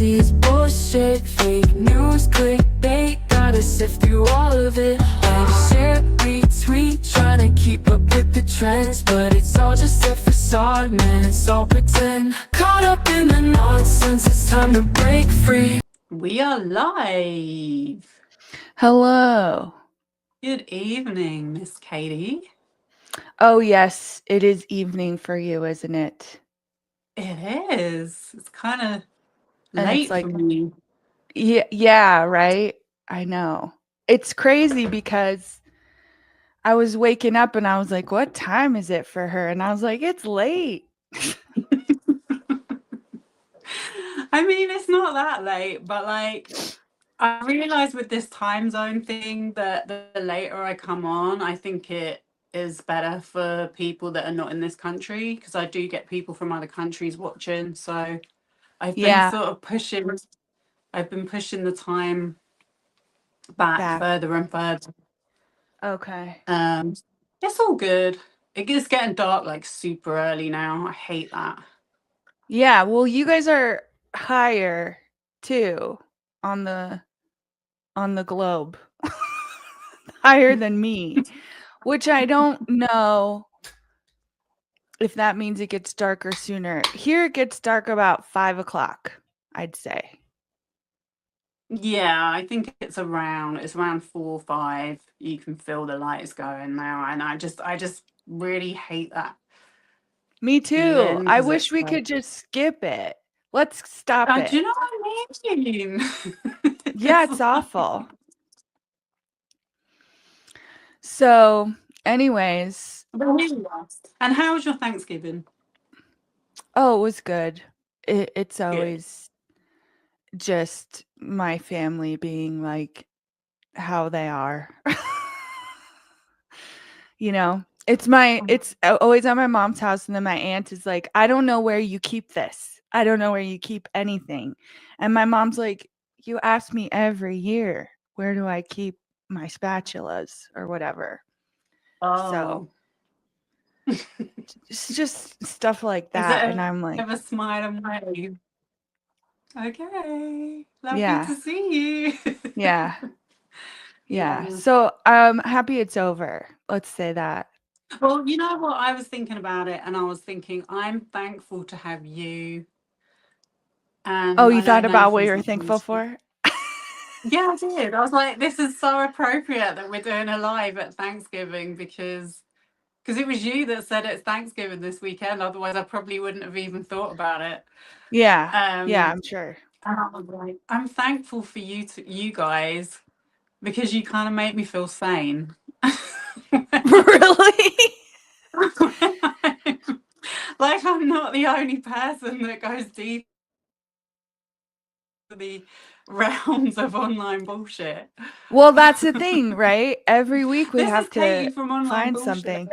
see is bullshit. Fake news, clickbait, gotta sift through all of it. Like share, retweet, trying to keep up with the trends, but it's all just a facade, man, it's all pretend. Caught up in the nonsense, it's time to break free. We are live. Hello. Good evening, Miss Katie. Oh, yes, it is evening for you, isn't it? It is. It's kind of And it's late like, for me. yeah, right? I know. It's crazy because I was waking up and I was like, what time is it for her? And I was like, it's late. I mean, it's not that late, but I realize with this time zone thing that the later I come on, I think it is better for people that are not in this country, because I do get people from other countries watching. So I've been Yeah, sort of I've been pushing the time back back. further and further. Okay. Um, it's all good. It's getting dark like super early now. I hate that. Yeah, well, you guys are higher too on the globe. Higher than me, which I don't know if that means it gets darker sooner. Here it gets dark about 5 o'clock, I'd say. Yeah, I think it's around 4 or 5. You can feel the lights going now, and I just really hate that Me too. feeling I because wish it's we like, could just skip it. Let's stop do it. you know what I mean? Yeah, It's it's like, awful. So, anyways, and how was your Thanksgiving? oh, it was good. It's Good. always just my family being like how they are. It's always at my mom's house, and then my aunt is like, "I don't know where you keep this. I don't know where you keep anything." And my mom's like, "You ask me every year, where do I keep my spatulas or whatever?" So, Oh, it's just stuff like is it that, and I'm like, a smile and wave? Okay, lovely "Yeah, to see you. yeah, yeah." Yeah. So, I'm happy it's over. Let's say that. Well, you know what? I was thinking about it, and I was thinking, I'm thankful to have you. Oh, And you I know thought about what Nathan's you're not thankful used to. for? Yeah, I did. I was like, this is so appropriate that we're doing a live at Thanksgiving because it was you that said it's Thanksgiving this weekend. Otherwise, I probably wouldn't have even thought about it. Yeah, yeah, Um, I'm sure. and I was like, I'm thankful for you guys because you kind of make me feel sane. Really? Like I'm not the only person that goes deep into the realms of online bullshit. Well, that's the thing, right? Every week we This is have Katie to from Online find Bullshit. something.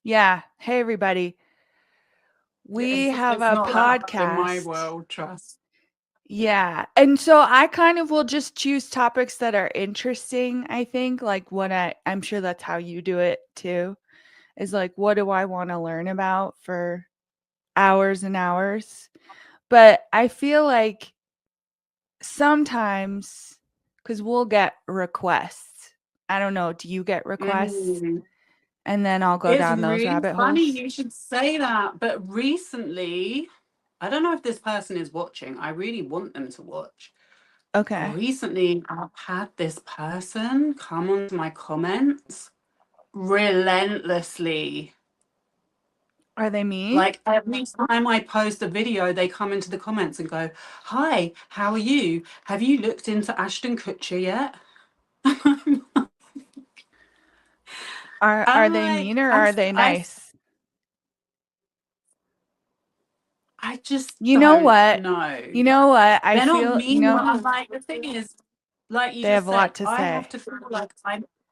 Yeah. Hey, everybody. We have It's a not that hard in my podcast. world, trust. Yeah. And so I kind of will just choose topics that are interesting, I think. Like I'm sure that's how you do it too. Is like, what do I want to learn about for hours and hours? But I feel like sometimes, because we'll get requests. I don't know. Do you get requests? Mm. And then I'll go It's down those really rabbit funny holes? you should say that. But recently, I don't know if this person is watching. I really want them to watch. Okay. Recently, I've had this person come onto my comments relentlessly. Are they mean? Like every time I post a video, they come into the comments and go, "Hi, how are you? Have you looked into Ashton Kutcher yet?" Are I'm they like, mean or are they nice? I just You know don't what? know. You know what? I They're not feel, mean, but I'm like, the thing is, like you they have just a lot said, to say.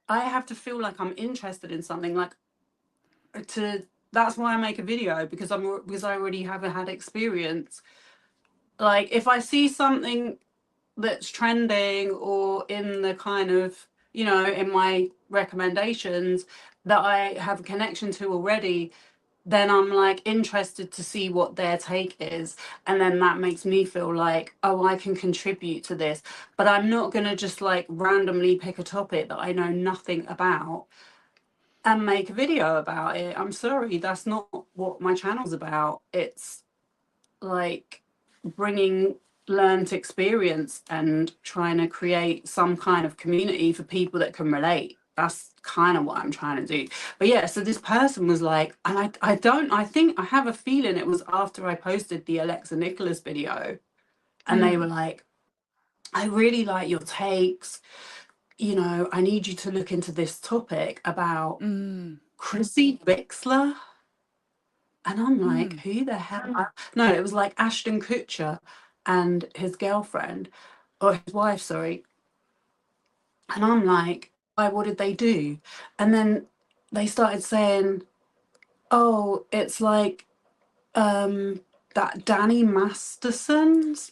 I have to feel like I'm interested in something. Like to that's why I make a video because I already have had experience. Like if I see something that's trending or in the kind of in my recommendations that I have a connection to already, then I'm like interested to see what their take is. And then that makes me feel like, oh, I can contribute to this. But I'm not going to just like randomly pick a topic that I know nothing about and make a video about it. I'm sorry, that's not what my channel's about. It's like bringing learned experience and trying to create some kind of community for people that can relate. That's kind of what I'm trying to do. But yeah, so this person was like, and I think I have a feeling it was after I posted the Alexa Nikolas video, and they were like, I really like your takes. You know, I need you to look into this topic about Chrissy Bixler. And I'm like, who the hell? No, it was like Ashton Kutcher and his girlfriend, or his wife, sorry. And I'm like, why, what did they do? And then they started saying, oh, it's like that Danny Masterson's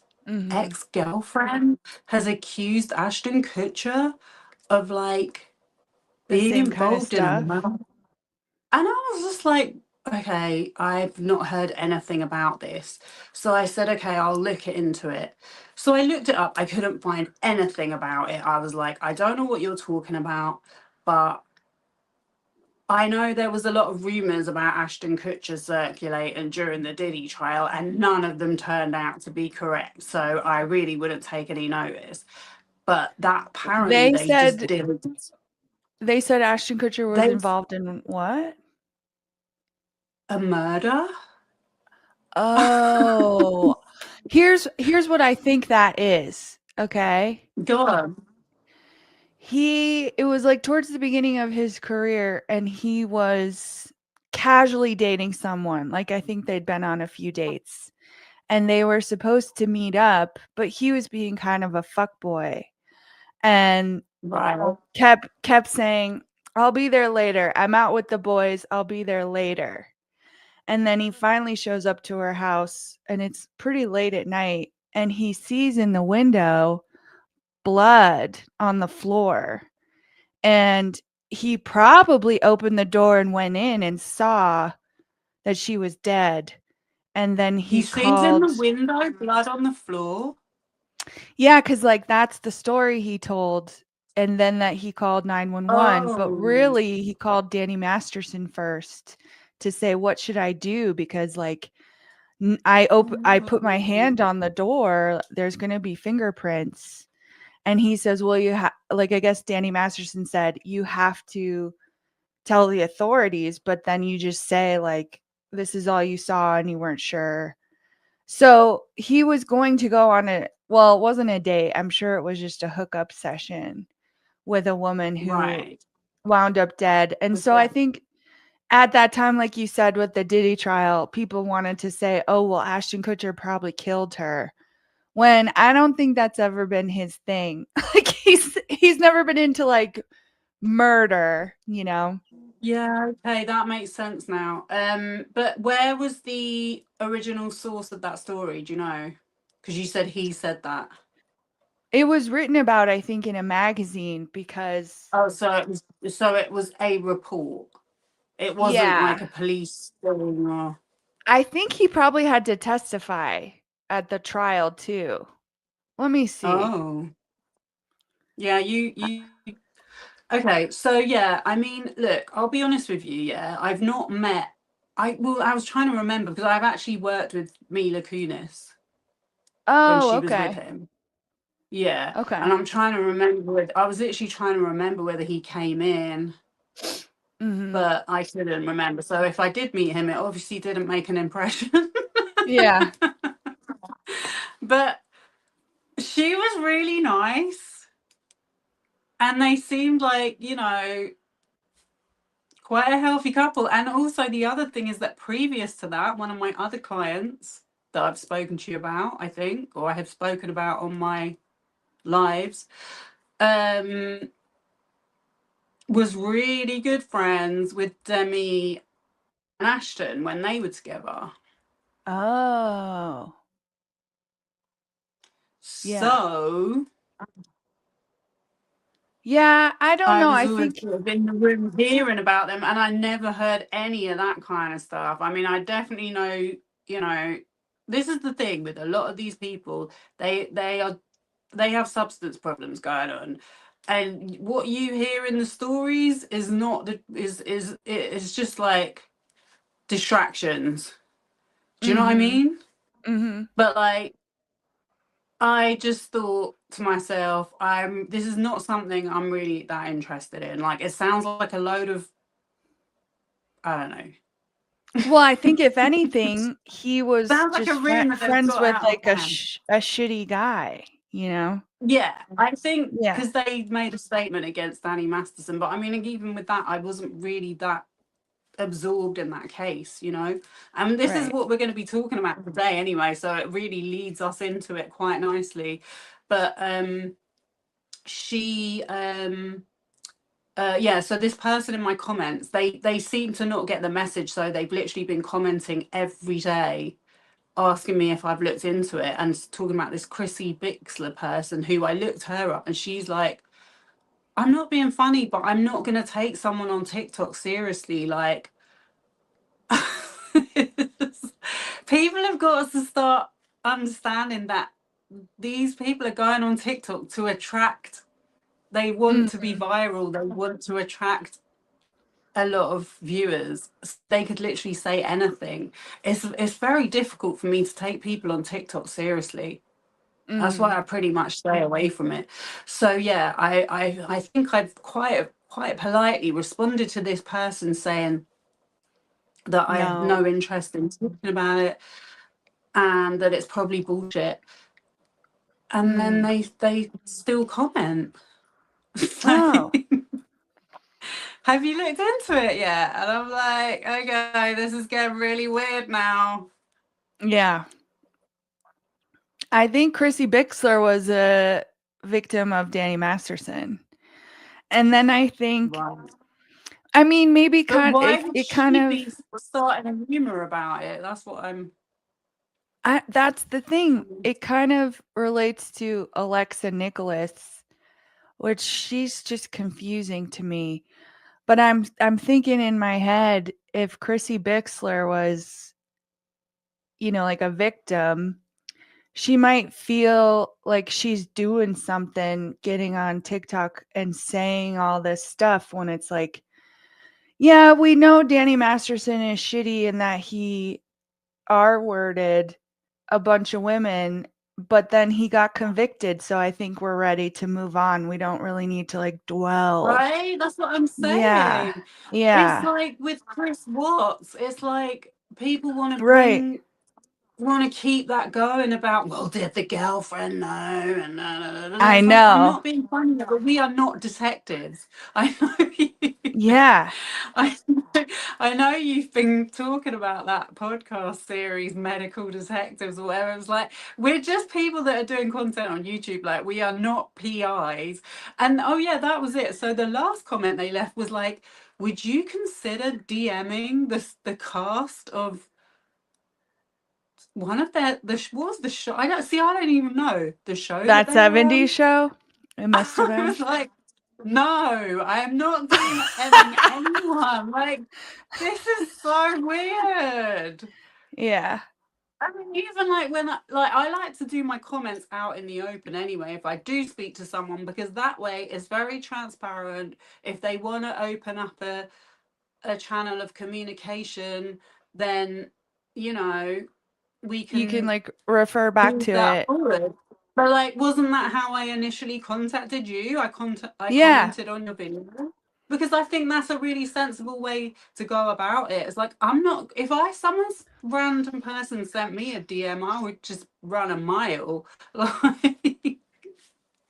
ex-girlfriend has accused Ashton Kutcher of like The being same kind of involved in a stuff. murder. And I was just like, okay, I've not heard anything about this. So I said, okay, I'll look into it. So I looked it up. I couldn't find anything about it. I was like, I don't know what you're talking about, but I know there was a lot of rumors about Ashton Kutcher circulating during the Diddy trial, and none of them turned out to be correct. So I really wouldn't take any notice. But that apparently They they just said didn't. they said Ashton Kutcher was They involved in what? a murder? Oh. Here's what I think that is, okay? God. It was like towards the beginning of his career, and he was casually dating someone. Like I think they'd been on a few dates, and they were supposed to meet up, but he was being kind of a fuckboy and Right. kept saying, "I'll be there later. I'm out with the boys. I'll be there later." And then he finally shows up to her house, and it's pretty late at night, and he sees in the window blood on the floor. And he probably opened the door and went in and saw that she was dead. And then He he sees in the called. window blood on the floor. Yeah, because like that's the story he told. And then that he called 911. But Oh, really, he called Danny Masterson first to say, what should I do? Because like I put my hand on the door. There's going to be fingerprints. And he says, well, like, I guess Danny Masterson said, you have to tell the authorities, but then you just say, like, this is all you saw and you weren't sure. So he was going to go on well, it wasn't a date. I'm sure it was just a hookup session with a woman who right. wound up dead. And Was so I that think at that time, like you said, with the Diddy trial, people wanted to say, oh, well, Ashton Kutcher probably killed her. When I don't think that's ever been his thing. Like he's never been into like murder, you know. Yeah, okay, that makes sense now. But where was the original source of that story? Do you know? Because you said he said that. It was written about, I think, in a magazine because Oh, so it was a report. It wasn't like yeah, a police thing or I think he probably had to testify at the trial too. Let me see. oh. Yeah, you okay, so yeah, I mean, look, I'll be honest with you, yeah. I've not met I was trying to remember because I've actually worked with Mila Kunis when Oh, she was with okay. him. Yeah. And Okay. I'm trying to remember I was literally trying to remember whether he came in, Mhm. but I couldn't remember. So if I did meet him, it obviously didn't make an impression. Yeah. But she was really nice. And they seemed like, quite a healthy couple. And also the other thing is that previous to that, one of my other clients that I've spoken to you about, I think, or I have spoken about on my lives, um, was really good friends with Demi and Ashton when they were together. Oh. Yeah. So Yeah, I don't I know. was I always think sort of in the room hearing about them, and I never heard any of that kind of stuff. I mean, I definitely know, you know, this is the thing with a lot of these people. They have substance problems going on, and what you hear in the stories is not the is it's just like distractions. Do you know what I mhm. mean? Mhm. But like, I just thought to myself, this is not something I'm really that interested in. Like, it sounds like a load of, I don't know. Well, I think if anything, he was Sounds like a just rumor that's friends got with out of like hand. a shitty guy, you know? Yeah, I think Yeah, because they made a statement against Danny Masterson, but I mean, even with that, I wasn't really that absorbed in that case, you know. And this is right. what we're going to be talking about today anyway, so it really leads us into it quite nicely. But she yeah, so this person in my comments, they seem to not get the message, so they've literally been commenting every day asking me if I've looked into it, and talking about this Chrissy Bixler person who I looked her up, and she's like, I'm not being funny, but I'm not going to take someone on TikTok seriously. Like, people have got to start understanding that these people are going on TikTok to attract, they want to be Mhm. viral, they want to attract a lot of viewers. They could literally say anything. It's very difficult for me to take people on TikTok seriously. That's why Mhm. I pretty much stay away from it. So yeah, I think I've quite politely responded to this person saying that I have No. no interest in talking about it, and that it's probably bullshit. And then Mhm. they still comment. So, Oh, have you looked into it yet? And I'm like, okay, this is getting really weird now. yeah. I think Chrissy Bixler was a victim of Danny Masterson. And then I think, Right. I mean, maybe But kind why it, would it kind she of be starting a rumor about it? That's what I'm. that's the thing. It kind of relates to Alexa Nikolas, which she's just confusing to me. But I'm thinking in my head, if Chrissy Bixler was, like a victim, she might feel like she's doing something getting on TikTok and saying all this stuff when it's like, yeah, we know Danny Masterson is shitty and that he R-worded a bunch of women, but then he got convicted, so I think we're ready to move on. We don't really need to like dwell. Right? That's what I'm Yeah. saying. It's Yeah. like with Chris Watts, it's like people Right. want to keep that going about, well, did the girlfriend know? And I it's like, I'm know. not being funny, but we are not detectives. I know you. Yeah. I I know you've been talking about that podcast series, Medical Detectives, or whatever. It's like, we're just people that are doing content on YouTube. Like, we are not PIs. And oh yeah, that was it. So the last comment they left was like, would you consider DMing the cast of one of what was the show? I don't even know the show that That they were 70s on. show? It must have I been. was like, no, I am not DMing anyone. Like, this is so weird. Yeah. I mean, even like when I like to do my comments out in the open anyway, if I do speak to someone, because that way it's very transparent. If they want to open up a channel of communication, then, you know, we You can can like refer back move to that it. forward. But like, wasn't that how I initially contacted you? I Yeah. commented on your video because I think that's a really sensible way to go about it. It's like, I'm not, if someone's random person sent me a DM, I would just run a mile. Like,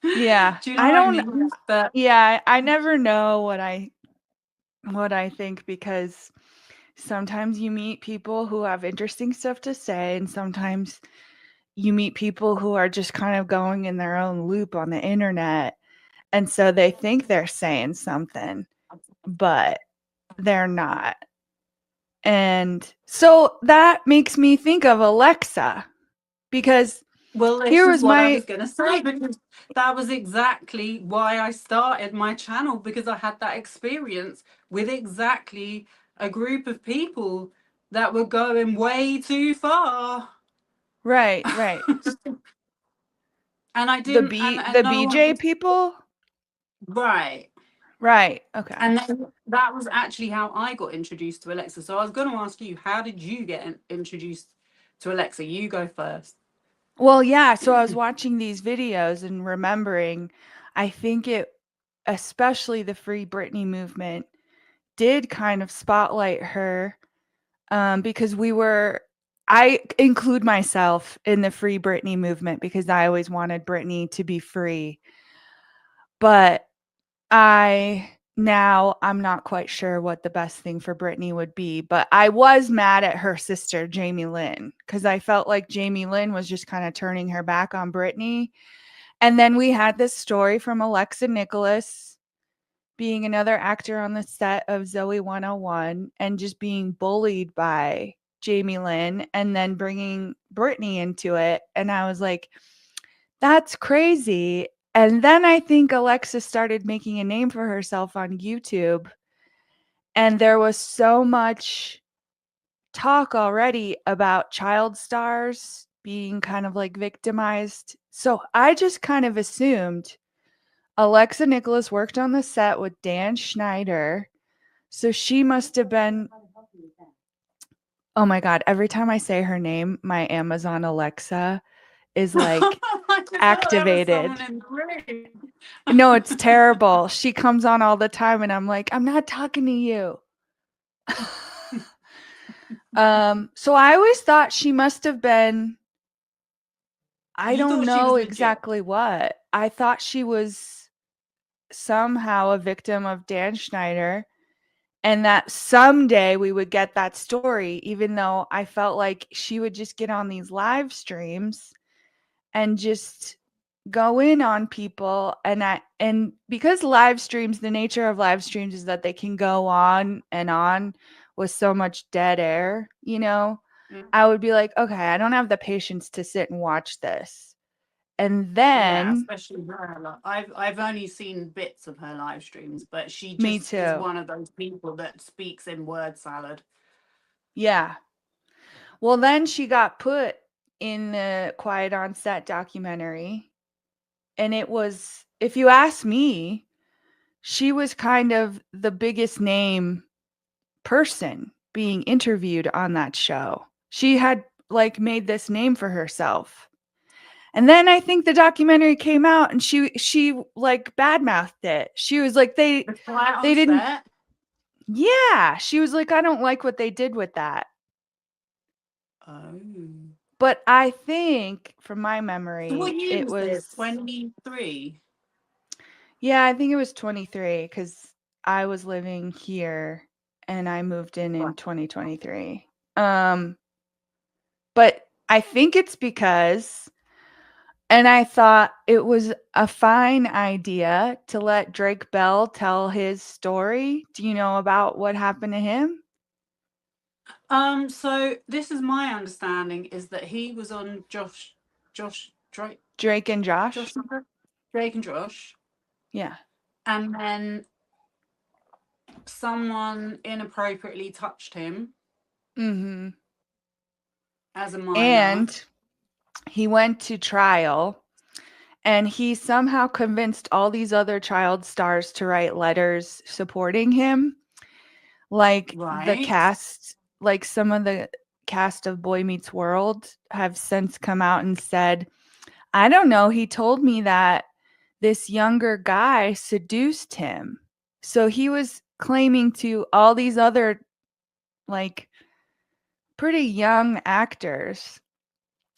Yeah. do you know I what I don't mean? But yeah, I never know what I think because sometimes you meet people who have interesting stuff to say and sometimes you meet people who are just kind of going in their own loop on the internet and so they think they're saying something, but they're not. And so that makes me think of Alexa because Well, Here this is was what I my was going to say, because that was exactly why I started my channel, because I had that experience with exactly a group of people that were going way too far. right. And I The didn't, and the no one BJ was people? right. Right. Okay. And then that was actually how I got introduced to Alexa. So I was going to ask you, how did you get introduced to Alexa? You go first. Well, yeah, so I was watching these videos and remembering, I think it, especially the Free Britney movement, did kind of spotlight her, because I include myself in the Free Britney movement because I always wanted Britney to be free. But I'm not quite sure what the best thing for Britney would be, but I was mad at her sister, Jamie Lynn, because I felt like Jamie Lynn was just kind of turning her back on Britney. And then we had this story from Alexa Nikolas being another actor on the set of Zoe 101 and just being bullied by Jamie Lynn and then bringing Britney into it. And I was like, that's crazy. And then I think Alexa started making a name for herself on YouTube. And there was so much talk already about child stars being kind of like victimized. So I just kind of assumed Alexa Nikolas worked on the set with Dan Schneider. So she must have been, oh my God, every time I say her name, my Amazon Alexa is like I just thought there was activated. someone in the room. No, it's terrible. She comes on all the time and I'm like, I'm not talking to you. So I always thought she must have been, I You don't thought she was know legit. exactly what. I thought she was somehow a victim of Dan Schneider and that someday we would get that story, even though I felt like she would just get on these live streams and just go in on people. And because live streams, the nature of live streams is that they can go on with so much dead air, I would be like, okay, I don't have the patience to sit and watch this. And Yeah, then especially her. I've only seen bits of her live streams, but she me just is too. one of those people that speaks in word salad. Yeah. Well, then she got put in the Quiet on Set documentary. And it was, if you ask me, she was kind of the biggest name person being interviewed on that show. She had like made this name for herself. And then I think the documentary came out and she like badmouthed it. She was like The quiet they on didn't set. yeah, she was like I don't like what they did with that. Oh. But I think from my So what memory year it was this? was 23. yeah, I think it was 23 cuz I was living here and I moved in 2023. But I think it's because and I thought it was a fine idea to let Drake Bell tell his story. Do you know about what happened to him? So this is my understanding is that he was on Drake, Drake and Josh, Josh? Drake and Josh, Yeah. and then someone inappropriately touched him Mhm. as a minor. And he went to trial and he somehow convinced all these other child stars to write letters supporting him. Like the Right. cast, like some of the cast of Boy Meets World have since come out and said, I don't know, he told me that this younger guy seduced him. So he was claiming to all these other like pretty young actors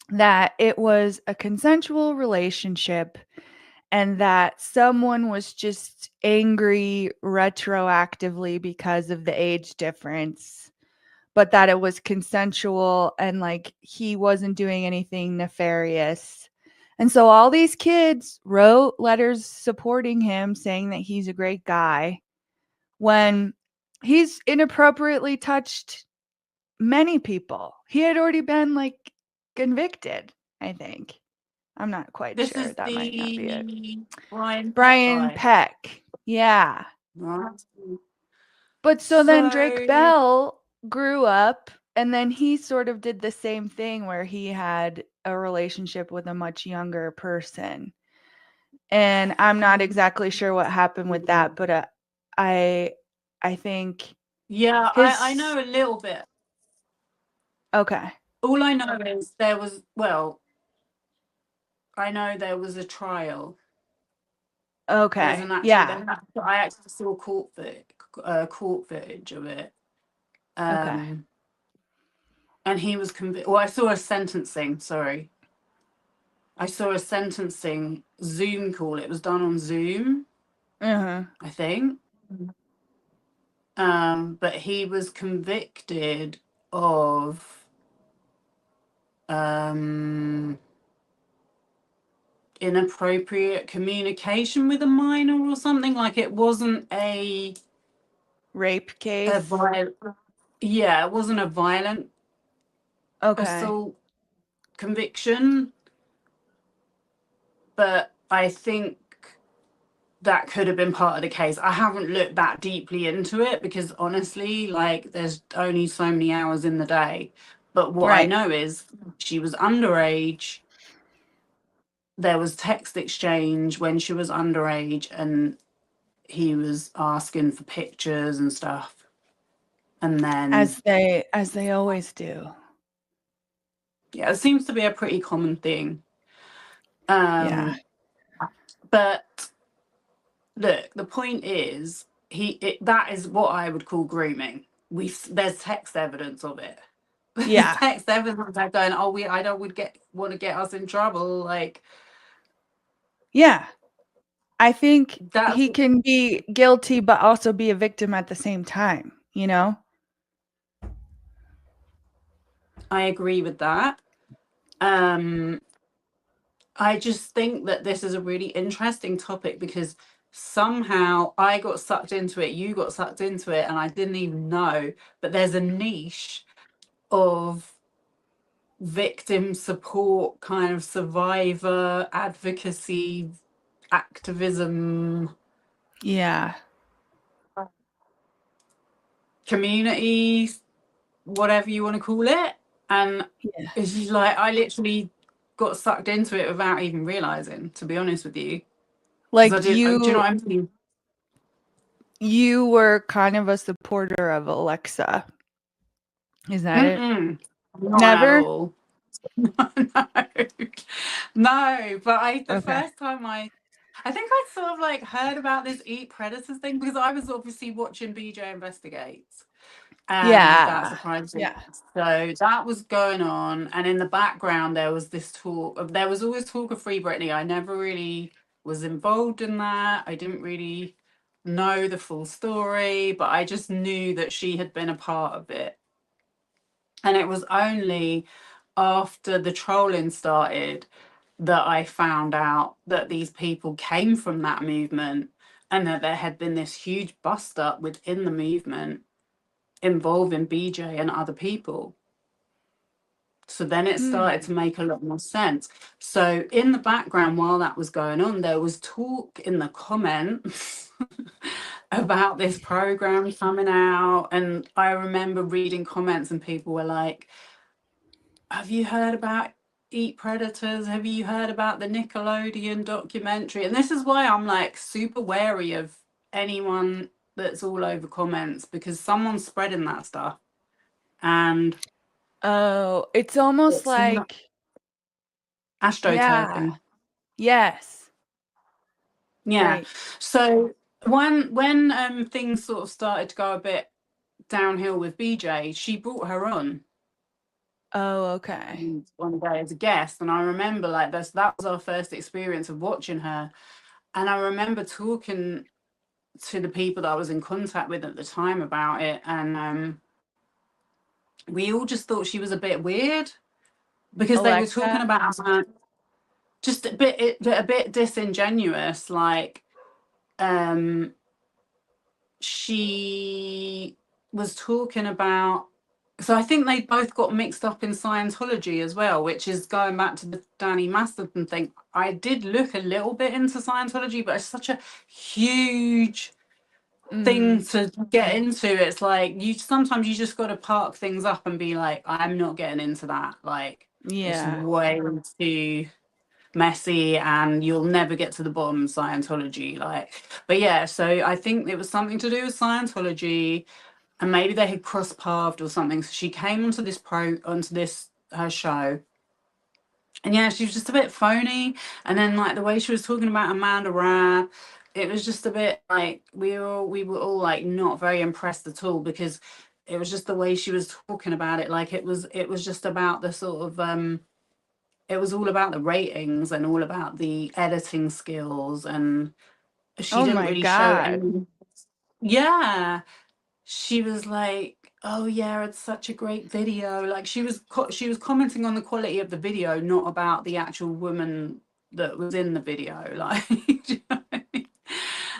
that it was a consensual relationship and that someone was just angry retroactively because of the age difference, but that it was consensual and like he wasn't doing anything nefarious. And so all these kids wrote letters supporting him, saying that he's a great guy when he's inappropriately touched many people. He had already been like convicted, I think. I'm not quite This sure. is That might not be it. the Brian Peck Brian guy. Peck. Yeah. Right. But so then Drake So Bell grew up and then he sort of did the same thing where he had a relationship with a much younger person. And I'm not exactly sure what happened with that, but I think yeah, I his know a little bit. okay. All I know is there was, well, I know there was a trial. There was Okay. an actual. Yeah. I actually saw court footage of it. Okay. And he was convicted. Well, I saw a sentencing. Sorry, I saw a sentencing Zoom call. It was done on Zoom, Uh-huh. I think. But he was convicted of inappropriate communication with a minor or something. Like it wasn't a Rape case. it wasn't a violent assault conviction, but I think that could have been part of the case. I haven't looked that deeply into it because honestly, like there's only so many hours in the day. But what I know is she was underage. There was text exchange when she was underage and he was asking for pictures and stuff. And then As they always do. yeah, it seems to be a pretty common thing. Yeah. But look, the point is that is what I would call grooming. There's text evidence of it. Yeah. There's text evidence of going, oh, I don't want to get us in trouble. Like, Yeah. I think that's, he can be guilty but also be a victim at the same time, you know? I agree with that. I just think that this is a really interesting topic because somehow I got sucked into it, you got sucked into it, and I didn't even know. But there's a niche of victim support, kind of survivor advocacy, activism, Yeah. community, whatever you want to call it. And Yeah. it's just like I literally got sucked into it without even realizing, to be honest with you. Like Do you know what I mean? You were kind of a supporter of Alexa. Is that it? Not at Never? all. No, no. But the first time I think I sort of like heard about this Eat Predators thing because I was obviously watching BJ Investigates. And that Yeah. surprised me. Yeah. So that was going on, and in the background there was this talk of there was always talk of Free Britney. I never really was involved in that. I didn't really know the full story, but I just knew that she had been a part of it. And it was only after the trolling started that I found out that these people came from that movement and that there had been this huge bust up within the movement involving BJ and other people. So then it started to make a lot more sense. So in the background, while that was going on, there was talk in the comments about this program coming out. And I remember reading comments and people were like, have you heard about Eat Predators? Have you heard about the Nickelodeon documentary? And this is why I'm like super wary of anyone that's all over comments because someone's spreading that stuff. And Oh, it's almost it's not like yeah. astroturfing. Yes. Yeah. Right. So when things sort of started to go a bit downhill with BJ, she brought her on Oh, okay. one day as a guest, and I remember like that was our first experience of watching her, and I remember talking to the people that I was in contact with at the time about it, and we all just thought she was a bit weird because they were talking Alexa? about just a bit disingenuous, like she was talking about So I think they both got mixed up in Scientology as well, which is going back to the Danny Masterson thing. I did look a little bit into Scientology, but it's such a huge thing to get into. It's like sometimes you just got to park things up and be like, I'm not getting into that. Like, it's Yeah. way too messy, and you'll never get to the bottom of Scientology. Like, but yeah, so I think it was something to do with Scientology, and maybe they had cross pathed or something. So she came onto this her show, and yeah, she was just a bit phony. And then like the way she was talking about Amanda Rabb, it was just a bit like we were all like not very impressed at all, because it was just the way she was talking about it. Like it was just about the sort of it was all about the ratings and all about the editing skills, and she Oh didn't my really show God. any. Yeah, she was like, oh yeah, it's such a great video. Like she was commenting on the quality of the video, not about the actual woman that was in the video. Like, do you know what I mean?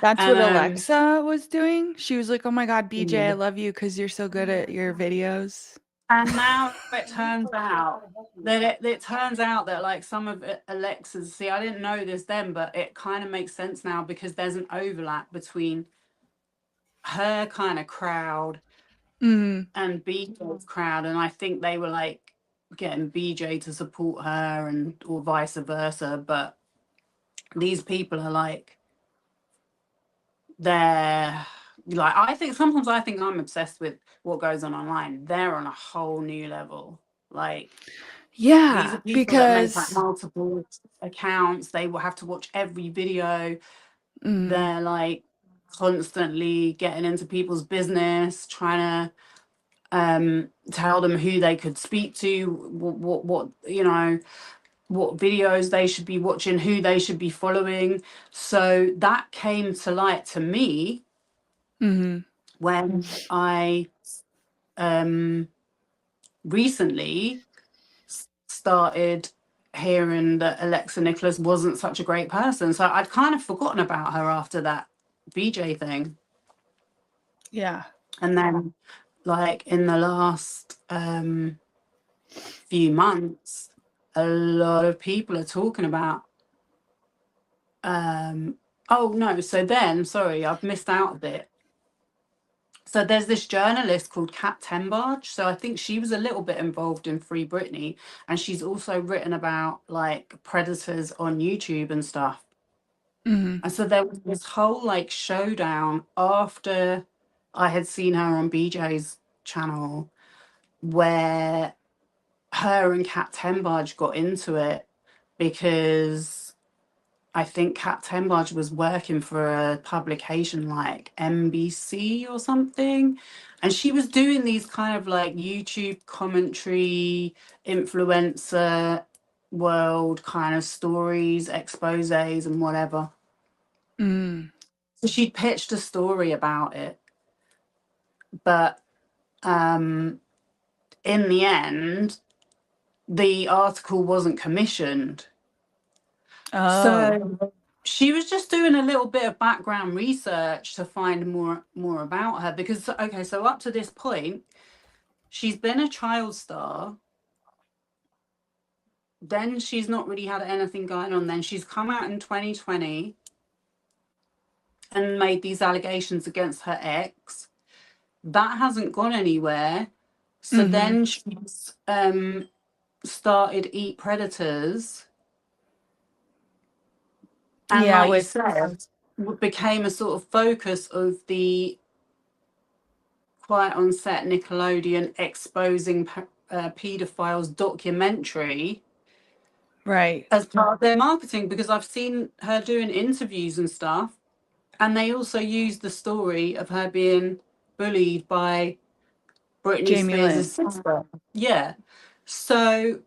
That's what And Alexa was doing. She was like, "Oh my God, BJ, I yeah. love you because you're so good at your videos." And now it turns out that it turns out that like some of Alexa's, see, I didn't know this then, but it kind of makes sense now, because there's an overlap between her kind of crowd Mm. and BJ's crowd, and I think they were like getting BJ to support her, and or vice versa. But these people are like, they're like, I think sometimes I think I'm obsessed with what goes on online. They're on a whole new level. Like, these are Yeah, people that make like because multiple accounts. They will have to watch every video. mm, They're like constantly getting into people's business, trying to tell them who they could speak to, what you know, what videos they should be watching, who they should be following. So that came to light to me mhm. when I recently started hearing that Alexa Nikolas wasn't such a great person. So I'd kind of forgotten about her after that BJ thing. Yeah. And then like in the last few months, a lot of people are talking about oh no, so then sorry, I've missed out a bit. So there's this journalist called Kat Tenbarge. So I think she was a little bit involved in Free Britney, and she's also written about like predators on YouTube and stuff. Mhm. And so there was this whole like showdown after I had seen her on BJ's channel, where her and Kat Tenbarge got into it, because I think Kat Tenbarge was working for a publication like NBC or something. And she was doing these kind of like YouTube commentary, influencer world kind of stories, exposés, and whatever. Mm. So she pitched a story about it. But in the end, the article wasn't commissioned. Oh. So she was just doing a little bit of background research to find more about her, because okay, so up to this point she's been a child star, then she's not really had anything going on, then she's come out in 2020 and made these allegations against her ex. That hasn't gone anywhere. So Mhm. then she's started Eat Predators, and Yeah, like you with said, became a sort of focus of the Quiet on Set Nickelodeon exposing pedophiles documentary right. as part of their marketing, because I've seen her doing interviews and stuff, and they also use the story of her being bullied by Britney Jamie Spears' Lynn. sister. Yeah. So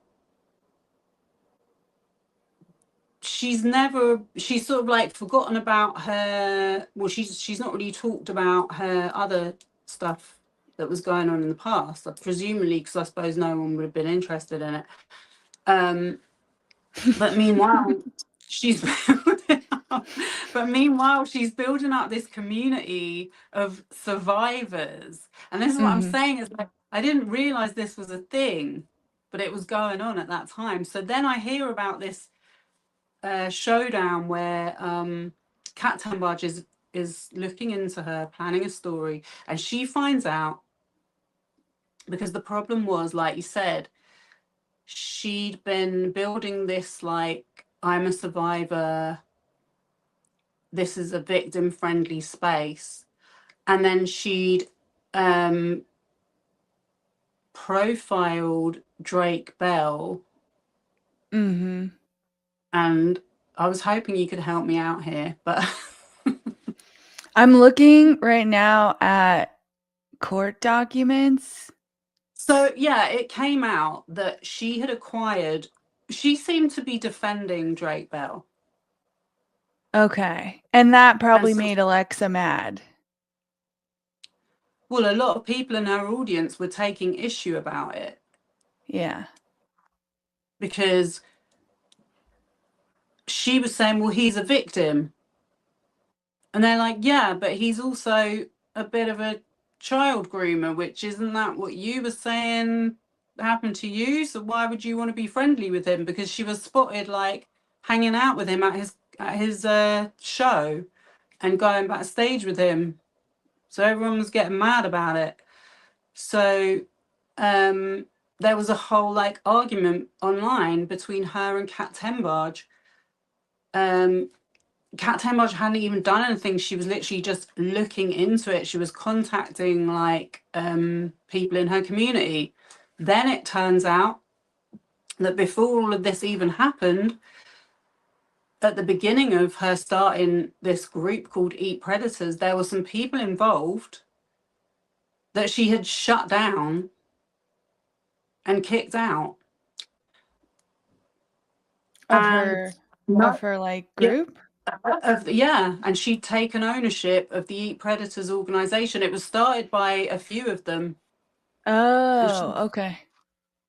she's sort of like forgotten about her, well, she's not really talked about her other stuff that was going on in the past, presumably because I suppose no one would have been interested in it. But meanwhile she's she's building up this community of survivors, and this is what I'm Mhm. saying, is like I didn't realize this was a thing, but it was going on at that time. So then I hear about this showdown where Kat Tenbarge is looking into her, planning a story, and she finds out, because the problem was, like you said, she'd been building this, like, I'm a survivor, this is a victim friendly space, and then she'd profiled Drake Bell. Mm-hmm. And I was hoping you could help me out here, but I'm looking right now at court documents. so yeah, it came out that she had acquired, she seemed to be defending Drake Bell. Okay. And that probably And so, made Alexa mad. well, a lot of people in her audience were taking issue about it Yeah. because she was saying, well, he's a victim. And they're like, yeah, but he's also a bit of a child groomer, which isn't that what you were saying happened to you? So why would you want to be friendly with him? Because she was spotted like hanging out with him at his show and going backstage with him. So everyone was getting mad about it. So there was a whole like argument online between her and Kat Tenbarge. Kat Tenbarge hadn't even done anything. She was literally just looking into it. She was contacting like people in her community. Then it turns out that before all of this even happened, at the beginning of her starting this group called Eat Predators, there were some people involved that she had shut down and kicked out. Of And her no, of her like yeah, group? yeah, and she'd taken ownership of the Eat Predators organization. It was started by a few of them. Oh, okay.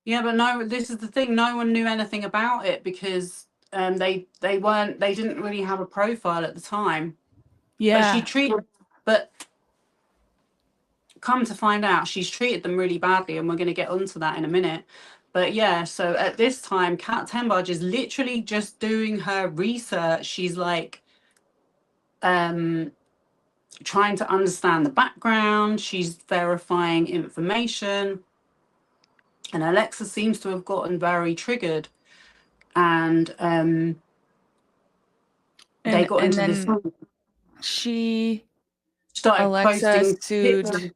Yeah, but no, this is the thing. No one knew anything about it because they didn't really have a profile at the time. But Yeah. but come to find out, she's treated them really badly, and we're going to get onto that in a minute. But yeah, so at this time, Kat Tenbarge is literally just doing her research. She's like trying to understand the background. She's verifying information, and Alexa seems to have gotten very triggered, and they got And into this. then she Started Alexa posting sued. pictures of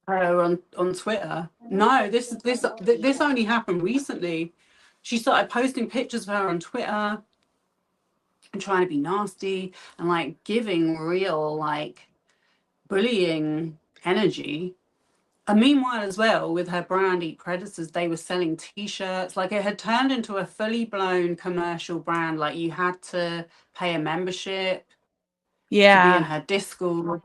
her on Twitter. No, this only happened recently. She started posting pictures of her on Twitter and trying to be nasty and like giving real like bullying energy. And meanwhile, as well, with her brand Eat Predators, they were selling T-shirts. Like it had turned into a fully blown commercial brand. Like you had to pay a membership to be in Yeah. her Discord.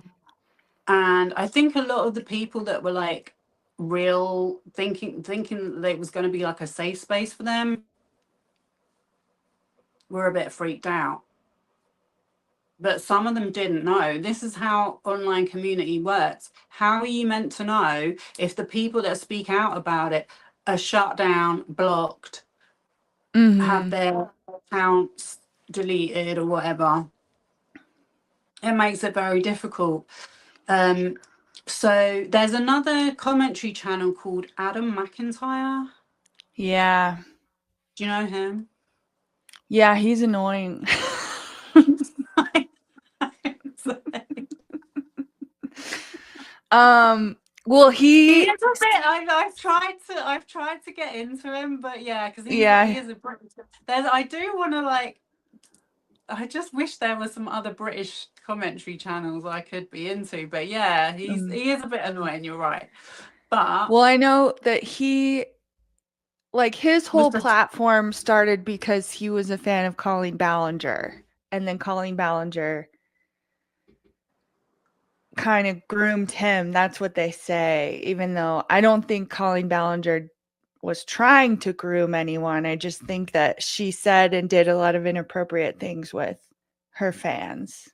And I think a lot of the people that were like real thinking that it was going to be like a safe space for them were a bit freaked out. But some of them didn't know. This is how online community works. How are you meant to know if the people that speak out about it are shut down, blocked, have Mm-hmm. their accounts deleted or whatever? It makes it very difficult. So there's another commentary channel called Adam McIntyre. Yeah. Do you know him? Yeah, he's annoying. Well, He he is a bit. I've tried to get into him, but yeah, because he yeah. is a British. I do want to like. I just wish there were some other British commentary channels I could be into, but yeah, he is a bit annoying. You're right, but Well, I know that he like his was whole the platform started because he was a fan of Colleen Ballinger, and then Colleen Ballinger kind of groomed him. That's what they say, even though I don't think Colleen Ballinger was trying to groom anyone. I just think that she said and did a lot of inappropriate things with her fans.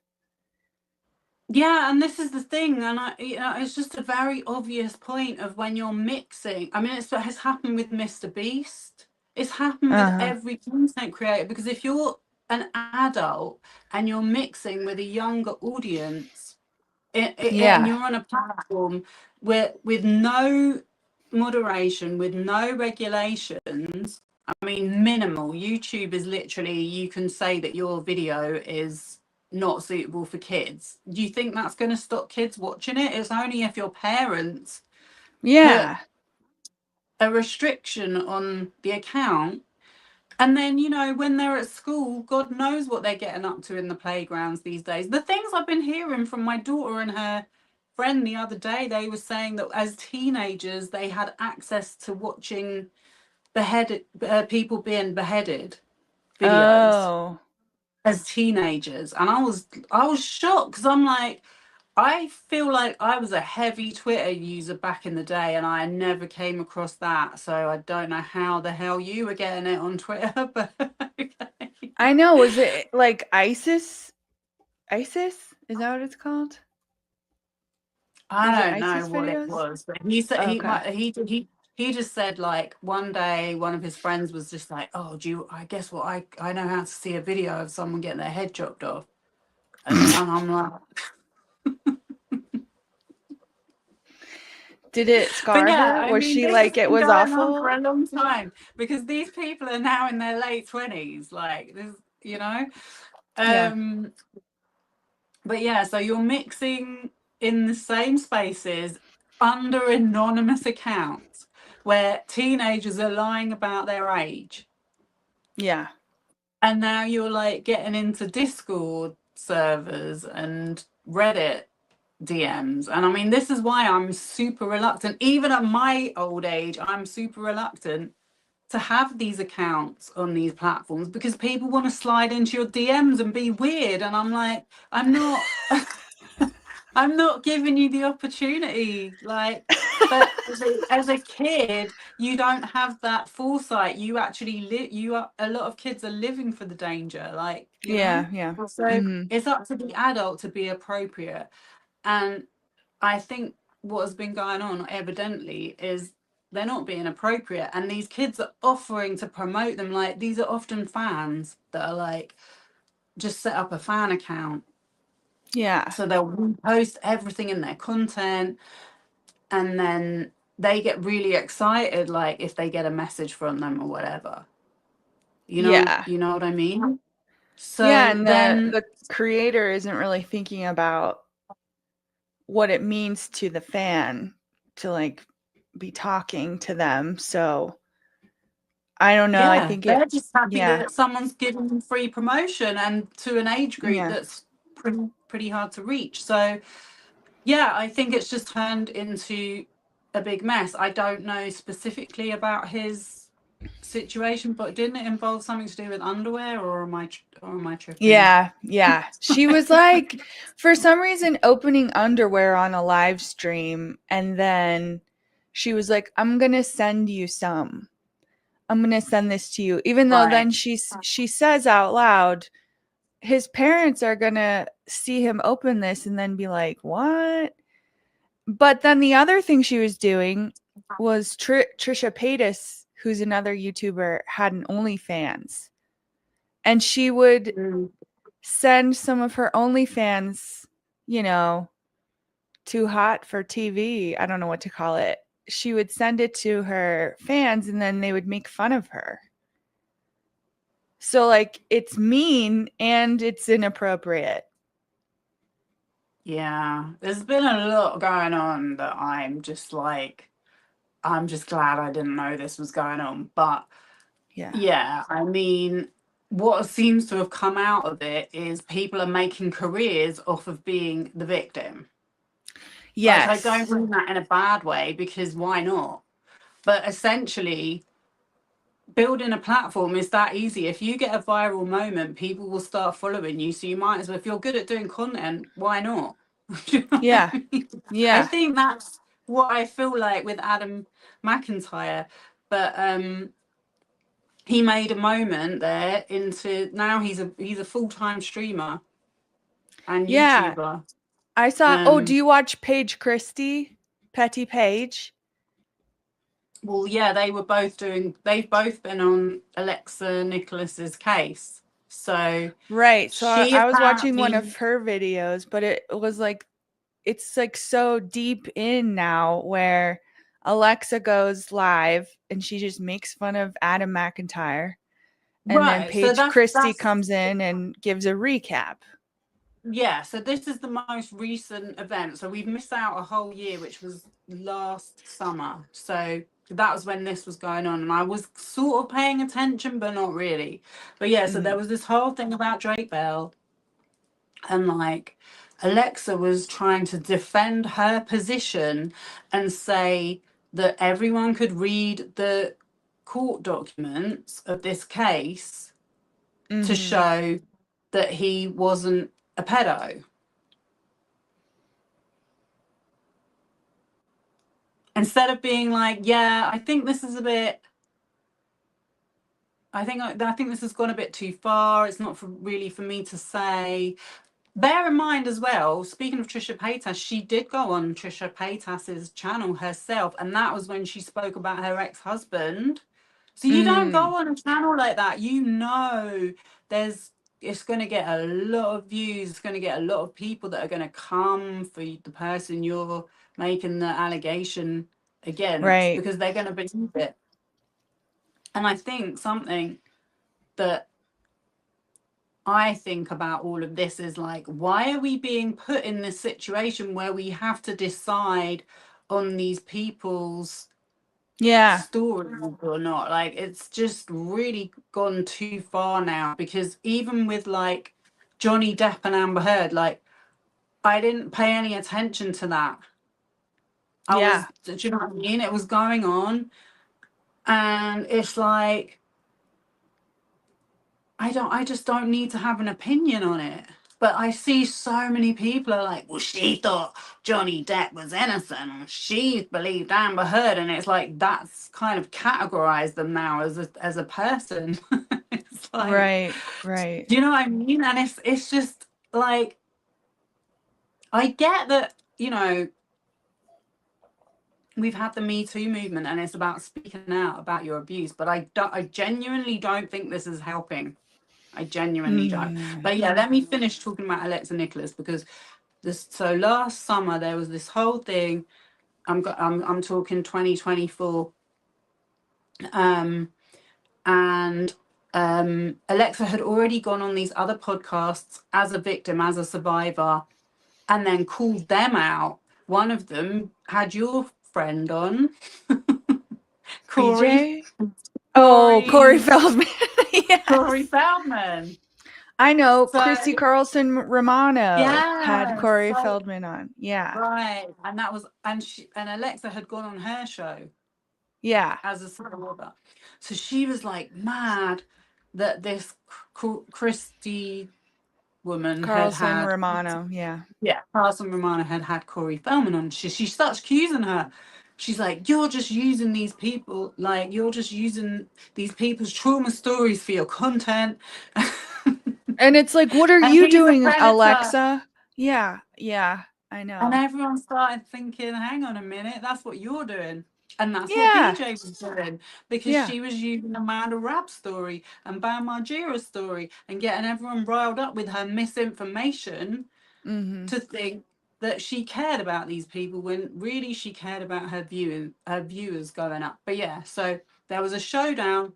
Yeah, and this is the thing, and it's just a very obvious point of when you're mixing. I mean, it has happened with Mr. Beast. It's happened with Uh-huh. every content creator, because if you're an adult and you're mixing with a younger audience, and Yeah. you're on a platform where with no moderation, with no regulations, I mean, minimal. YouTube is literally, you can say that your video is not suitable for kids. Do you think that's going to stop kids watching it? It's only if your parents put Yeah. a restriction on the account. And then, when they're at school, God knows what they're getting up to in the playgrounds these days. The things I've been hearing from my daughter and her friend the other day, they were saying that as teenagers, they had access to watching people being beheaded videos Oh. as teenagers. And I was shocked, because I'm like, I feel like I was a heavy Twitter user back in the day, and I never came across that. So I don't know how the hell you were getting it on Twitter, but okay. I know. Was it like ISIS? ISIS? Is that what it's called? I Was it don't know ISIS what it videos? was, but he said Okay. he just said, like, one day one of his friends was just like, "Oh, I guess what, I know how to see a video of someone getting their head chopped off," and I'm like, Did it but scar yeah, her? I Was mean, she this has like, it been was going on for awful? a long time, because these people are now in their late 20s, like this, Yeah. Um, but yeah, so you're mixing in the same spaces under anonymous accounts where teenagers are lying about their age. Yeah. And now you're like getting into Discord servers and Reddit DMs. And I mean, this is why I'm super reluctant. Even at my old age, I'm super reluctant to have these accounts on these platforms, because people want to slide into your DMs and be weird. And I'm like, I'm not. I'm not giving you the opportunity. Like, but as a kid, you don't have that foresight. You actually live. A lot of kids are living for the danger. Like, Yeah. Yeah. So Hmm. it's up to the adult to be appropriate. And I think what has been going on, evidently, is they're not being appropriate. And these kids are offering to promote them. Like, these are often fans that are like, just set up a fan account. Yeah. So they'll repost everything in their content, and then they get really excited, like if they get a message from them or whatever. Yeah. You know what I mean? Yeah. So And then, the creator isn't really thinking about what it means to the fan to like be talking to them. So I don't know. I yeah, think they're it, just happy yeah. that someone's giving them free promotion, and to an age group Yeah. that's pretty hard to reach. So yeah, I think it's just turned into a big mess. I don't know specifically about his situation, but didn't it involve something to do with underwear, or am I tripping? Yeah. Yeah. She was like, for some reason, opening underwear on a live stream. And then she was like, I'm going to send you some. I'm going to send this to you. Even though Right. then she says out loud, his parents are going to see him open this and then be like, what? But then the other thing she was doing was Trisha Paytas, who's another YouTuber, had an OnlyFans. And she would Mm. send some of her OnlyFans, you know, too hot for TV. I don't know what to call it. She would send it to her fans and then they would make fun of her. So, like, it's mean and it's inappropriate. Yeah, there's been a lot going on that I'm just like, I'm just glad I didn't know this was going on. But Yeah. yeah, I mean, what seems to have come out of it is people are making careers off of being the victim. Like, I don't Yes. mean that in a bad way, because why not? But essentially, building a platform is that easy. If you get a viral moment, people will start following you. So you might as well, if you're good at doing content, why not? Do you know what Yeah. I mean? I Yeah. think that's what I feel like with Adam McIntyre. But he made a moment there into, now he's a full-time streamer and Yeah. YouTuber. I saw. Do you watch Paige Christie, Petty Page? Well, yeah, they've both been on Alexa Nikolas's case. So Right. So she I was watching one apparently, of her videos, but it was like, it's like so deep in now where Alexa goes live and she just makes fun of Adam McIntyre. And then right. So Paige Christie that's comes in and gives a recap. yeah. So this is the most recent event. So we've missed out a whole year, which was last summer. So that was when this was going on, and I was sort of paying attention, but not really. But yeah, so there was this whole thing about Drake Bell, and like Alexa was trying to defend her position and say that everyone could read the court documents of this case to show that he wasn't a pedo. Instead of being like, yeah, I think this is a bit, I think this has gone a bit too far. It's not really for me to say. Bear in mind as well, speaking of Trisha Paytas, she did go on Trisha Paytas's channel herself, and that was when she spoke about her ex-husband. So you don't go on a channel like that. You know it's going to get a lot of views. It's going to get a lot of people that are going to come for the person you're making the allegation against, Right. because they're going to believe it. And I think something that I think about all of this is like, why are we being put in this situation where we have to decide on these people's stories or not? Like, it's just really gone too far now, because even with like Johnny Depp and Amber Heard, like, I didn't pay any attention to that. Do you know what I mean? It was going on, and it's like, I just don't need to have an opinion on it. But I see so many people are like, well, she thought Johnny Depp was innocent, and she believed Amber Heard, and it's like, that's kind of categorized them now as a person. It's like, Right. do you know what I mean? And it's just like, I get that, you know, we've had the Me Too movement, and it's about speaking out about your abuse, but I genuinely don't think this is helping. I genuinely don't. But yeah, let me finish talking about Alexa Nikolas, because so last summer there was this whole thing. I'm talking 2024, and Alexa had already gone on these other podcasts as a victim, as a survivor, and then called them out. One of them had your friend on, Corey. PJ? Oh, Corey Feldman. Yes. Corey Feldman. I know. So, Christy Carlson Romano had yes, Corey so, Feldman on. Yeah. right. And that was, and Alexa had gone on her show Yeah. as a survivor. So she was like mad that this Christy woman Carlson had Romano. Yeah. Carlson Romano had Corey Feldman on. She starts accusing her. She's like, you're just using these people, like, you're just using these people's trauma stories for your content. And it's like, what are And you he's a doing, predator. Alexa? Yeah, I know. And everyone started thinking, hang on a minute, that's what you're doing. And that's what Yeah. PJ was doing, because she was using Amanda Rabb's story and Bam Margera's story and getting everyone riled up with her misinformation to think that she cared about these people, when really she cared about her viewers going up. But yeah, so there was a showdown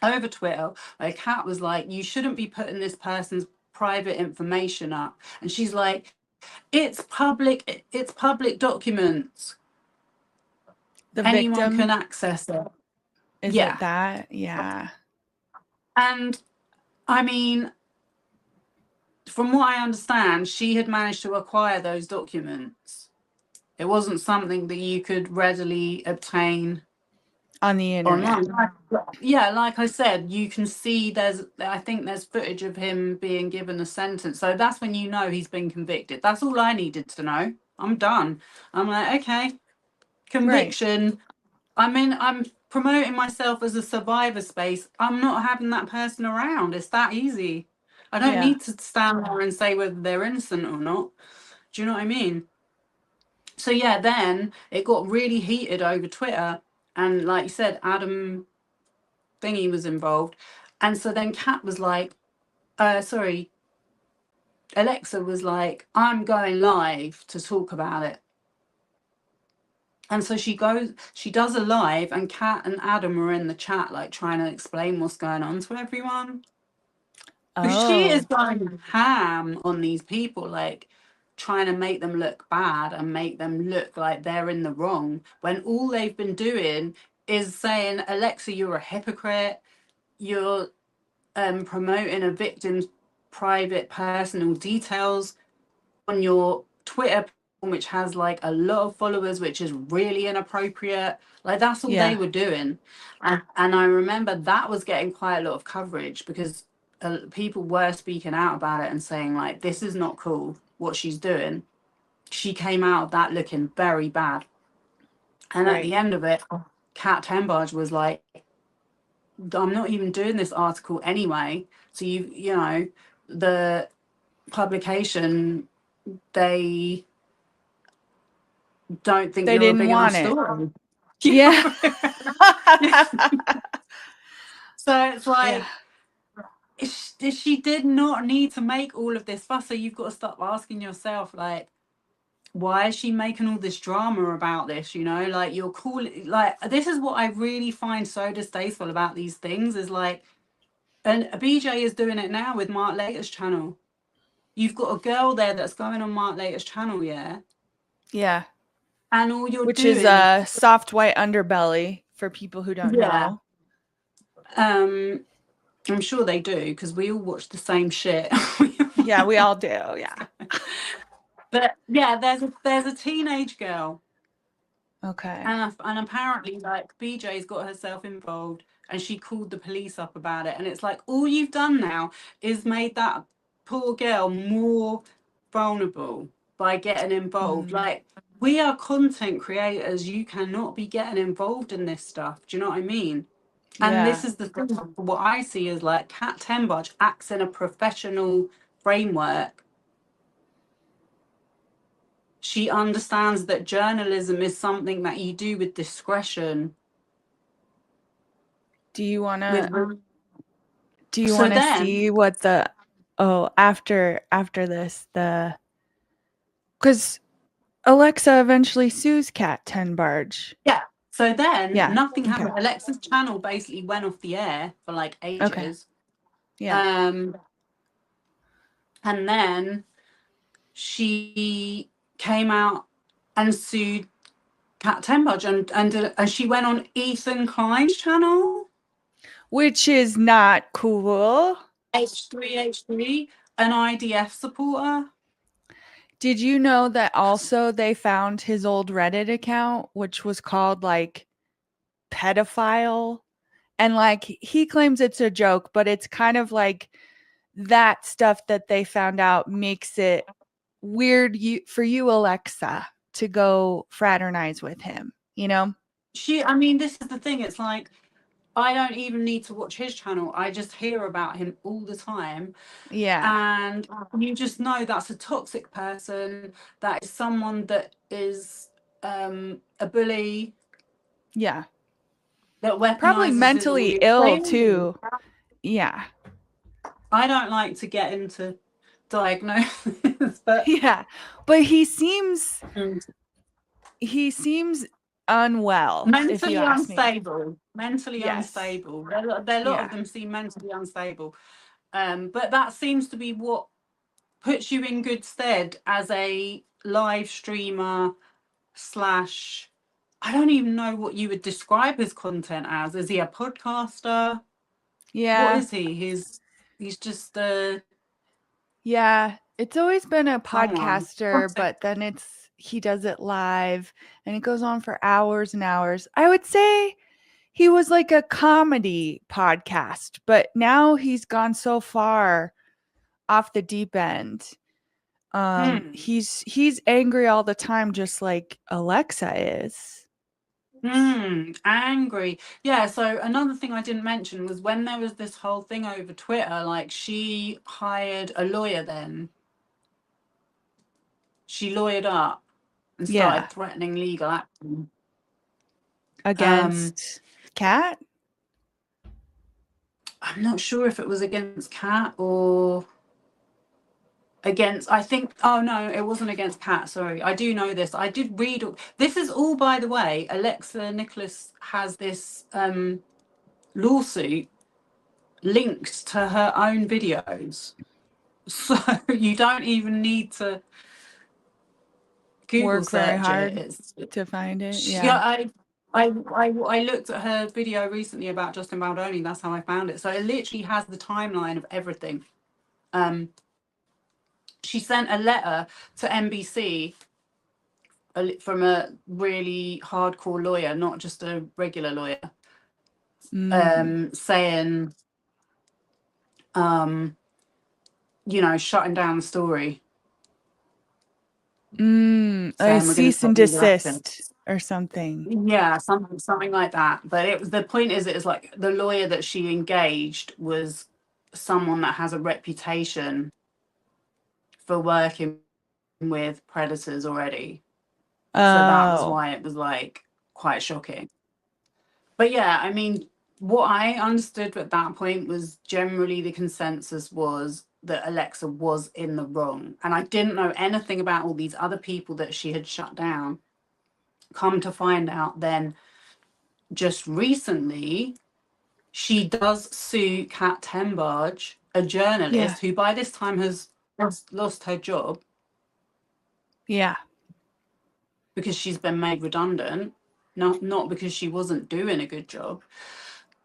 over Twitter where Kat was like, you shouldn't be putting this person's private information up. And she's like, it's public documents. The Anyone victim can access it. is it that? Yeah. And I mean, from what I understand, she had managed to acquire those documents. It wasn't something that you could readily obtain on the internet. online. Yeah, like I said, you can see I think there's footage of him being given a sentence. So that's when you know he's been convicted. That's all I needed to know. I'm done. I'm like, okay, conviction. Right. I'm promoting myself as a survivor space. I'm not having that person around. It's that easy. I don't need to stand there and say whether they're innocent or not. Do you know what I mean? So yeah, then it got really heated over Twitter, and like you said, Adam Thingy was involved, and so then Kat was like, sorry, Alexa was like, I'm going live to talk about it. And so she does a live, and Kat and Adam are in the chat, like trying to explain what's going on to everyone. Because she is Oh, going ham on these people, like trying to make them look bad and make them look like they're in the wrong, when all they've been doing is saying, Alexa, you're a hypocrite. You're promoting a victim's private personal details on your Twitter, which has like a lot of followers, which is really inappropriate. Like that's all they yeah, were doing. And I remember that was getting quite a lot of coverage because people were speaking out about it and saying like, this is not cool what she's doing. She came out of that looking very bad. And at the right. end of it, Kat Tenbarge was like, I'm not even doing this article anyway. So you know, the publication, they don't think They you're a didn't big enough want it. story. Yeah. So it's Yeah. like, she did not need to make all of this fuss. So you've got to stop asking yourself, like, why is she making all this drama about this? You know, like you're cool. Like, this is what I really find so distasteful about these things is like, and BJ is doing it now with Mark Later's channel. You've got a girl there that's going on Mark Later's channel, yeah? Yeah. And all you're Which is doing, a soft white underbelly for people who don't yeah. know. I'm sure they do because we all watch the same shit. Yeah, we all do. Yeah. But yeah, there's a teenage girl, Okay. and apparently like BJ's got herself involved, and she called the police up about it. And it's like, all you've done now is made that poor girl more vulnerable by getting involved. Mm. Like, we are content creators. You cannot be getting involved in this stuff. Do you know what I mean? And this Yeah. is the thing, what I see is like Kat Tenbarge acts in a professional framework. She understands that journalism is something that you do with discretion. Do you want With to so then, see what the after this cuz Alexa eventually sues Kat Tenbarge. yeah. So then Yeah. nothing Okay. happened. Alexa's channel basically went off the air for like Okay. ages. Yeah. And then she came out and sued Kat Tenbarge, and she went on Ethan Klein's channel. Which is not cool. H3H3, an IDF supporter. Did you know that also they found his old Reddit account, which was called like pedophile? And like he claims it's a joke, but it's kind of like that stuff that they found out makes it weird for you, Alexa, to go fraternize with him, you know? I mean, this is the thing. It's like, I don't even need to watch his channel. I just hear about him all the time. Yeah. And you just know that's a toxic person. That is someone that is a bully, Yeah. that Probably weaponizes his mentally audience. ill too. Yeah. I don't like to get into diagnosis, but Yeah. But he seems Mm. unwell, if you mentally ask me. unstable. Mentally Yes. unstable. A lot of them seem mentally unstable. But that seems to be what puts you in good stead as a live streamer slash, I don't even know what you would describe his content as. Is he a podcaster? What Yeah. is he? He's just Yeah. It's always been a someone. podcaster, but then he does it live and it goes on for hours and hours. I would say he was like a comedy podcast, but now he's gone so far off the deep end. He's angry all the time, just like Alexa is. Angry. Yeah, so another thing I didn't mention was when there was this whole thing over Twitter, like she hired a lawyer then. she lawyered up and Yeah. started threatening legal action. Against Kat? I'm not sure if it was against Kat or against, I think, oh no, it wasn't against Kat, sorry. I do know this. I did read, this is all, by the way, Alexa Nikolas has this lawsuit linked to her own videos. So you don't even need to Google Work very search hard it. It's, to find it. yeah, Yeah. I looked at her video recently about Justin Baldoni. That's how I found it. So it literally has the timeline of everything. She sent a letter to NBC from a really hardcore lawyer, not just a regular lawyer, saying, you know, shutting down the story. A cease and desist or something. Yeah, something like that. But it was, the point is, it is like the lawyer that she engaged was someone that has a reputation for working with predators already. So that was why it was like quite shocking. But yeah, I mean, what I understood at that point was generally the consensus was that Alexa was in the wrong. And I didn't know anything about all these other people that she had shut down. Come to find out then, just recently, she does sue Kat Tenbarge, a journalist who by this time has lost her job. Yeah. Because she's been made redundant, not because she wasn't doing a good job.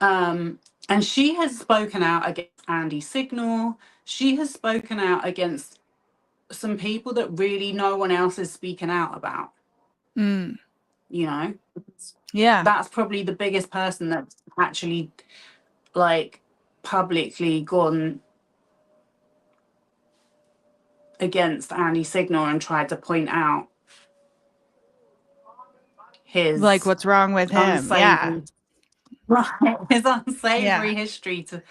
And she has spoken out against Andy Signal. She has spoken out against some people that really no one else is speaking out about. You know? Yeah. That's probably the biggest person that's actually like publicly gone against Andy Signal and tried to point out his like what's wrong with him. Yeah. Right, his unsavory history, to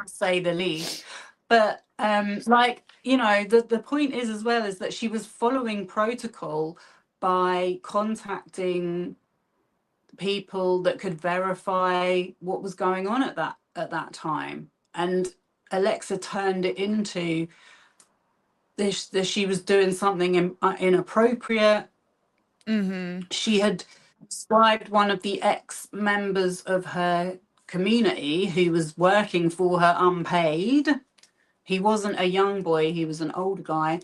say the least. But like, you know, the point is as well is that she was following protocol by contacting people that could verify what was going on at that time. And Alexa turned it into this she was doing something inappropriate. She had described one of the ex-members of her community who was working for her unpaid. He wasn't a young boy, he was an old guy.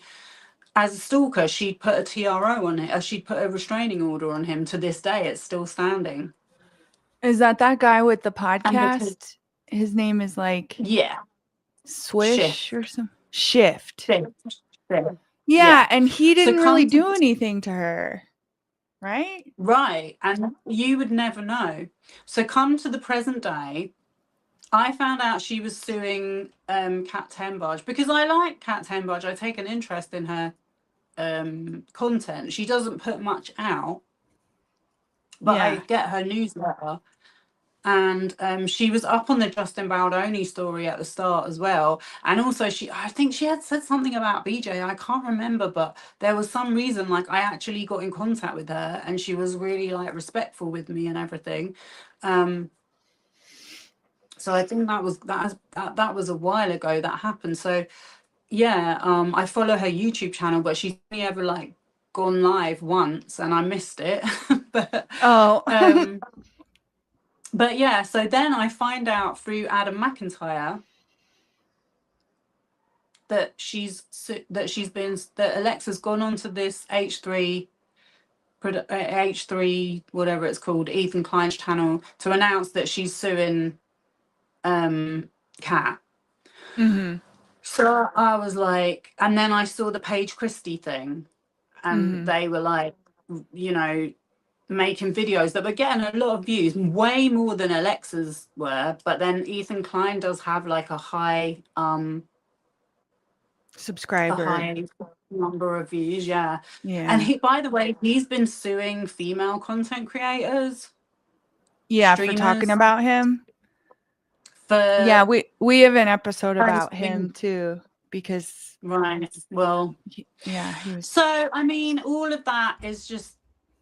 As a stalker, she'd put a TRO on it, she'd put a restraining order on him. To this day, it's still standing. Is that guy with the podcast? His name is like Swish or some Shift. Yeah, and he didn't really do anything to her. Right? Right. And you would never know. So come to the present day, I found out she was suing Kat Tenbarge because I like Kat Tenbarge. I take an interest in her content. She doesn't put much out, but I get her newsletter. And she was up on the Justin Baldoni story at the start as well. And also I think she had said something about BJ. I can't remember, but there was some reason like I actually got in contact with her and she was really like respectful with me and everything. So I think that was a while ago that happened. So yeah, I follow her YouTube channel, but she's only ever like gone live once and I missed it. But but yeah, so then I find out through Adam McIntyre that Alexa's gone onto this H3 whatever it's called, Ethan Klein's channel, to announce that she's suing Kat. So I was like, and then I saw the Paige Christie thing, and they were like, you know, making videos that were getting a lot of views, way more than Alexa's were. But then Ethan Klein does have like a high number of views, and he, by the way, he's been suing female content creators, for talking about him. We have an episode about him too. because Right. Well, he was. so I mean, all of that is just,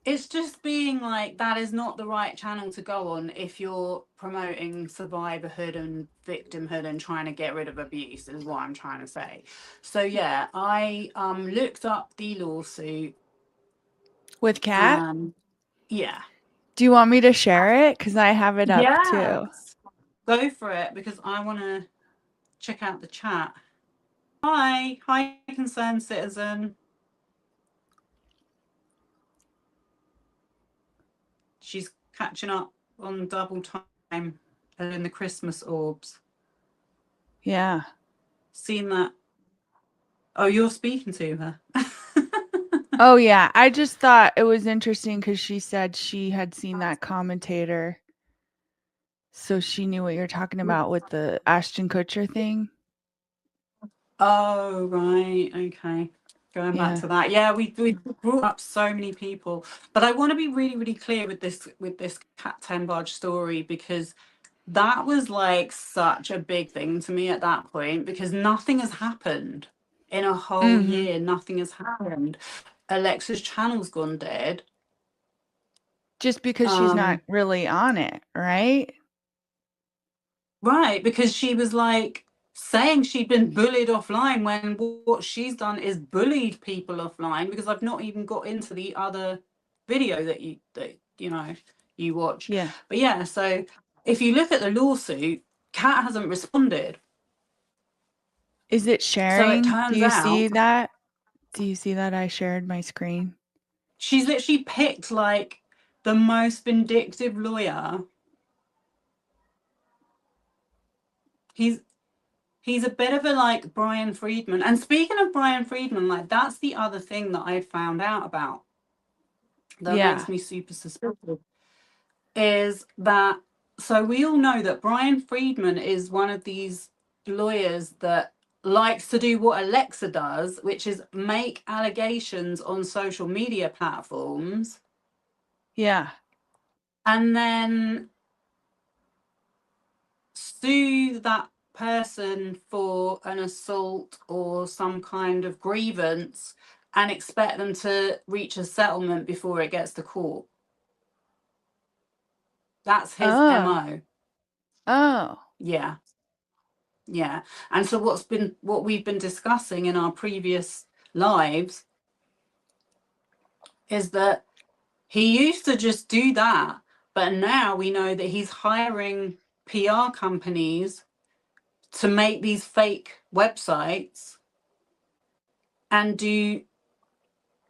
it's just being like, that is not the right channel to go on if you're promoting survivorhood and victimhood and trying to get rid of abuse, is what I'm trying to say. So yeah, I looked up the lawsuit. With Kat? Yeah. Do you want me to share it? Because I have it up too. Yes. Go for it, because I want to check out the chat. Hi, concerned citizen. She's catching up on double time and in the Christmas orbs. Yeah. Seen that? Oh, you're speaking to her. Oh yeah, I just thought it was interesting because she said she had seen that commentator, so she knew what you're talking about with the Ashton Kutcher thing. Oh, right. Okay. Going back to that. Yeah, we brought up so many people. But I want to be really, really clear with this Kat Tenbarge story, because that was like such a big thing to me at that point, because nothing has happened in a whole year. Nothing has happened. Alexa's channel's gone dead. Just because she's not really on it, right? Right, because she was like saying she'd been bullied offline, when what she's done is bullied people offline, because I've not even got into the other video that you watched. Yeah. But yeah, so if you look at the lawsuit, Kat hasn't responded. Is it sharing? So it turns Do you out, see that? Do you see that I shared my screen? she's literally picked like the most vindictive lawyer. He's a bit of a like Brian Friedman. And speaking of Brian Friedman, like that's the other thing that I found out about that makes me super suspicious, is that, so we all know that Brian Friedman is one of these lawyers that likes to do what Alexa does, which is make allegations on social media platforms. Yeah. And then sue that person for an assault or some kind of grievance and expect them to reach a settlement before it gets to court. That's his MO. Oh. Yeah. Yeah. And so what we've been discussing in our previous lives is that he used to just do that, but now we know that he's hiring PR companies to make these fake websites and do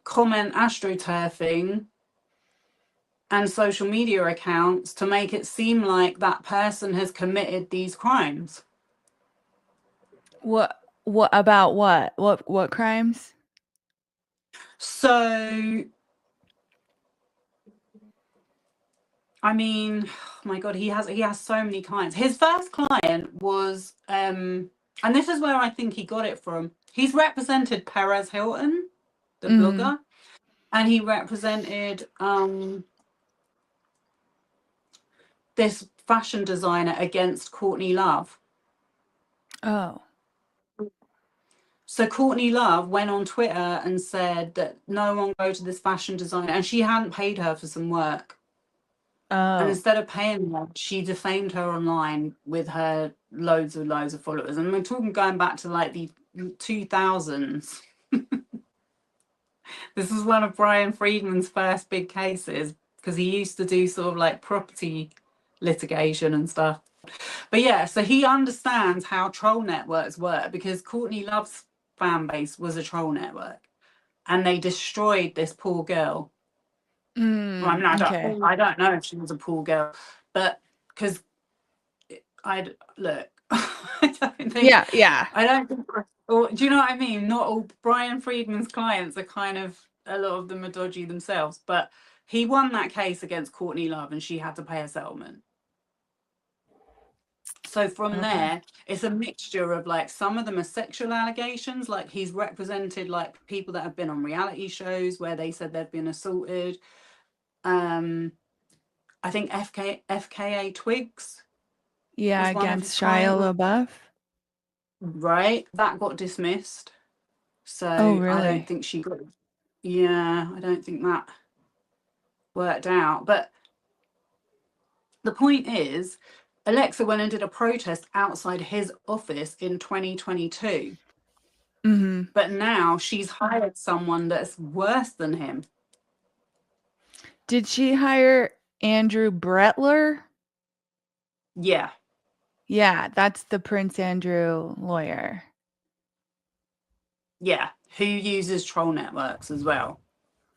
comment astroturfing and social media accounts to make it seem like that person has committed these crimes. What about what? What crimes? So I mean, oh my God, he has so many clients. His first client was and this is where I think he got it from. He's represented Perez Hilton, the blogger, and he represented this fashion designer against Courtney Love. Oh. So Courtney Love went on Twitter and said that no one go to this fashion designer, and she hadn't paid her for some work. And instead of paying her, she defamed her online with her loads of followers. And we're talking going back to like the 2000s. This was one of Brian Friedman's first big cases, because he used to do sort of like property litigation and stuff. But yeah, so he understands how troll networks work, because Courtney Love's fan base was a troll network, and they destroyed this poor girl. Well, I mean, I don't know if she was a poor girl, but because I don't think. Yeah. I don't think. Or do you know what I mean? Not all Brian Friedman's clients are kind of, a lot of them are dodgy themselves, but he won that case against Courtney Love, and she had to pay a settlement. So from there, it's a mixture of like, some of them are sexual allegations, like he's represented like people that have been on reality shows where they said they've been assaulted. I think FKA Twigs. Yeah, against Shia LaBeouf. right? That got dismissed. So Oh, I don't really? think she got, yeah, I don't think that worked out. But the point is, Alexa went and did a protest outside his office in 2022. Mm-hmm. But now she's hired someone that's worse than him. Did she hire Andrew Bretler? Yeah. Yeah, that's the Prince Andrew lawyer. Yeah. Who uses troll networks as well.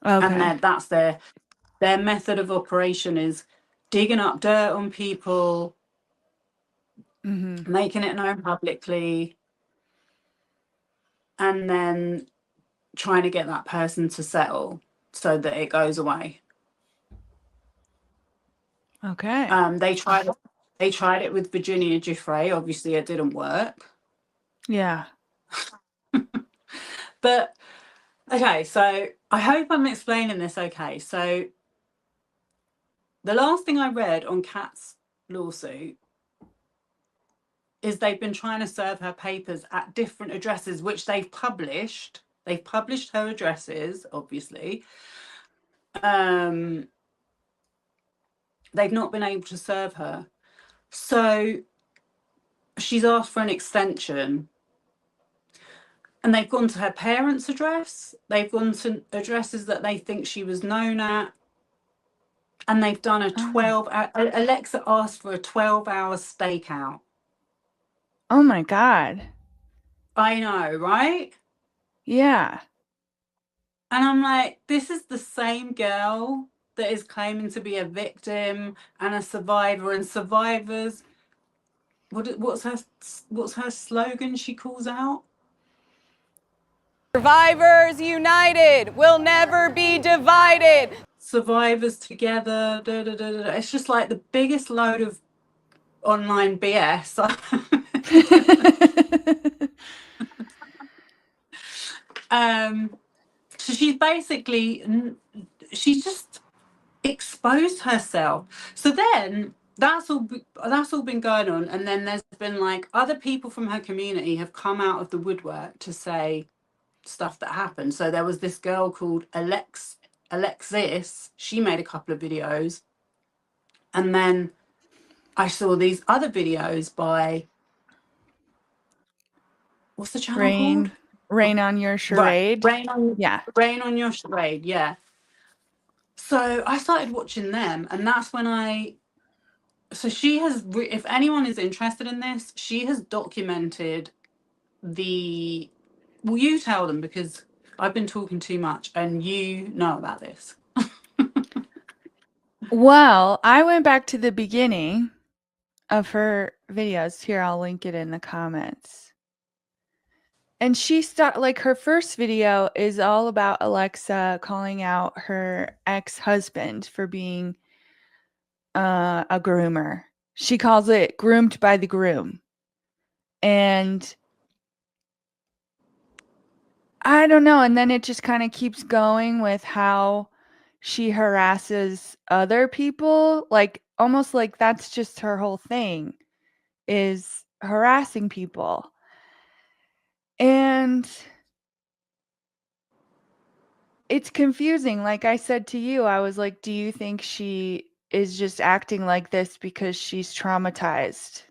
Okay. And that's their method of operation, is digging up dirt on people, Mm-hmm. making it known publicly, and then trying to get that person to settle so that it goes away. Okay. They tried it with Virginia Giuffre. Obviously, it didn't work. Yeah. But okay, so I hope I'm explaining this okay. So the last thing I read on Kat's lawsuit is they've been trying to serve her papers at different addresses, which they've published. They've published her addresses, obviously. They've not been able to serve her. So she's asked for an extension. And they've gone to her parents' address. They've gone to addresses that they think she was known at. And they've done a 12 Alexa asked for a 12-hour stakeout. Oh my God. I know, right? Yeah. And I'm like, this is the same girl that is claiming to be a victim and a survivor. And survivors, what's her slogan she calls out? Survivors united will never be divided. Survivors together. Da, da, da, da. It's just like the biggest load of online BS. So she's basically, she's just exposed herself. So then that's all been going on, and then there's been like other people from her community have come out of the woodwork to say stuff that happened. So there was this girl called Alexis. She made a couple of videos, and then I saw these other videos by, what's the channel called? Rain on your charade. Right, Yeah. Rain on Your Charade. Yeah. So I started watching them, and that's when so she has, if anyone is interested in this, she has documented well, you tell them, because I've been talking too much and you know about this. Well, I went back to the beginning of her videos. Here, I'll link it in the comments. And she her first video is all about Alexa calling out her ex-husband for being a groomer. She calls it groomed by the groom. And I don't know. And then it just kind of keeps going with how she harasses other people. Like, almost like that's just her whole thing, is harassing people. And it's confusing. Like I said to you, I was like, do you think she is just acting like this because she's traumatized?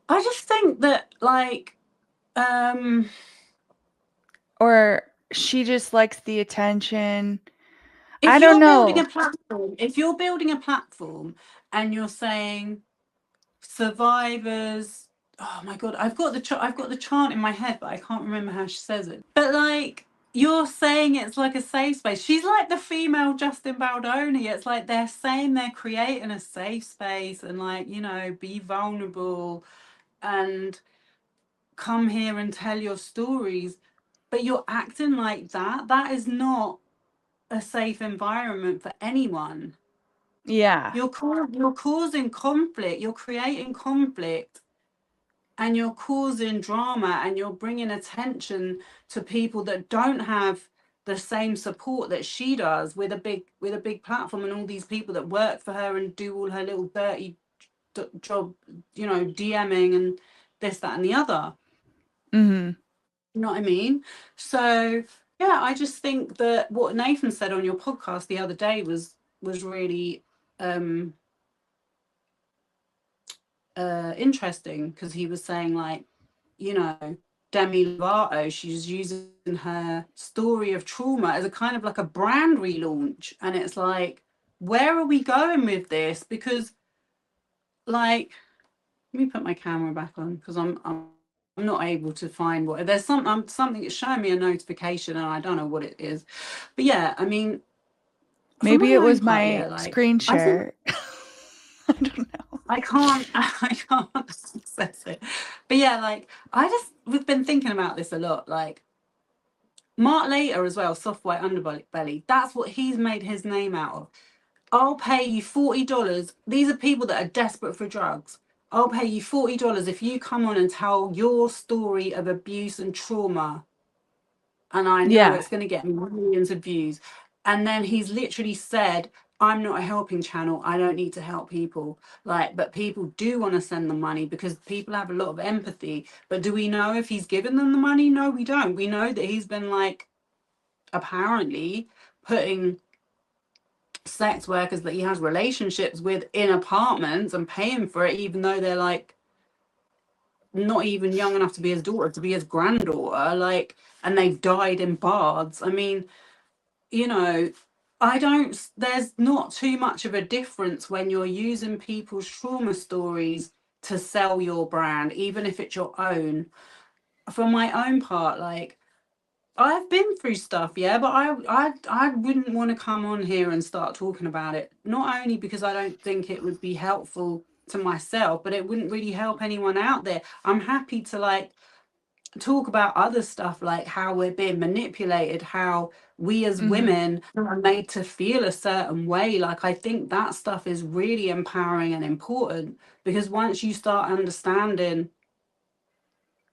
I just think that, like, Or she just likes the attention. if I don't you're building know. a platform, and you're saying survivors, oh my god, I've got the chant in my head, but I can't remember how she says it. But like, you're saying it's like a safe space. She's like the female Justin Baldoni. It's like they're saying they're creating a safe space and, like, you know, be vulnerable and come here and tell your stories, but you're acting like that. That is not a safe environment for anyone. Yeah. You're causing conflict, you're creating conflict, and you're causing drama, and you're bringing attention to people that don't have the same support that she does with a big platform and all these people that work for her and do all her little dirty job, you know, DMing and this, that, and the other. Mm-hmm. You know what I mean? So yeah, I just think that what Nathan said on your podcast the other day was really interesting, because he was saying, like, you know, Demi Lovato, she's using her story of trauma as a kind of like a brand relaunch, and it's like, where are we going with this? Because, like, let me put my camera back on, because I'm not able to find what there's something it's showing me a notification and I don't know what it is. But yeah, I mean, Maybe it was part, my yeah, like, screen I think share. I don't know. I can't access it. But yeah, like, we've been thinking about this a lot. Like, Mark Later as well, Soft White Underbelly, that's what he's made his name out of. I'll pay you $40. These are people that are desperate for drugs. I'll pay you $40 if you come on and tell your story of abuse and trauma. And I know Yeah. it's going to get millions of views. And then he's literally said, I'm not a helping channel. I don't need to help people. Like, but people do want to send them money because people have a lot of empathy. But do we know if he's given them the money? No, we don't. We know that he's been, like, apparently putting sex workers that he has relationships with in apartments and paying for it, even though they're, like, not even young enough to be his daughter, to be his granddaughter, like, and they've died in baths. I mean, you know, there's not too much of a difference when you're using people's trauma stories to sell your brand, even if it's your own. For my own part, like, I've been through stuff, yeah, but I wouldn't want to come on here and start talking about it. Not only because I don't think it would be helpful to myself, but it wouldn't really help anyone out there. I'm happy to, like, talk about other stuff, like how we're being manipulated, how we as women are made to feel a certain way. Like, I think that stuff is really empowering and important, because once you start understanding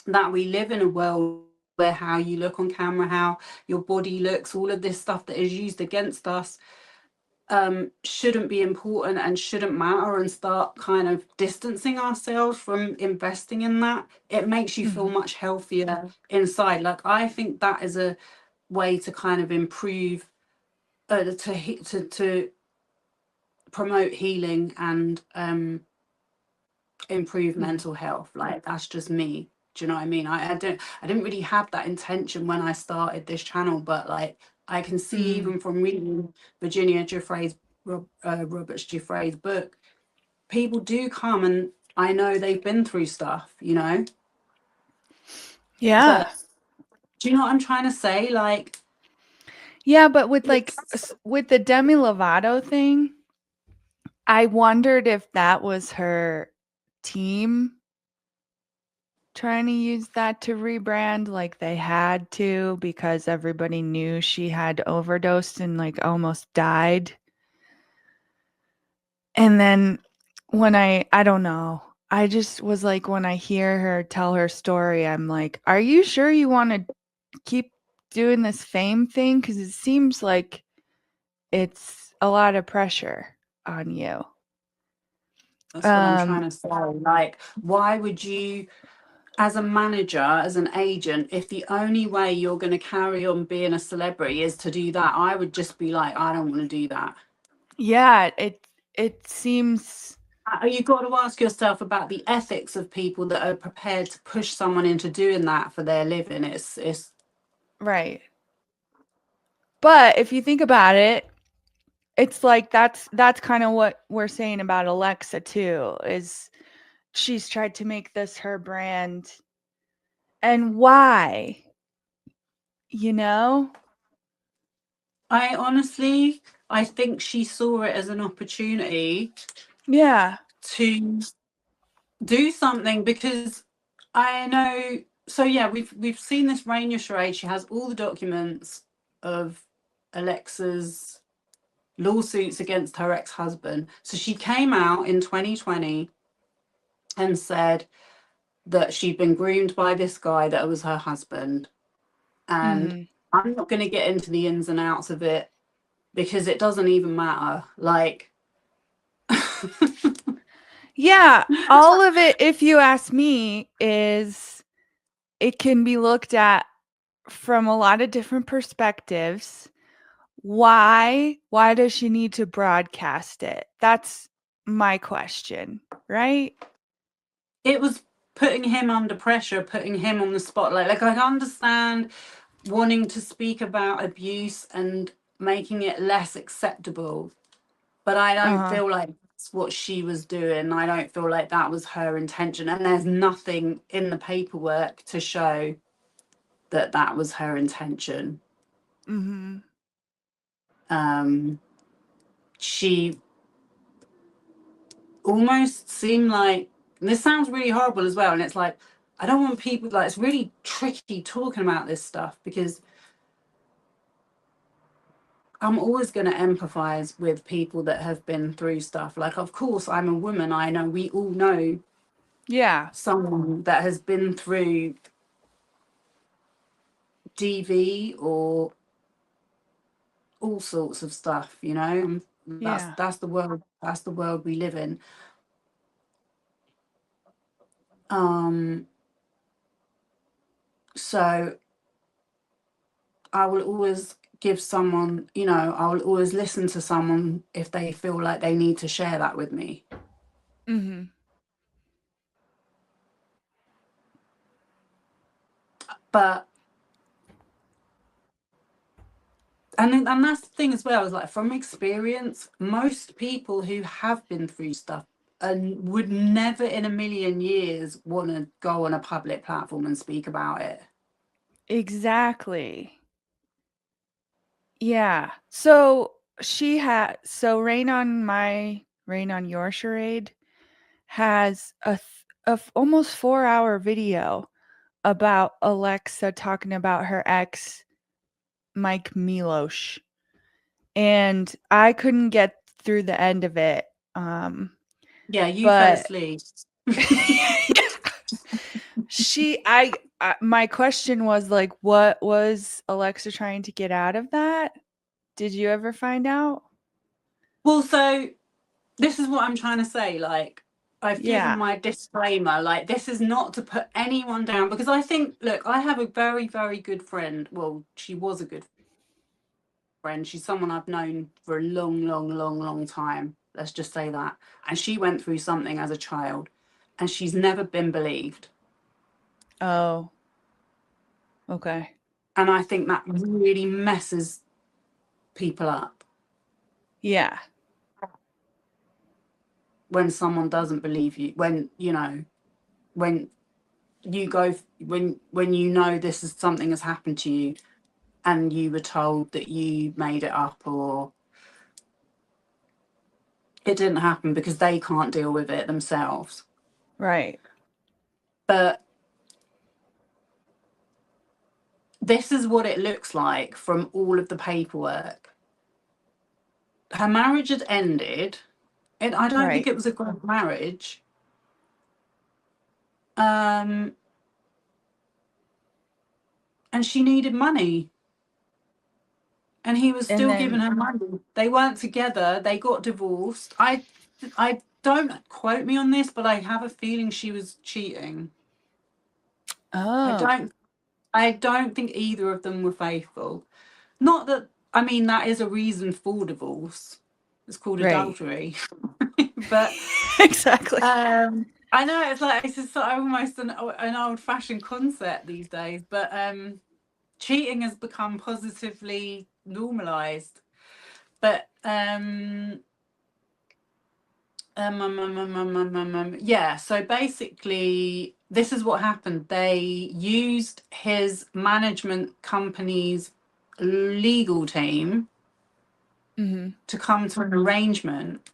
that we live in a world where how you look on camera, how your body looks, all of this stuff that is used against us, shouldn't be important and shouldn't matter, and start kind of distancing ourselves from investing in that, it makes you feel much healthier inside. Like, I think that is a way to kind of improve, to promote healing and improve mental health. Like, that's just me. Do you know what I mean? I didn't really have that intention when I started this channel, but, like, I can see even from reading Virginia Giuffre's, Roberts Giuffre's book, people do come and I know they've been through stuff, you know? Yeah. But do you know what I'm trying to say? Like, Yeah, but with, like, with the Demi Lovato thing, I wondered if that was her team trying to use that to rebrand, like they had to, because everybody knew she had overdosed and, like, almost died. And then when I don't know, I just was like, when I hear her tell her story, I'm like, are you sure you want to keep doing this fame thing? Because it seems like it's a lot of pressure on you. that's what I'm trying to say. Like, why would you, as a manager, as an agent, if the only way you're going to carry on being a celebrity is to do that, I would just be like, I don't want to do that. Yeah, it seems. You've got to ask yourself about the ethics of people that are prepared to push someone into doing that for their living. It's Right. But if you think about it, it's like that's kind of what we're saying about Alexa too, is she's tried to make this her brand. And why? You know? I think she saw it as an opportunity Yeah. to do something, because I know, so yeah, we've seen this Rainier charade. She has all the documents of Alexa's lawsuits against her ex-husband. So she came out in 2020 and said that she'd been groomed by this guy that was her husband, and I'm not going to get into the ins and outs of it because it doesn't even matter. Like, Yeah, all of it, if you ask me, is it can be looked at from a lot of different perspectives. Why does she need to broadcast it? That's my question, right? it was putting him under pressure, putting him on the spotlight. Like, I understand wanting to speak about abuse and making it less acceptable, but I don't Uh-huh. feel like that's what she was doing. I don't feel like that was her intention, and there's nothing in the paperwork to show that that was her intention. Mm-hmm. She almost seemed like, and this sounds really horrible as well, and it's like, I don't want people, like, it's really tricky talking about this stuff because I'm always going to empathize with people that have been through stuff. Like, of course, I'm a woman. I know we all know Yeah. someone that has been through DV or all sorts of stuff, you know. And Yeah. that's the world. That's the world we live in. So I will always give someone, you know, I will always listen to someone if they feel like they need to share that with me. Mm-hmm. But and that's the thing as well, is like, from experience, most people who have been through stuff and would never in a million years want to go on a public platform and speak about it. Exactly. Yeah. So Rain on Your Charade has a almost 4-hour video about Alexa talking about her ex, Mike Milosh. And I couldn't get through the end of it. Yeah, you fell But asleep. my question was like, what was Alexa trying to get out of that? Did you ever find out? Well, so this is what I'm trying to say. Like, I've given Yeah. my disclaimer. Like, this is not to put anyone down, because I think, look, I have a very, very good friend. Well, she was a good friend. She's someone I've known for a long, long, long, long time. Let's just say that. And she went through something as a child, and she's never been believed. Oh. Okay. And I think that really messes people up Yeah. when someone doesn't believe you, when, you know, when you go, when you know this is something has happened to you and you were told that you made it up or it didn't happen because they can't deal with it themselves. Right. But this is what it looks like from all of the paperwork. Her marriage had ended, and I don't think Right. it was a great marriage. And she needed money, and he was And still then giving her money. They weren't together. They got divorced. I don't quote me on this, but I have a feeling she was cheating. oh. I don't think either of them were faithful. Not that, I mean, that is a reason for divorce. It's called Right. adultery. But Exactly. I know it's like, it's just almost an old-fashioned concept these days, but cheating has become positively normalized. But yeah, so basically this is what happened. They used his management company's legal team to come to an arrangement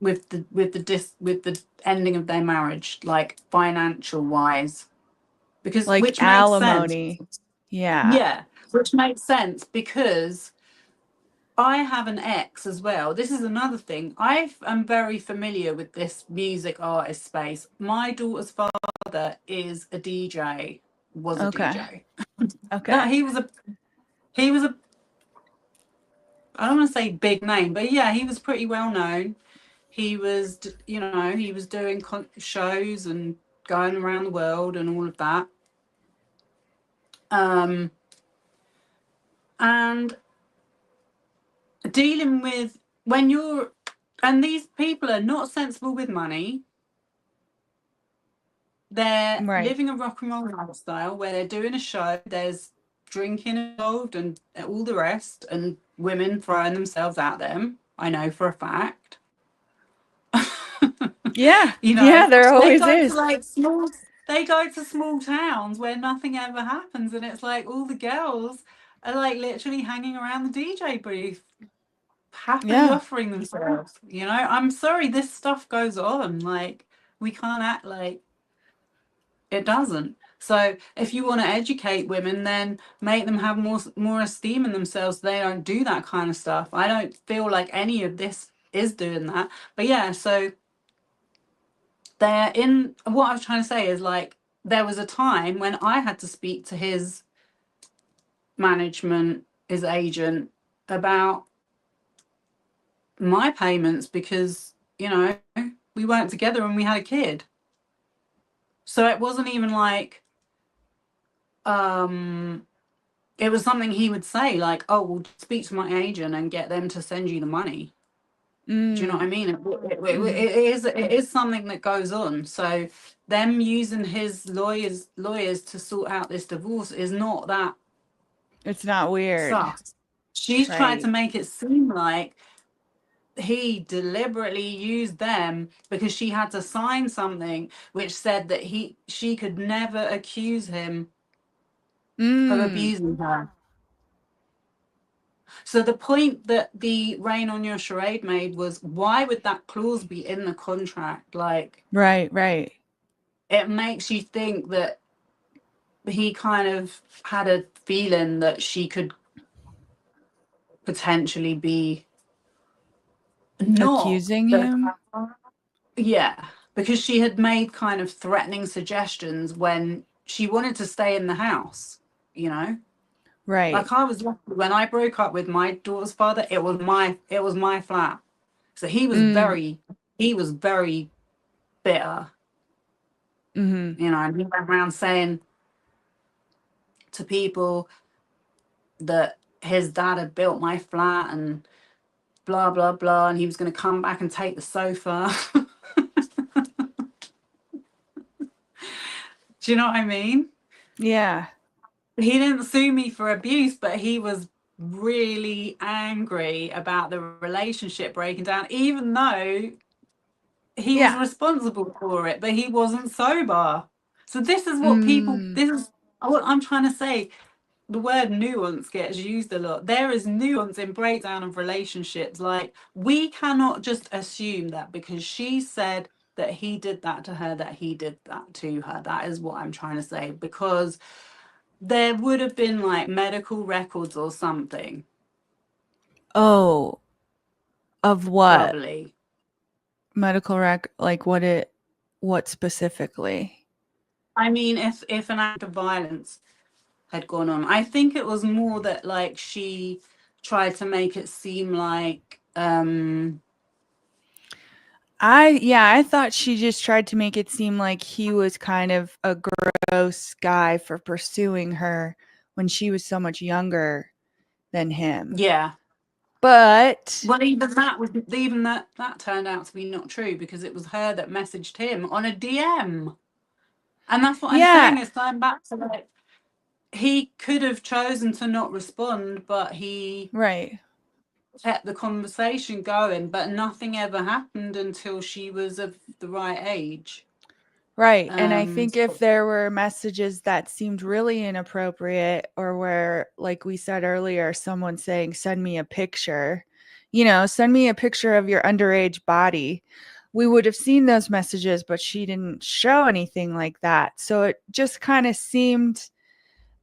with the ending of their marriage, like financial wise, because Like which makes sense. alimony. Yeah. Yeah, which makes sense because I have an ex as well. This is another thing. I am very familiar with this music artist space. My daughter's father is a DJ, was a Okay. DJ. Okay. He was a I don't want to say big name, but yeah, he was pretty well known. He was, you know, he was doing shows and going around the world and all of that. And dealing with when you're, and these people are not sensible with money. They're Right. living a rock and roll lifestyle where they're doing a show, there's drinking involved and all the rest, and women throwing themselves at them. I know for a fact. Yeah. You know, Yeah, there they always go to is. like they go to small towns where nothing ever happens, and it's like all the girls are like literally hanging around the DJ booth, happily Yeah. offering themselves. You know, I'm sorry, this stuff goes on. Like, we can't act like it doesn't. So if you want to educate women, then make them have more esteem in themselves. They don't do that kind of stuff. I don't feel like any of this is doing that. But yeah, so they're in. What I was trying to say is, like, there was a time when I had to speak to his management, his agent, about my payments because, you know, we weren't together and we had a kid. So it wasn't even like it was something he would say, like, oh, well, speak to my agent and get them to send you the money. Do you know what I mean? It is something that goes on. So them using his lawyers to sort out this divorce is not that It's not weird. sus. She's tried to Right. make it seem like he deliberately used them because she had to sign something which said that she could never accuse him of abusing her. So the point that the Rain on Your Charade made was, why would that clause be in the contract? Like, Right, right. it makes you think that he kind of had a feeling that she could potentially be not Accusing the, him? yeah, because she had made kind of threatening suggestions when she wanted to stay in the house, you know? Right. Like, I was lucky when I broke up with my daughter's father, it was my flat. So he was very bitter, Mm-hmm. you know, and he went around saying to people that his dad had built my flat and blah blah blah, and he was going to come back and take the sofa. Do you know what I mean? Yeah. He didn't sue me for abuse, but he was really angry about the relationship breaking down, even though he was Yeah. responsible for it, but he wasn't sober. So this is what Mm. this is what I'm trying to say. The word nuance gets used a lot. There is nuance in breakdown of relationships. Like, we cannot just assume that because she said that he did that to her, that he did that to her. That is what I'm trying to say, because there would have been like medical records or something. Oh, of what? Probably. Medical like what specifically? I mean, if an act of violence had gone on, I think it was more that, like, she tried to make it seem like I thought she just tried to make it seem like he was kind of a gross guy for pursuing her when she was so much younger than him. yeah. But Well, even that turned out to be not true, because it was her that messaged him on a DM. And that's what I'm saying, yeah, is going back to, like, he could have chosen to not respond, but he right. kept the conversation going, but nothing ever happened until she was of the right age. Right. And I think if there were messages that seemed really inappropriate, or where, like we said earlier, someone saying, send me a picture, send me a picture of your underage body, we would have seen those messages, but she didn't show anything like that. So it just kind of seemed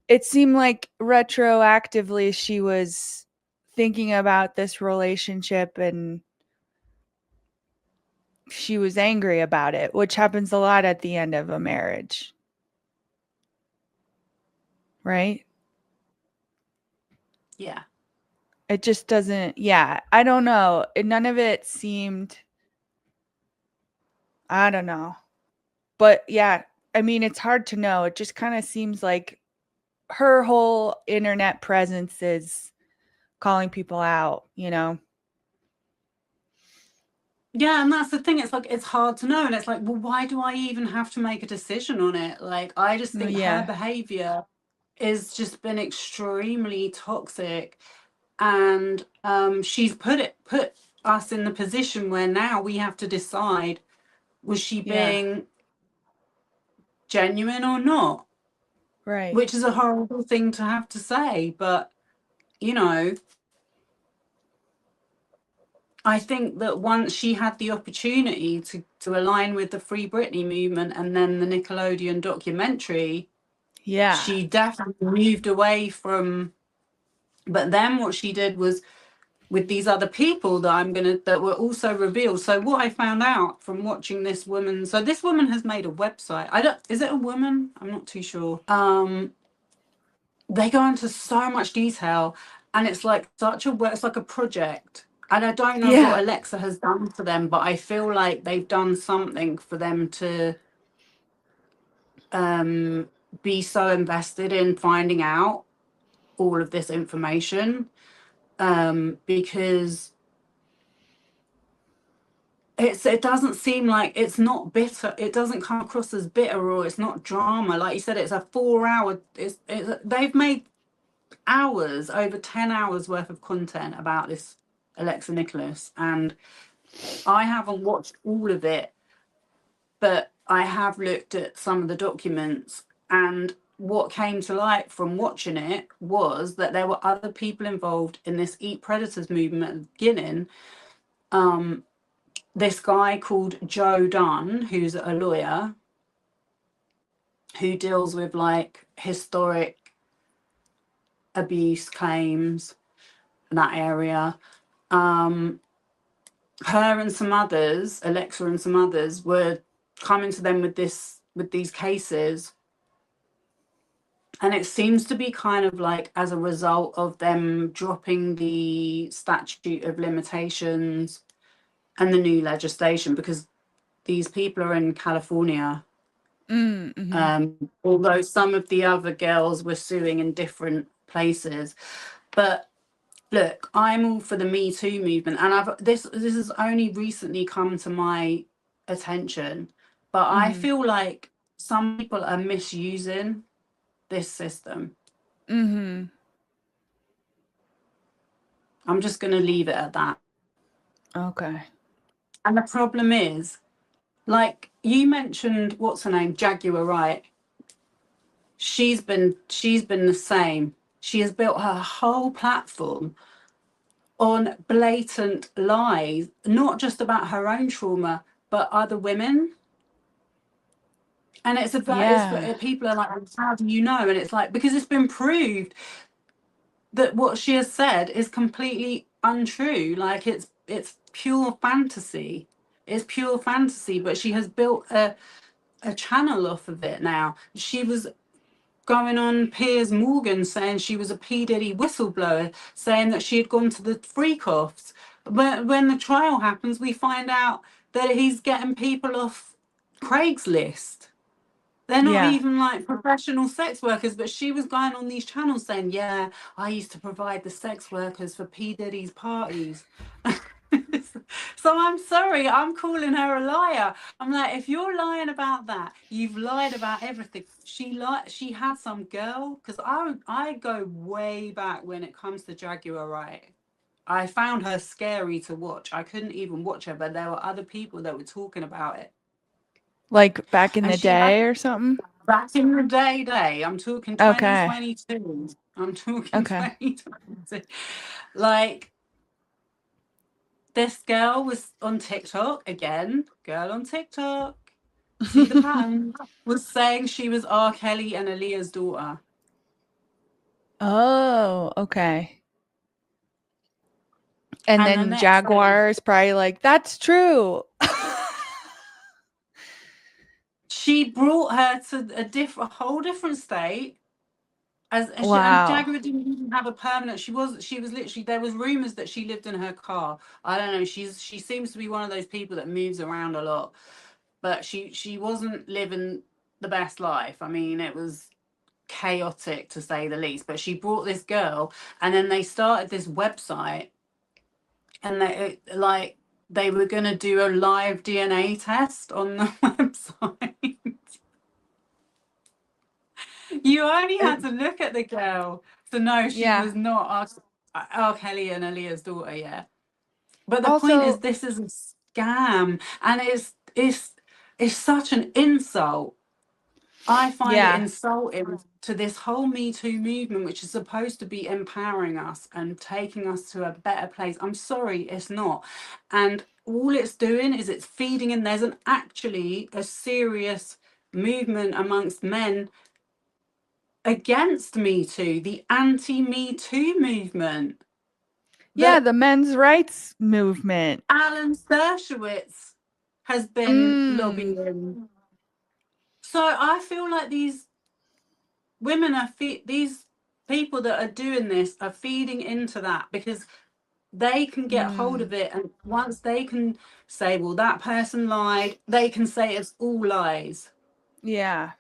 like retroactively she was thinking about this relationship and she was angry about it, which happens a lot at the end of a marriage. right? Yeah. It just doesn't, yeah, I don't know. None of it seemed, I don't know. But yeah, I mean, it's hard to know. It just kind of seems like her whole internet presence is calling people out, you know? Yeah, and that's the thing. It's like, it's hard to know. And it's like, well, why do I even have to make a decision on it? Like, I just think her Yeah. behavior has just been extremely toxic. And she's put us in the position where now we have to decide, was she Yeah. being genuine or not? Right. Which is a horrible thing to have to say, but you know, I think that once she had the opportunity to align with the Free Britney movement and then the Nickelodeon documentary, Yeah. she definitely moved away from. But then what she did was with these other people that were also revealed. So what I found out from watching this woman, so this woman has made a website. Is it a woman? I'm not too sure. They go into so much detail, and it's like it's like a project. And I don't know Yeah. what Alexa has done for them, but I feel like they've done something for them to be so invested in finding out all of this information, because it doesn't seem like, it's not bitter. It doesn't come across as bitter, or it's not drama. Like you said, it's a 4 hour. They've made hours, over 10 hours worth of content about this Alexa Nikolas, and I haven't watched all of it, but I have looked at some of the documents, and what came to light from watching it was that there were other people involved in this Eat Predators movement at the beginning. This guy called Joe Dunn, who's a lawyer who deals with like historic abuse claims in that area. Her and some others, Alexa and some others, were coming to them with these cases, and it seems to be kind of like as a result of them dropping the statute of limitations and the new legislation, because these people are in California. Although some of the other girls were suing in different places. But look, I'm all for the Me Too movement, and this has only recently come to my attention, but I feel like some people are misusing this system. I'm just going to leave it at that. Okay. And the problem is, like you mentioned, what's her name, Jaguar Wright. She's been the same. She has built her whole platform on blatant lies, not just about her own trauma, but other women. And it's people are like, how do you know? And it's like, because it's been proved that what she has said is completely untrue. Like it's pure fantasy. It's pure fantasy, but she has built a channel off of it now. She was going on Piers Morgan saying she was a P. Diddy whistleblower, saying that she had gone to the freak-offs. But when the trial happens, we find out that he's getting people off Craigslist. They're not even like professional sex workers, but she was going on these channels saying, yeah, I used to provide the sex workers for P. Diddy's parties. So I'm sorry, I'm calling her a liar. I'm like, if you're lying about that, you've lied about everything. She had some girl, because I go way back when it comes to Jaguar Wright. I found her scary to watch. I couldn't even watch her, but there were other people that were talking about it. Like back in And the day or something? Back in the day. I'm talking 2022. I'm talking 2022. Like, this girl was on TikTok, again, girl on TikTok, see the pattern, was saying she was R. Kelly and Aaliyah's daughter. Oh, okay. And And the then next Jaguar is probably like, that's true. she brought her to a whole different state And Wow. Jaguar didn't even have a permanent. She was literally, there was rumors that she lived in her car. I don't know. She seems to be one of those people that moves around a lot, but she wasn't living the best life. I mean, it was chaotic to say the least. But she brought this girl, and then they started this website, and they were going to do a live DNA test on the website. You only had to look at the girl to know she Yeah. was not R. Kelly and Aaliyah's daughter, yeah. But the point is, Also, this is a scam, and it's such an insult. I find it yeah. insulting to this whole Me Too movement, which is supposed to be empowering us and taking us to a better place. I'm sorry, it's not. And all it's doing is it's feeding in. There's actually a serious movement amongst men against Me Too, the anti-Me Too movement Yeah, that the men's rights movement. Alan Dershowitz has been lobbying. So I feel like these women these people that are doing this are feeding into that, because they can get hold of it, and once they can say, well, that person lied, they can say it's all lies. Yeah.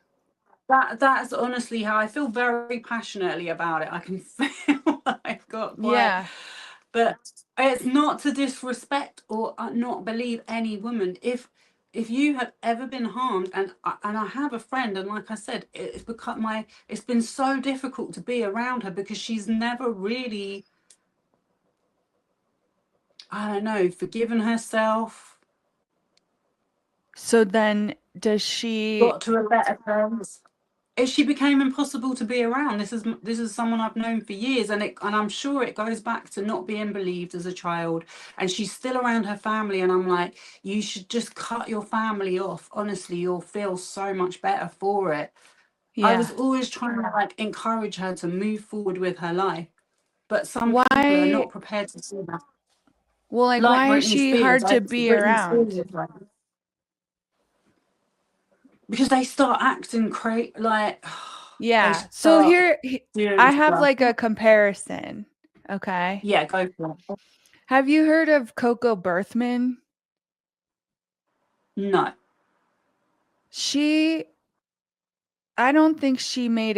That's honestly how I feel, very passionately about it. I can feel I've got quite, Yeah. but it's not to disrespect or not believe any woman. If you have ever been harmed, and I have a friend, and like I said, it's been so difficult to be around her, because she's never really, I don't know, forgiven herself, So then does she got to a better place. She became impossible to be around. This is someone I've known for years, and I'm sure it goes back to not being believed as a child. And she's still around her family, and I'm like, you should just cut your family off. Honestly, you'll feel so much better for it. I was Yeah. always trying to encourage her to move forward with her life, but some people are Why not prepared to see that. well like Like why is Britney she Spears, hard to be Britney around? Spears, like, because they start acting like they Yeah. So start doing I have stuff. like a comparison. Okay. Yeah, go for it. Have you heard of Coco Birthman? No. I don't think she made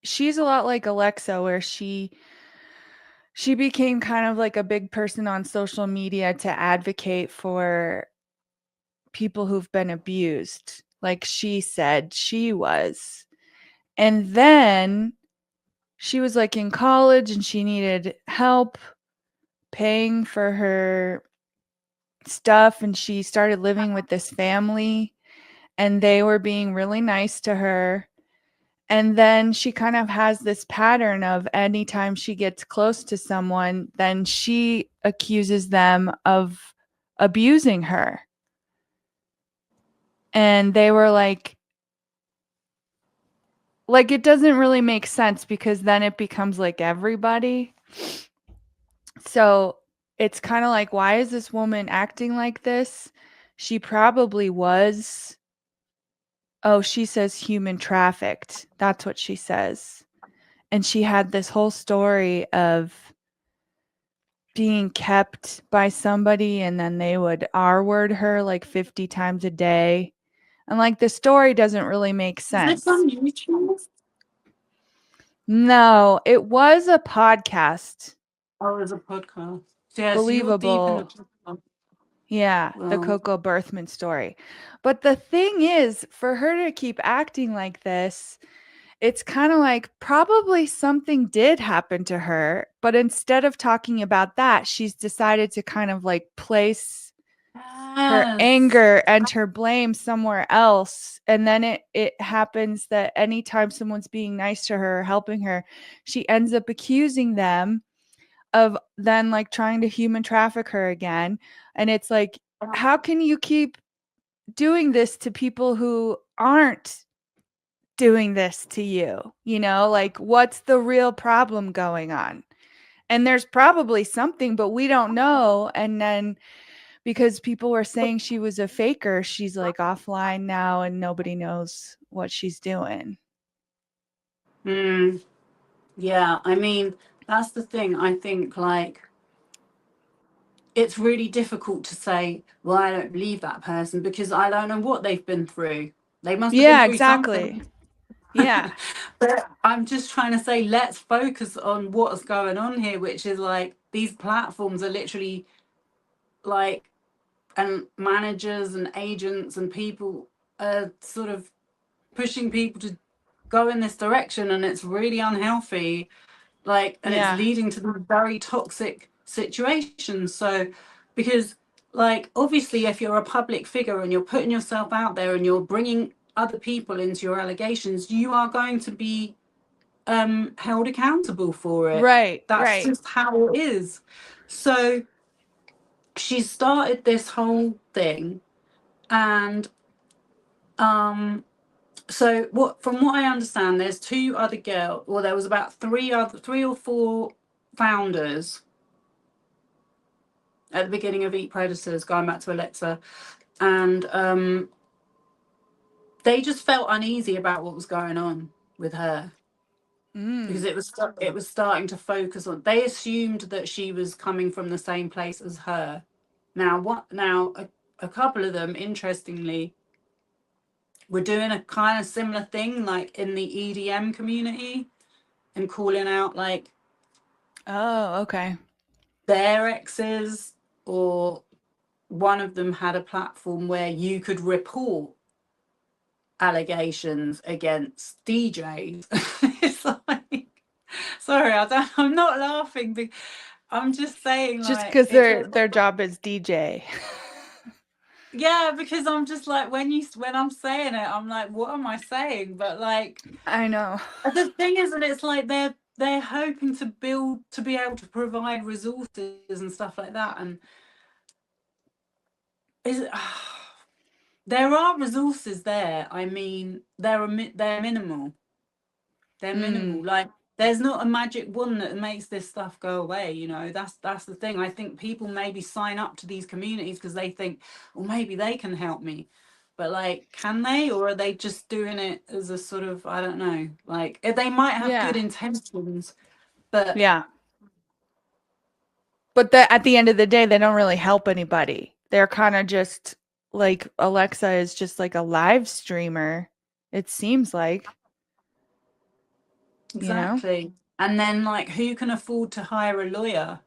she's a lot like Alexa, where she became kind of like a big person on social media to advocate for people who've been abused, like she said she was. And then she was like in college and she needed help paying for her stuff, and she started living with this family, and they were being really nice to her. And then she kind of has this pattern of anytime she gets close to someone, then she accuses them of abusing her. And they were like it doesn't really make sense, because then it becomes like everybody. So it's kind of like, why is this woman acting like this? She probably was, oh, she says human trafficked. That's what she says. And she had this whole story of being kept by somebody, and then they would R-word her like 50 times a day. And like the story doesn't really make Is this sense. on YouTube? No, it was a podcast. Oh, it's a podcast. Yeah, so you're deep in the Believable. podcast. Yeah, the Well, Coco Birthman story. But the thing is, for her to keep acting like this, it's kind of like probably something did happen to her, but instead of talking about that, she's decided to kind of like place her yes. anger and her blame somewhere else. And then it happens that anytime someone's being nice to her or helping her, she ends up accusing them of then like trying to human traffic her again. And it's like, how can you keep doing this to people who aren't doing this to you? You know, like what's the real problem going on? And there's probably something, but we don't know. And then because people were saying she was a faker, she's like offline now and nobody knows what she's doing. Mm, yeah, I mean, that's the thing. I think like it's really difficult to say, well, I don't believe that person because I don't know what they've been through. They must have been Yeah, through exactly. something. Yeah. But I'm just trying to say, let's focus on what's going on here, which is like these platforms are literally like, and managers and agents and people are sort of pushing people to go in this direction, and it's really unhealthy. Like, and it's Yeah. leading to the very toxic situations. So, because like obviously, if you're a public figure and you're putting yourself out there and you're bringing other people into your allegations, you are going to be held accountable for it. Right, That's right. just how it is. So she started this whole thing, and so what, from what I understand, there's two other girls, or there was about three or four founders at the beginning of Eat Predators, going back to Alexa, and they just felt uneasy about what was going on with her because Mm. it was starting to focus on. They assumed that she was coming from the same place as her. Now, a couple of them, interestingly, were doing a kind of similar thing, like in the EDM community, and calling out like Oh, okay. their exes, or one of them had a platform where you could report allegations against DJs. It's like, sorry, I'm not laughing. I'm just saying, Just like, because their job is DJ. yeah, because I'm just like, when I'm saying it, I'm like, what am I saying? But like, I know. the thing is, and it's like they're hoping to build to be able to provide resources and stuff like that, and is there are resources there. I mean, they're minimal. They're Mm. minimal. Like, there's not a magic wand that makes this stuff go away. That's the thing. I think people maybe sign up to these communities because they think, well, maybe they can help me. But like, can they, or are they just doing it as a sort of, I don't know, like they might have good Yeah. intentions, but Yeah. But at the end of the day, they don't really help anybody. They're kind of just like Alexa is just like a live streamer. It seems like, you know? exactly. And then like, who can afford to hire a lawyer?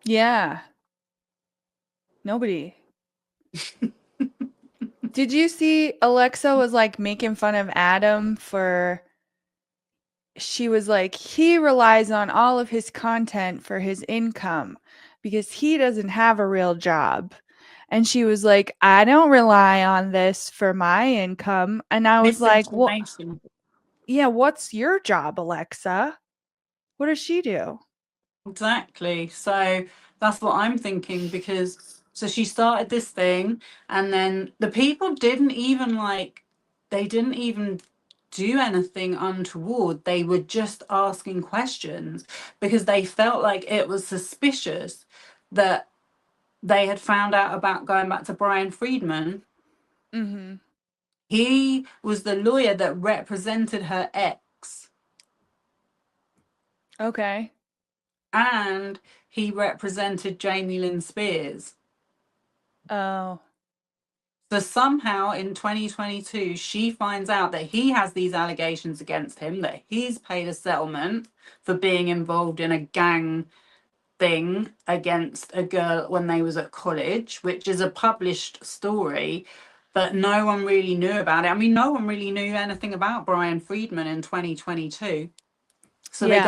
Yeah. Nobody. Did you see Alexa was like making fun of Adam for she was like, he relies on all of his content for his income because he doesn't have a real job. And she was like, I don't rely on this for my income. And I was like, well, Misinformation. yeah, what's your job, Alexa? What does she do? Exactly. So that's what I'm thinking, because so she started this thing, and then the people didn't even like, they didn't even do anything untoward. They were just asking questions because they felt like it was suspicious that they had found out about, going back to Brian Friedman. Mm-hmm. He was the lawyer that represented her ex, Okay. and he represented Jamie Lynn Spears. Oh. So somehow in 2022, she finds out that he has these allegations against him, that he's paid a settlement for being involved in a gang thing against a girl when they was at college, which is a published story, but no one really knew about it. I mean, no one really knew anything about Brian Friedman in 2022. So Yeah.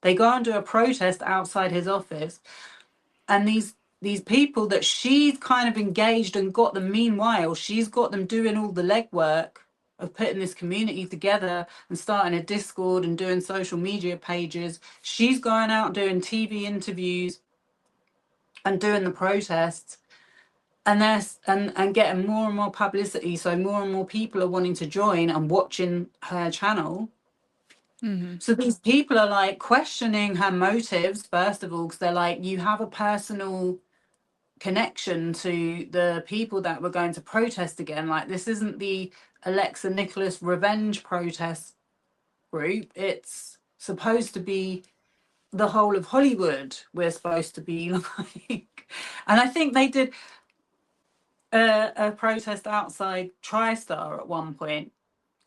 they go and do a protest outside his office, and these people that she's kind of engaged and got them, meanwhile she's got them doing all the legwork of putting this community together and starting a Discord and doing social media pages. She's going out doing TV interviews and doing the protests, and there's and getting more and more publicity, so more and more people are wanting to join and watching her channel. Mm-hmm. So these people are like questioning her motives, first of all, because they're like, you have a personal connection to the people that were going to protest again. Like, this isn't the Alexa Nikolas revenge protest group. It's supposed to be the whole of Hollywood. We're supposed to be like, and I think they did a protest outside TriStar at one point.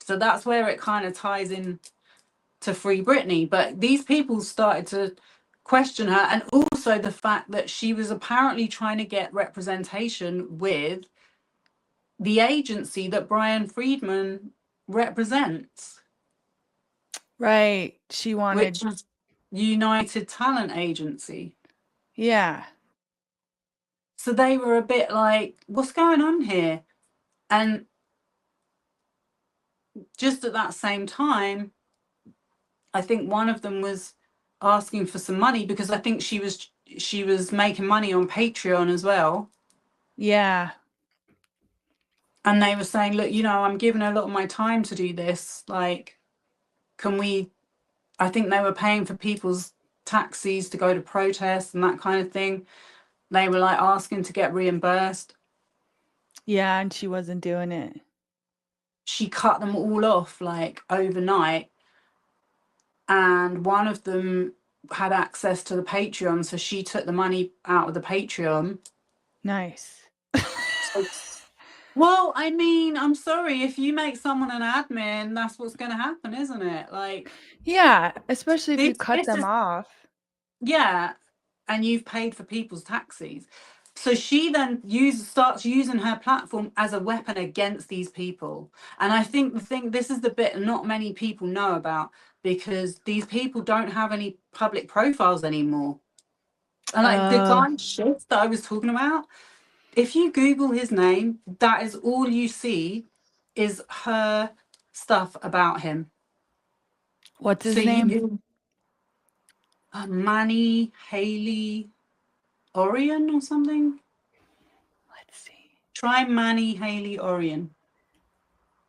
So that's where it kind of ties in to Free Britney. But these people started to question her, and also the fact that she was apparently trying to get representation with the agency that Brian Friedman represents, Right. She wanted. which is United Talent Agency. Yeah. So they were a bit like, what's going on here? And just at that same time, I think one of them was asking for some money, because I think she was making money on Patreon as well. Yeah. And they were saying, look, I'm giving a lot of my time to do this. Like, can we, I think they were paying for people's taxis to go to protests and that kind of thing. They were like asking to get reimbursed. Yeah, and she wasn't doing it. She cut them all off like overnight. And one of them had access to the Patreon, so she took the money out of the Patreon. Nice. Well, I mean, I'm sorry, if you make someone an admin, that's what's going to happen, isn't it? Like, Yeah, especially if you this, cut this them is, off. yeah, and you've paid for people's taxis. So she then starts using her platform as a weapon against these people. And I think this is the bit not many people know about, because these people don't have any public profiles anymore. And like the guy Shift that I was talking about, if you Google his name, that is all you see is her stuff about him. What's his So name? you Manny Haley Orion or something. Let's see. Try Manny Haley Orion.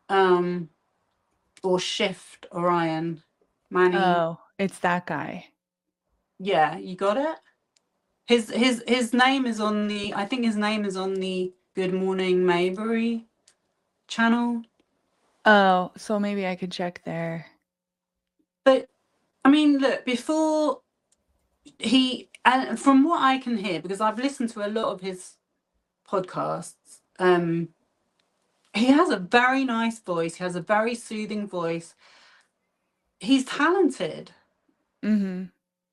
Or Shift Orion. Manny. Oh, it's that guy. Yeah, you got it? His name is on the, I think his name is on the Good Morning Maybury channel. Oh, so maybe I could check there. But I mean, look, before and from what I can hear, because I've listened to a lot of his podcasts, he has a very nice voice. He has a very soothing voice. He's talented. Mm-hmm.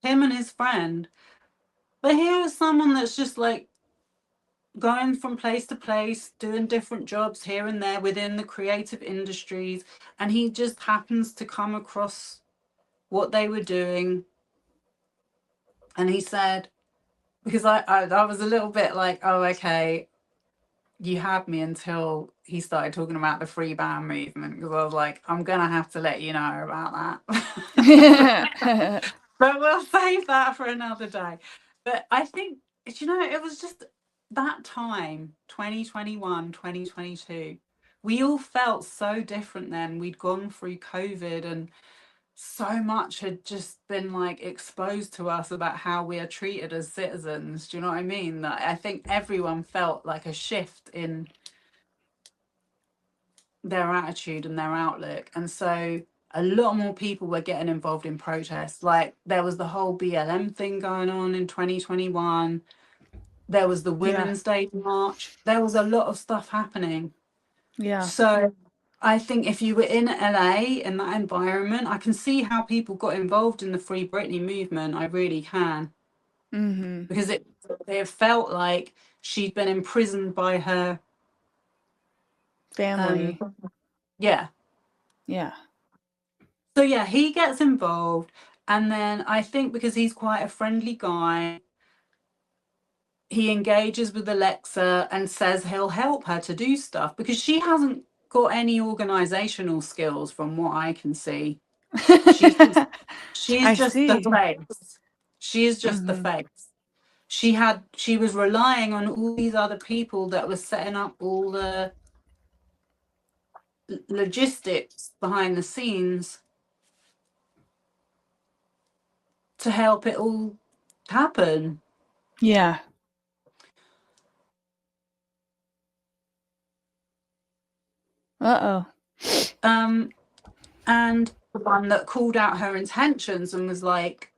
Him and his friend. But here is someone that's just like going from place to place, doing different jobs here and there within the creative industries, and he just happens to come across what they were doing. And he said, because I was a little bit like, oh, okay, you had me until he started talking about the free band movement, because I was like, I'm gonna have to let you know about that. But we'll save that for another day. But I think, it was just that time, 2021, 2022. We all felt so different then. We'd gone through COVID, and so much had just been like exposed to us about how we are treated as citizens. Do you know what I mean? That I think everyone felt like a shift in their attitude and their outlook. And so a lot more people were getting involved in protests. Like there was the whole BLM thing going on in 2021. There was the Women's Day March. There was a lot of stuff happening. Yeah. So I think if you were in LA in that environment, I can see how people got involved in the Free Britney movement. I really can. Mm-hmm. Because it felt like she'd been imprisoned by her Family. Yeah. Yeah. So yeah, he gets involved, and then I think because he's quite a friendly guy, he engages with Alexa and says he'll help her to do stuff, because she hasn't got any organizational skills from what I can see. She's I just see. the face. She is just the face. She was relying on all these other people that were setting up all the logistics behind the scenes to help it all happen. Yeah. Uh-oh. And the one that called out her intentions and was like,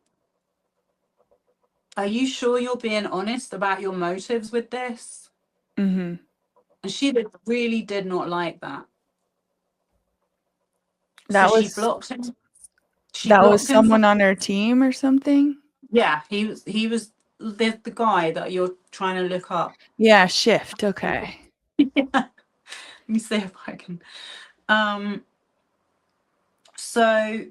are you sure you're being honest about your motives with this? Mm-hmm. And she really did not like that. That So she was blocked him. She that was blocked him someone from, on her team or something? yeah, he was the guy that you're trying to look up. Yeah, Shift. Okay. Yeah. Let me see if I can. So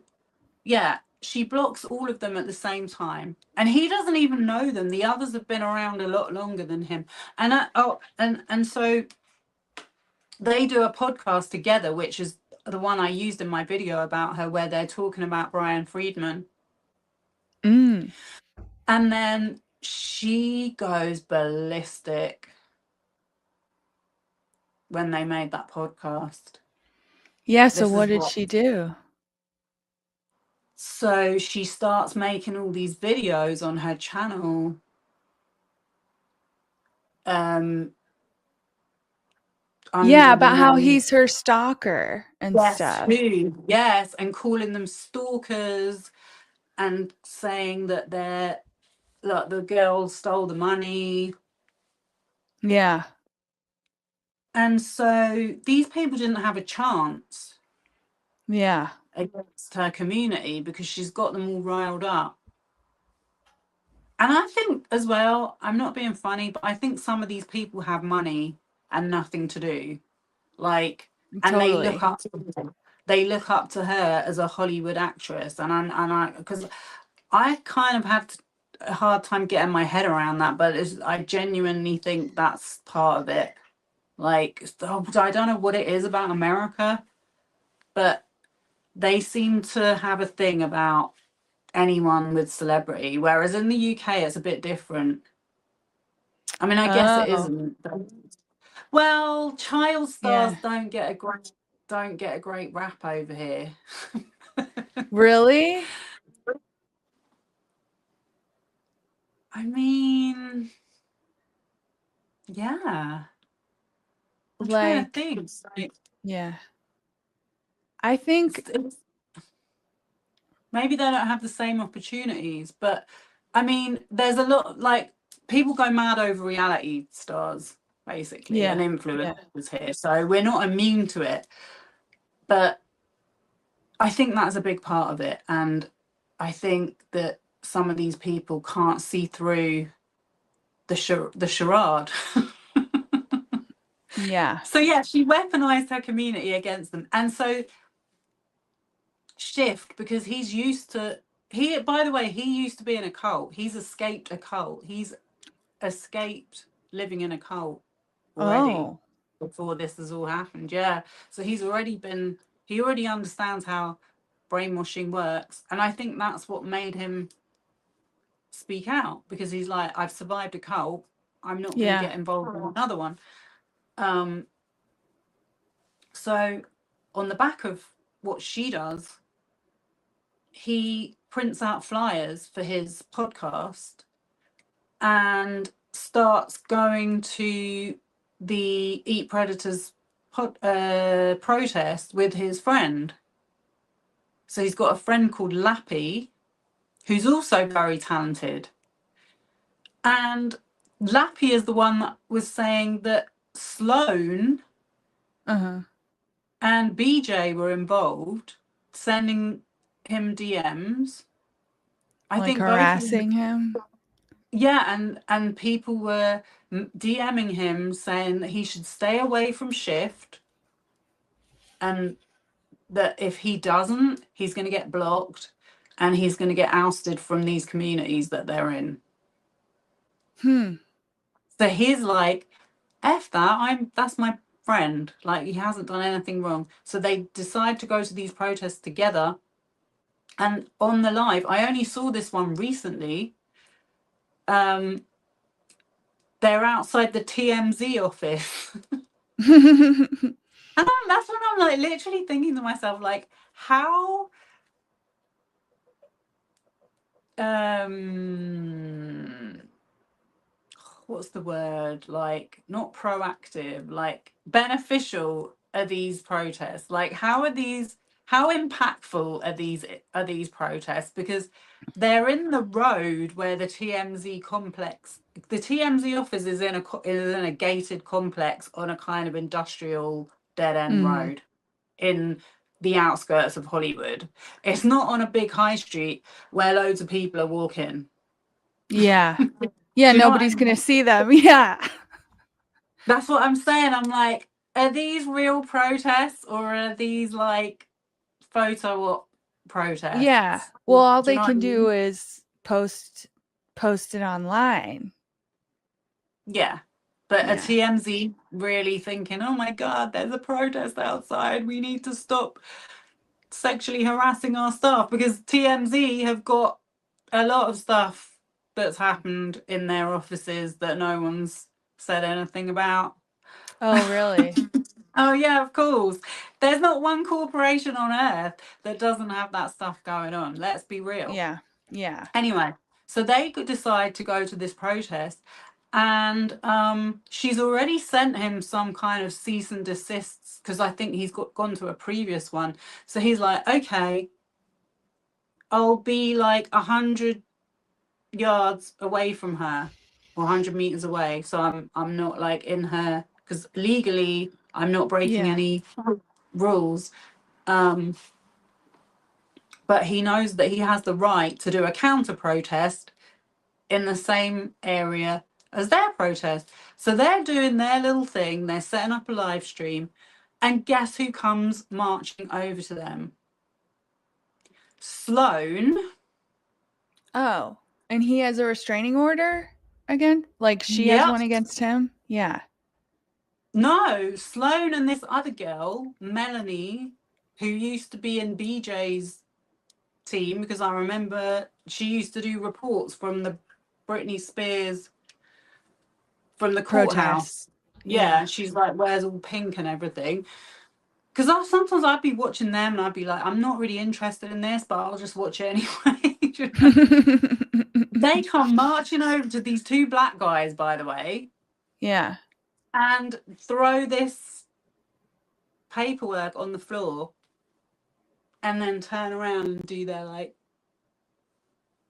yeah, she blocks all of them at the same time, and he doesn't even know them. The others have been around a lot longer than him, and so they do a podcast together, which is the one I used in my video about her, where they're talking about Brian Friedman. Mm. And then she goes ballistic when they made that podcast. Yeah, so This what is did what. she do? So she starts making all these videos on her channel. Yeah, Under the about how name. he's her stalker and Yes, stuff. who? Yes, and calling them stalkers and saying that the girls stole the money. Yeah. And so these people didn't have a chance Yeah. against her community because she's got them all riled up. And I think as well, I'm not being funny, but I think some of these people have money and nothing to do. Like, and they Totally. look up to her. They look up to her as a Hollywood actress, and because I kind of have a hard time getting my head around that, but I genuinely think that's part of it. Like, I don't know what it is about America, but they seem to have a thing about anyone with celebrity, whereas in the UK it's a bit different. I mean, I guess it Oh, isn't. Well, child stars yeah. don't get a great rap over here. Really? I mean, yeah. I'm trying to Like, think. Like, yeah. I think, it's maybe they don't have the same opportunities, but I mean, there's a lot, like, people go mad over reality stars, basically, and yeah. Yeah. influencers here. So we're not immune to it. But I think that's a big part of it. And I think that some of these people can't see through the charade. Yeah. So yeah, she weaponized her community against them. And so Shift, because he's used to, by the way, he used to be in a cult. He's escaped a cult. He's escaped living in a cult already Oh, before this has all happened. Yeah. So he already understands how brainwashing works. And I think that's what made him speak out, because he's like, I've survived a cult. I'm not going to yeah. get involved in another one. So on the back of what she does, he prints out flyers for his podcast and starts going to the Eat Predators protest with his friend. So he's got a friend called Lappy, who's also very talented. And Lappy is the one that was saying that Sloane Uh-huh. and BJ were involved, sending him DMs. I Like think both of them. harassing him. Yeah, and people were DMing him saying that he should stay away from Shift, and that if he doesn't, he's going to get blocked and he's going to get ousted from these communities that they're in. So he's like, F that, that's my friend. Like, he hasn't done anything wrong. So they decide to go to these protests together. And on the live, I only saw this one recently. They're outside the TMZ office. And that's when I'm like literally thinking to myself, like, how what's the word? Like, not proactive, like beneficial are these protests? Like, how are these how impactful are these protests? Because they're in the road where the TMZ office is in a gated complex on a kind of industrial dead end road in the outskirts of Hollywood. It's not on a big high street where loads of people are walking. Yeah. Do Yeah, you know what I nobody's mean? going to see them. Yeah. That's what I'm saying. I'm like, are these real protests or are these like photo op protests? Yeah. Well, all Do you they know what can I do mean? is post it online. Yeah. But a Yeah. TMZ really thinking, oh my God, there's a protest outside. We need to stop sexually harassing our staff, because TMZ have got a lot of stuff that's happened in their offices that no one's said anything about. Oh, really? Oh yeah, of course. There's not one corporation on earth that doesn't have that stuff going on. Let's be real. Yeah. Yeah. Anyway, so they could decide to go to this protest, and she's already sent him some kind of cease and desists, because I think he's gone to a previous one. So he's like, okay, I'll be like 100 yards away from her, or 100 meters away, so I'm not like in her, because legally I'm not breaking Yeah. any rules. But he knows that he has the right to do a counter protest in the same area as their protest. So they're doing their little thing, they're setting up a live stream, and guess who comes marching over to them? Sloane. Oh, and he has a restraining order again? Like she has Yep. one against him? Yeah. No, Sloane and this other girl, Melanie, who used to be in BJ's team, because I remember she used to do reports from the Britney Spears, from the courthouse. Protest. Yeah, she's like wears all pink and everything. Because sometimes I'd be watching them and I'd be like, I'm not really interested in this, but I'll just watch it anyway. You know? They come marching over to these two black guys, by the way, Yeah. and throw this paperwork on the floor and then turn around and do their like.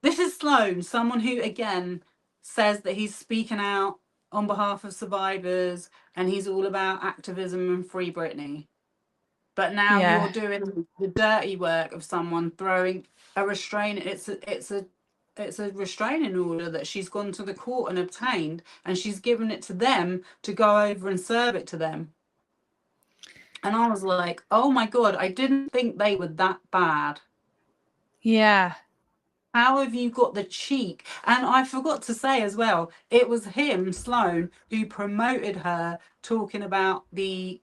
This is Sloane, someone who, again, says that he's speaking out on behalf of survivors and he's all about activism and free Britney. But now Yeah. you're doing the dirty work of someone throwing a restraint. It's a restraining order that she's gone to the court and obtained, and she's given it to them to go over and serve it to them. And I was like, oh my God, I didn't think they were that bad. Yeah. How have you got the cheek? And I forgot to say as well, it was him, Sloane, who promoted her talking about the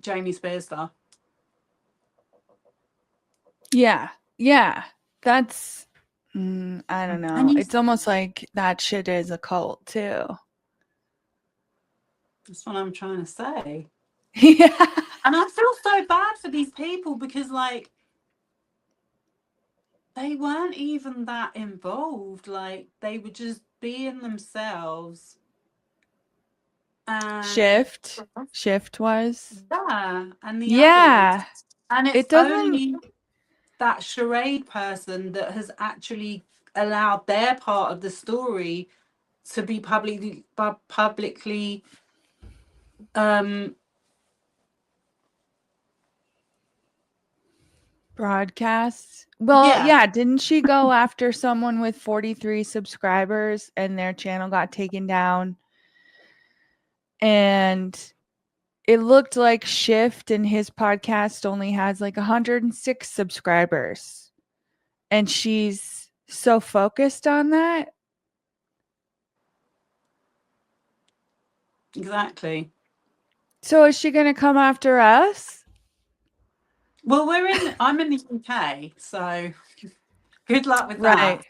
Jamie Spears stuff. Yeah. Yeah. That's I don't know. And It's almost like that shit is a cult too. that's what I'm trying to say. Yeah. And I feel so bad for these people, because like they weren't even that involved. Like they were just being themselves. And Shift was. yeah, and the Yeah. others. And It it's doesn't only that charade person that has actually allowed their part of the story to be publicly broadcasts. Well, yeah. yeah, didn't she go after someone with 43 subscribers and their channel got taken down? And it looked like Shift and his podcast only has like 106 subscribers. And she's so focused on that. Exactly. So is she going to come after us? Well, I'm in the UK, so good luck with that.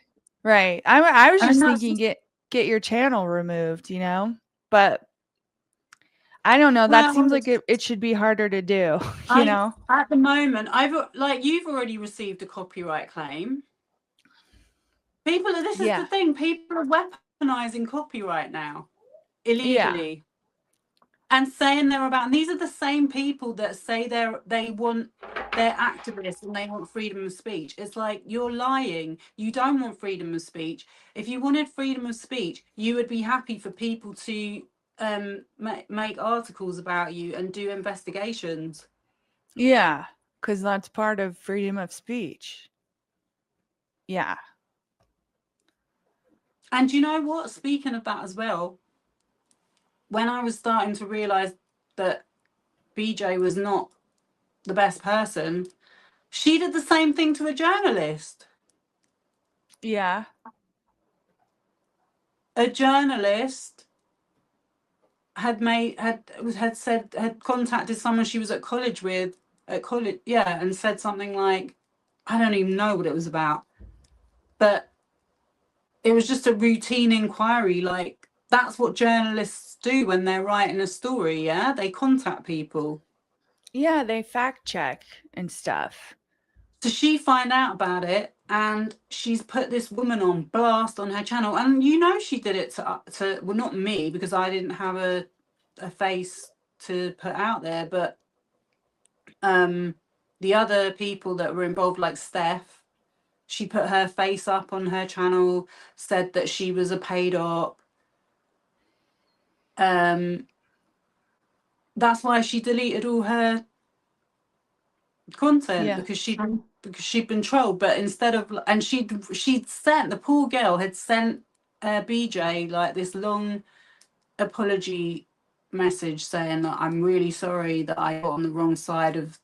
Right. I was And just that's thinking get your channel removed, you know? But I don't know. That well, seems like it should be harder to do, you know? at the moment, you've already received a copyright claim. This is the thing, people are weaponizing copyright now illegally. and saying they're about, and these are the same people that say they're activists and they want freedom of speech. It's like, you're lying. You don't want freedom of speech. If you wanted freedom of speech, you would be happy for people to make articles about you and do investigations. Yeah, because that's part of freedom of speech. Yeah. And you know what? Speaking of that as well, when I was starting to realize that BJ was not the best person, she did the same thing to a journalist. Yeah. A journalist had contacted someone she was at college with and said something like, I don't even know what it was about, but it was just a routine inquiry. Like, that's what journalists do when they're writing a story. Yeah, they contact people. Yeah, they fact check and stuff. So she find out about it, and she's put this woman on blast on her channel. And you know, she did it to well, not me, because I didn't have a face to put out there, but the other people that were involved, like Steph, she put her face up on her channel, said that she was a paid op. That's why she deleted all her content, because she'd been trolled. But instead of, and she'd sent, the poor girl had sent BJ like this long apology message saying that, I'm really sorry that I got on the wrong side of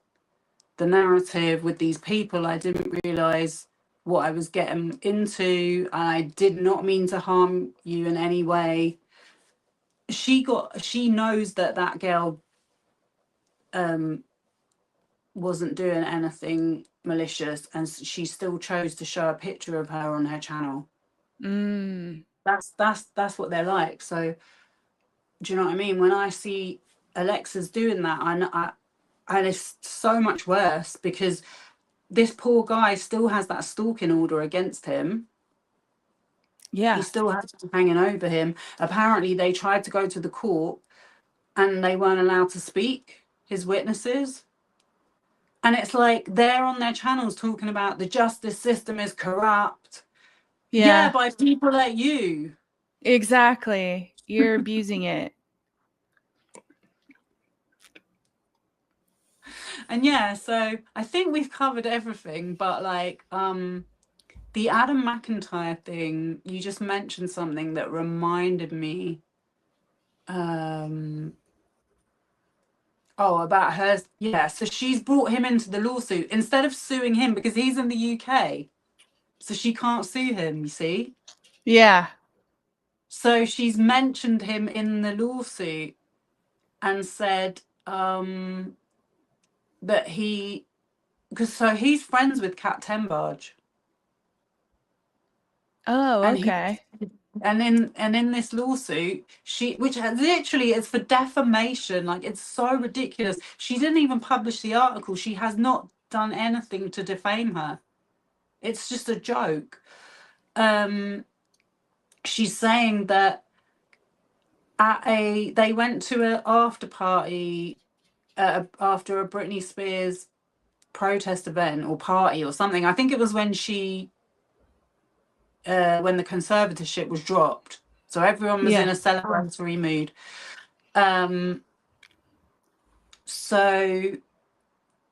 the narrative with these people. I didn't realize what I was getting into. I did not mean to harm you in any way. She knows that girl wasn't doing anything malicious, and she still chose to show a picture of her on her channel. That's what they're like. So do you know what I mean? When I see Alexa's doing that, and it's so much worse, because this poor guy still has that stalking order against him. Yeah. He still has it hanging over him. Apparently they tried to go to the court and they weren't allowed to speak, his witnesses. And it's like, they're on their channels talking about the justice system is corrupt. Yeah, by people like you. Exactly. You're abusing it. And yeah, so I think we've covered everything, but like the Adam McIntyre thing, you just mentioned something that reminded me about her. Yeah, so she's brought him into the lawsuit instead of suing him, because he's in the UK. So she can't sue him, you see? Yeah. So she's mentioned him in the lawsuit and said that he's friends with Kat Tenbarge. Oh, okay. And in this lawsuit, which literally is for defamation, like, it's so ridiculous. She didn't even publish the article. She has not done anything to defame her. It's just a joke. She's saying that they went to an after party after a Britney Spears protest event or party or something. I think it was when when the conservatorship was dropped, so everyone was in a celebratory mood. So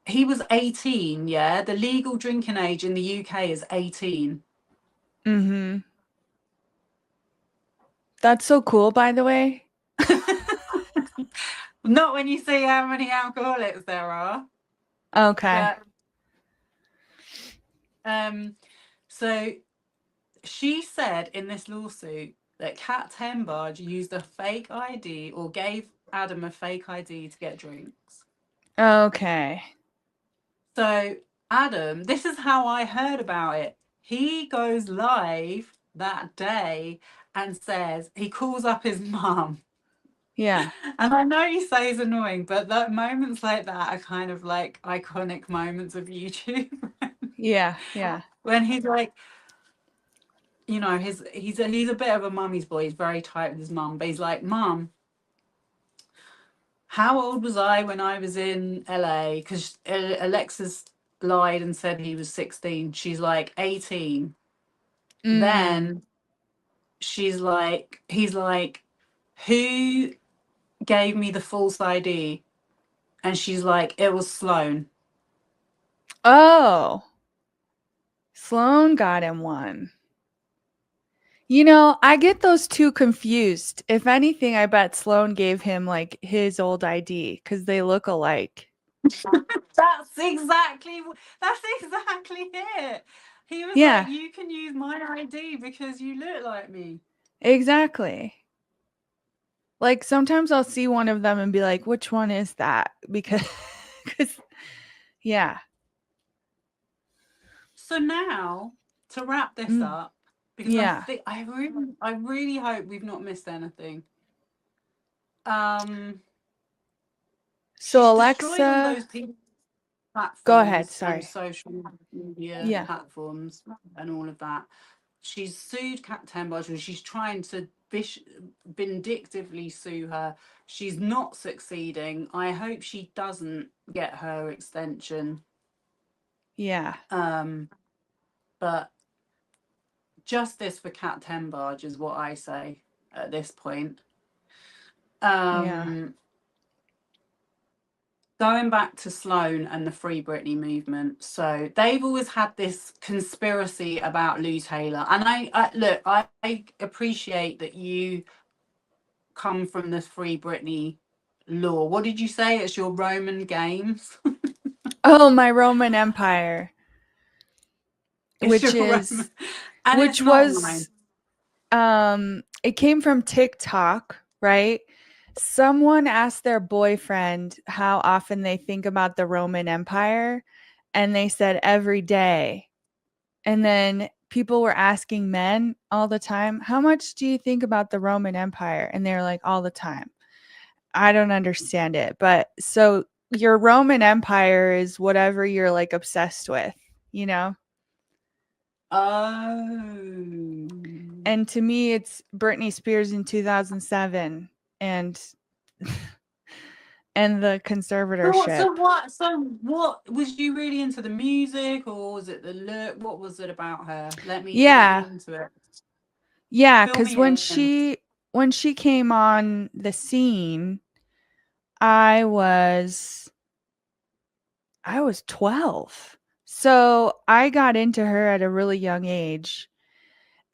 he was 18. Yeah, the legal drinking age in the UK is 18. That's so cool, by the way. Not when you see how many alcoholics there are. Okay. But, so she said in this lawsuit that Kat Tenbarge used a fake ID, or gave Adam a fake ID to get drinks. Okay. So Adam, this is how I heard about it. He goes live that day and says, he calls up his mum. Yeah. And I know you say it's annoying, but that moments like that are kind of like iconic moments of YouTube. Yeah. When he's like, you know, he's a bit of a mummy's boy. He's very tight with his mum, but he's like, Mum, how old was I when I was in LA? Because Alexa's lied and said he was 16. She's like 18. Then he's like, who gave me the false ID? And she's like, it was Sloan. Oh, Sloan got him one. You know, I get those two confused. If anything, I bet Sloan gave him like his old ID because they look alike. That's exactly it. He was Yeah, like, you can use my ID because you look like me. exactly. Like sometimes I'll see one of them and be like, which one is that? Because, yeah. So now, to wrap this Mm, up, because yeah. I really hope we've not missed anything. So She's destroyed all Alexa, those people go ahead. platforms and Sorry. social media Yeah. platforms and all of that. She's sued Kat Tenbarge and she's trying to vindictively sue her. She's not succeeding. I hope she doesn't get her extension. Yeah. But justice for Kat Tenbarge is what I say at this point. Yeah. Going back to Sloan and the Free Britney movement, so they've always had this conspiracy about Lou Taylor, and I appreciate that you come from the Free Britney law. What did you say? It's your Roman games. Oh, my Roman Empire, It's which your is, Roman, and it's which not mine. was, it came from TikTok, right? Someone asked their boyfriend how often they think about the Roman Empire, and they said every day. And then people were asking men all the time, how much do you think about the Roman Empire? And they're like, all the time. I don't understand it. But so your Roman Empire is whatever you're like obsessed with, you know? Oh. And to me, it's Britney Spears in 2007 and and the conservatorship. So what was you really into the music or was it the look? What was it about her? Get me Yeah. into it. Yeah, Fill cuz me in. when she came on the scene, I was 12. So I got into her at a really young age.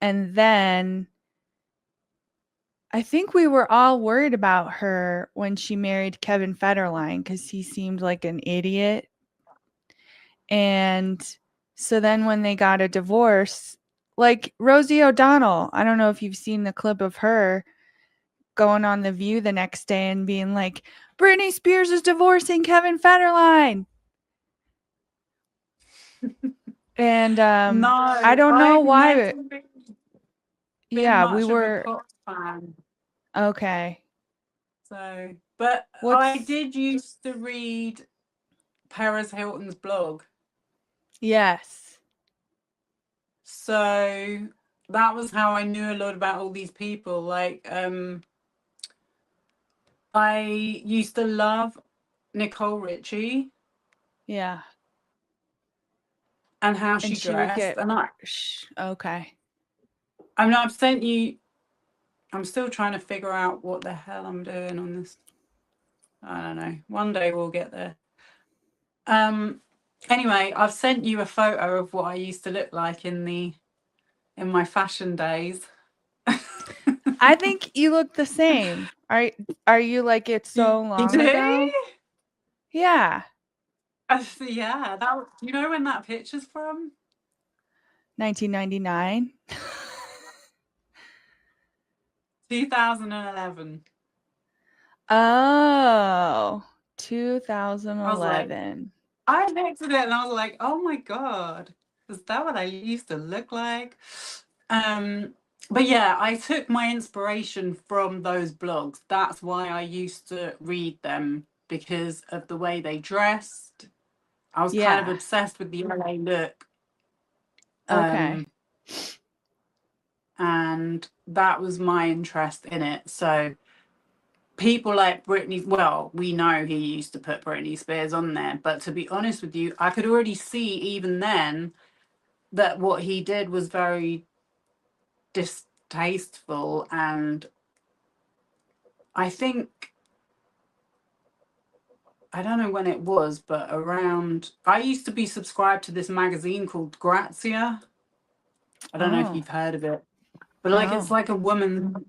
And then I think we were all worried about her when she married Kevin Federline because he seemed like an idiot. And so then when they got a divorce, like Rosie O'Donnell, I don't know if you've seen the clip of her going on The View the next day and being like, Britney Spears is divorcing Kevin Federline. And No, I don't know I've why. never been Yeah, we much of a were pop fan. okay. So, but I What's did used to read Perez Hilton's blog. yes. So that was how I knew a lot about all these people. Like, I used to love Nicole Richie Yeah. and how And she she would dressed. get And okay. I mean, I've sent you. I'm still trying to figure out what the hell I'm doing on this. I don't know. One day we'll get there. Anyway, I've sent you a photo of what I used to look like in my fashion days. I think you look the same. Are you like it so You long do? ago? Yeah. Yeah. Do you know when that picture's from? 1999. 2011. Oh, I was like, 2011. I looked at it and I was like, oh my God, is that what I used to look like? But yeah, I took my inspiration from those blogs. That's why I used to read them because of the way they dressed. I was kind of Yeah. obsessed with the LA look. Okay. And that was my interest in it. So people like Britney, well, we know he used to put Britney Spears on there, but to be honest with you, I could already see even then that what he did was very distasteful. And I think, I don't know when it was, but around, I used to be subscribed to this magazine called Grazia. I don't know if Oh, you've heard of it, but like it's no. like a woman,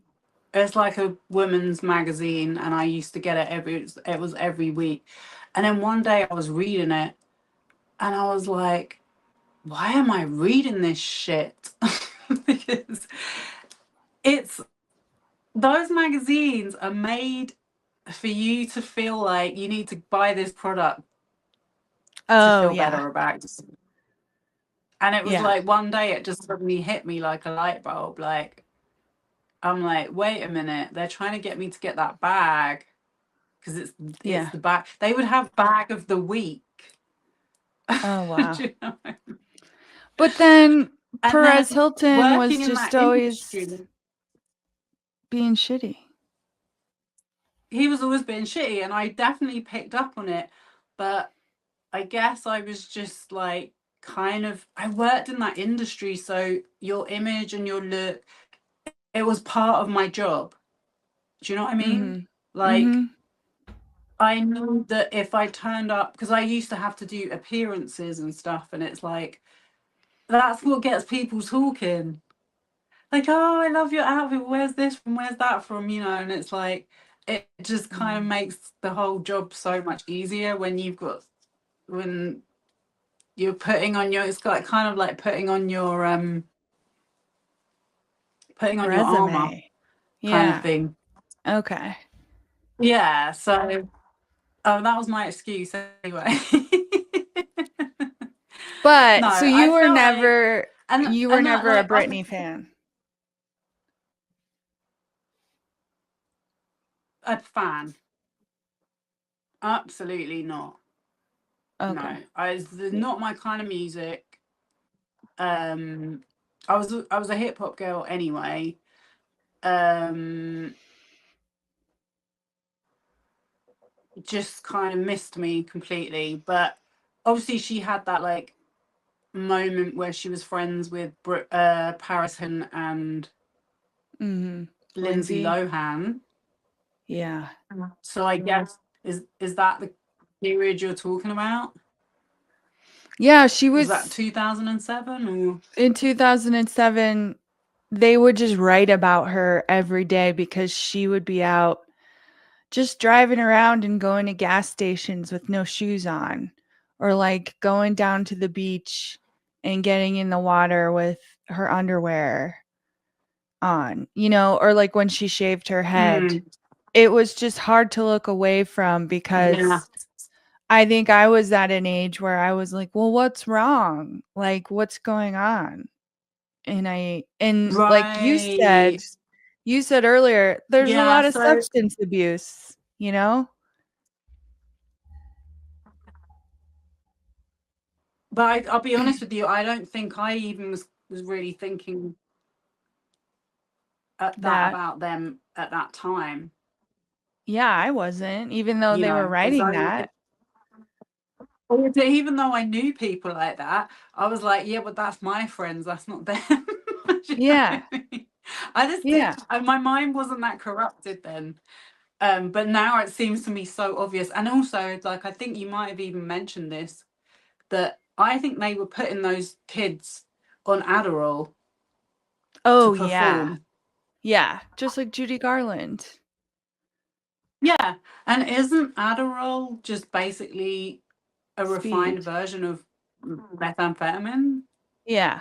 it's like a women's magazine, and I used to get it it was every week. And then one day I was reading it, and I was like, why am I reading this shit? Because it's, those magazines are made for you to feel like you need to buy this product to Oh, feel yeah. better about yourself. And it was Yeah. like one day it just suddenly hit me like a light bulb. Like, I'm like, wait a minute, they're trying to get me to get that bag because it's Yeah. the bag. They would have bag of the week. Oh, Do wow. you know? But then And then Perez Hilton was working in just that always industry, being shitty. he was always being shitty, and I definitely picked up on it. But I guess I was just like, kind of, I worked in that industry, so your image and your look, it was part of my job. Do you know what I mean? Mm-hmm. Like, Mm-hmm. I knew that if I turned up, because I used to have to do appearances and stuff, and it's like, that's what gets people talking. Like, oh, I love your outfit. Where's this from? Where's that from? You know, and it's like, it just kind of makes the whole job so much easier when when you're putting on your, it's like kind of like putting on your armor Resume. kind of Yeah. thing. Okay. Yeah. So, oh, that was my excuse anyway. No, But so I felt like, you were that, never a like, Britney fan. a fan. Absolutely not. Okay. No, it's Yeah. not my kind of music. Um, I was a hip hop girl anyway. Um, just kind of missed me completely. But obviously, she had that like moment where she was friends with Paris Hilton and Mm-hmm. Lindsay Lindsay. Lohan. Yeah. So I guess is that the period you're talking about? Yeah, she Was that was 2007 or? in 2007. They would just write about her every day because she would be out just driving around and going to gas stations with no shoes on, or like going down to the beach and getting in the water with her underwear on, or like when she shaved her head. Mm, It was just hard to look away from yeah. because I think I was at an age where I was like, well, what's wrong? Like, what's going on? And like Right. you said earlier, there's a Yeah. lot of So, substance abuse, you know? but I'll be honest with you, I don't think I even was really thinking that That, about them at that time, yeah, I wasn't, even though they were because writing that. even though I knew people like that, I was like, yeah, but that's my friends, that's not them. Do you know Yeah. what I mean? I just Yeah. my mind wasn't that corrupted then. But now it seems to me so obvious. And also, like, I think you might have even mentioned this, that I think they were putting those kids on Adderall to Oh, yeah. perform. Yeah. Just like Judy Garland. Yeah. And isn't Adderall just basically a refined Speed. version of methamphetamine? Yeah.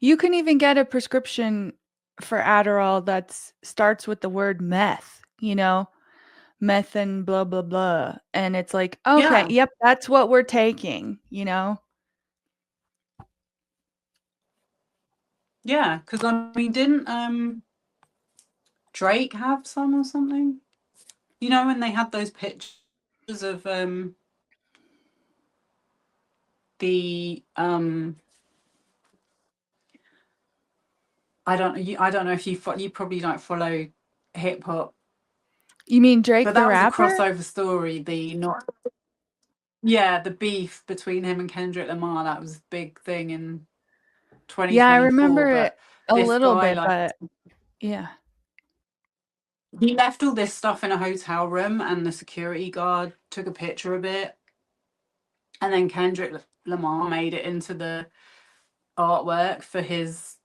You can even get a prescription for Adderall that starts with the word meth, meth and blah, blah, blah. And it's like, okay, Yeah. yep, that's what we're taking. Yeah. Because I mean, didn't Drake have some or something? You know, when they had those pictures of the I don't know if you probably don't follow hip hop. You mean Drake But the that was a rapper? crossover story. The beef between him and Kendrick Lamar. That was a big thing in Yeah, I 2024. remember it But a this little guy, bit, like, but yeah. he left all this stuff in a hotel room, and the security guard took a picture of it. And then Kendrick Lamar made it into the artwork for his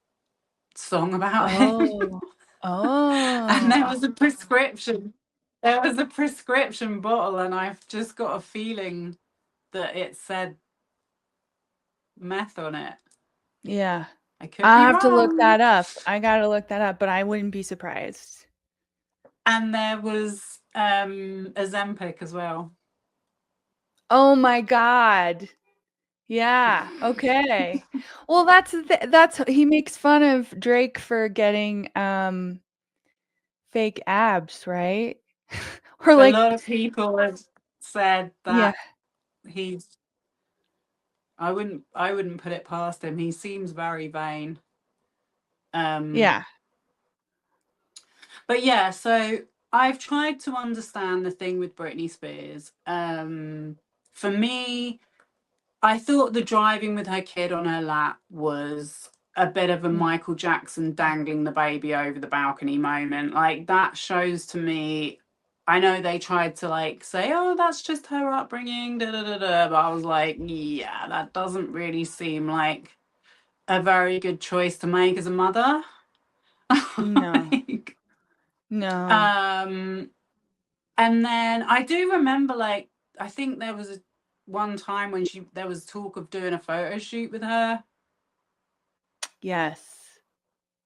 song about him. Oh. And there Oh. was a prescription. There was a prescription bottle, and I've just got a feeling that it said meth on it. Yeah. I could I be have to look wrong. that up. I gotta look that up, but I wouldn't be surprised. And there was Ozempic as well. Oh my God. Yeah. Okay. Well, that's he makes fun of Drake for getting fake abs, right? Or A like, lot of people have said yeah, that he's. I wouldn't put it past him. He seems very vain. yeah. But yeah, so I've tried to understand the thing with Britney Spears. For me, I thought the driving with her kid on her lap was a bit of a Mm. Michael Jackson dangling the baby over the balcony moment. Like, that shows to me. I know they tried to like say, oh, that's just her upbringing, da da da da. But I was like, yeah, that doesn't really seem like a very good choice to make as a mother. No. Like, No. and then I do remember, like, I think there was one time when there was talk of doing a photo shoot with her. Yes.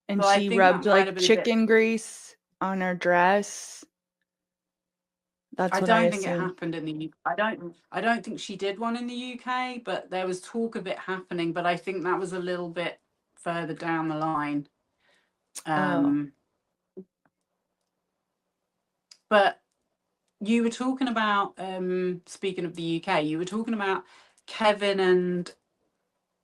And But I she think that rubbed might have like been a bit. chicken grease on her dress. That's I what I don't think it assume. happened in the UK. I don't think she did one in the UK, but there was talk of it happening. But I think that was a little bit further down the line. Oh. But you were talking about, speaking of the UK, you were talking about Kevin and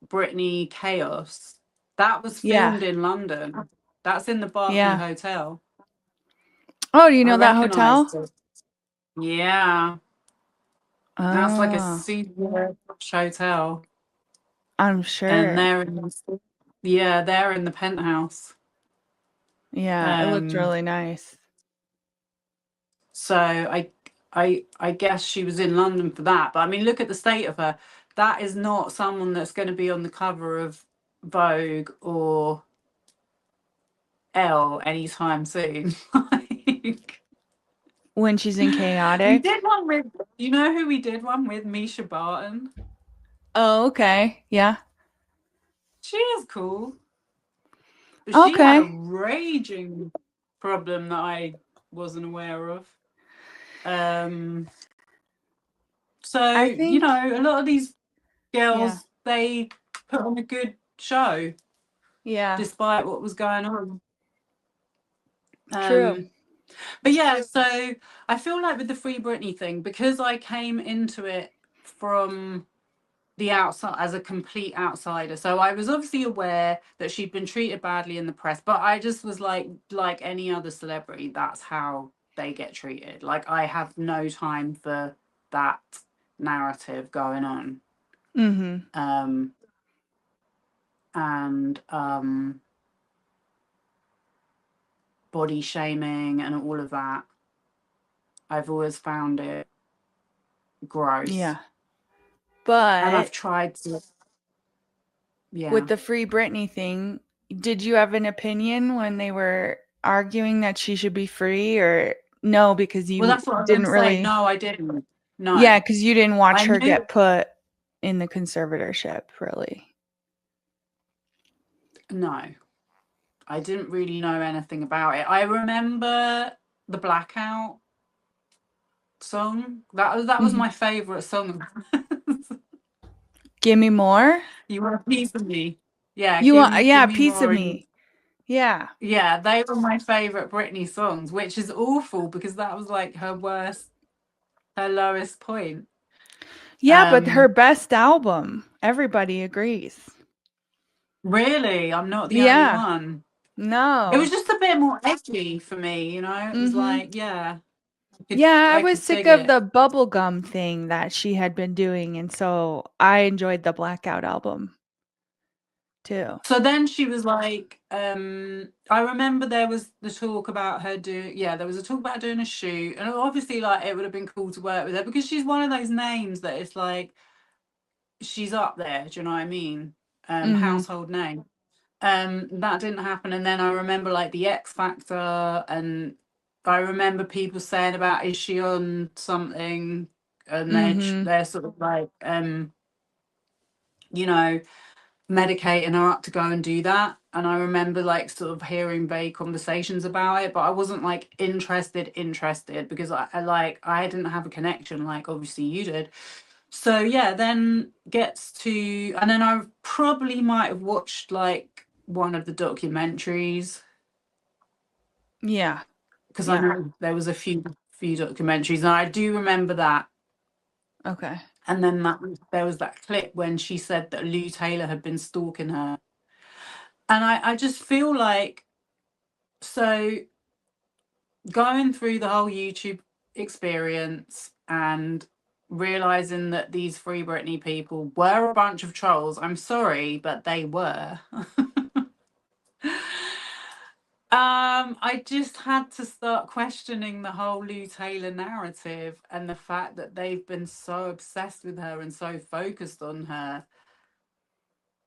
Britney Chaos. That was Yeah. filmed in London. That's in the Berkeley Yeah. Hotel. Oh, do you I know that hotel? recognised it. Yeah, that's like a Oh, super posh hotel, I'm and sure. they're in the penthouse. Yeah, it looked Um, really nice. so I guess she was in London for that. But I mean, look at the state of her. That is not someone that's going to be on the cover of Vogue or Elle anytime soon. Like, When she's in we chaotic. did one with, you know who we did one with? Misha Barton. Oh, okay. Yeah. She is cool, but she had a Okay. raging problem that I wasn't aware of. Um, so I think, a lot of these yeah. girls, they put on a good show Yeah. despite what was going on. True. But yeah, so I feel like with the Free Britney thing, because I came into it from the outside as a complete outsider. So I was obviously aware that she'd been treated badly in the press, but I just was like any other celebrity, that's how they get treated. Like, I have no time for that narrative going on. Mm-hmm. And body shaming and all of that. I've always found it gross. Yeah. And I've But tried to, yeah. with the Free Britney thing, did you have an opinion when they were arguing that she should be free, or no, because Well, you that's what I was going didn't to say. really? No, I didn't. No. Yeah, because you didn't watch I her knew. get put in the conservatorship, really. No. I didn't really know anything about it. I remember the Blackout song. That was Mhm. my favourite song. Give me more. You want a piece of me? Yeah, You want, give yeah, me piece of more. me. Yeah. Yeah, they were my favourite Britney songs, which is awful because that was like her lowest point. Yeah, but her best album. Everybody agrees. Really, I'm not the only Yeah. one. It was No. just a bit more edgy for me, It was Mm-hmm. like, yeah. Yeah, I I was could sick dig of it. the bubblegum thing that she had been doing, and so I enjoyed the Blackout album too. So then she was like, I remember there was the talk about her there was a talk about doing a shoot, and obviously, like, it would have been cool to work with her because she's one of those names that it's like she's up there. Do you know what I mean? Mhm. Household name. That didn't happen, and then I remember like the X Factor, and I remember people saying about is she on something, and Mhm. they're sort of like you know, medicating her up to go and do that. And I remember like sort of hearing vague conversations about it, but I wasn't like interested because I didn't have a connection like obviously you did. So yeah, then and then I probably might have watched like one of the documentaries Yeah. because I Yeah. know there was a few documentaries, and I do remember that. Okay. And then there was that clip when she said that Lou Taylor had been stalking her. And I just feel like, so going through the whole YouTube experience and realizing that these Free Britney people were a bunch of trolls, I'm sorry, but they were. I just had to start questioning the whole Lou Taylor narrative and the fact that they've been so obsessed with her and so focused on her.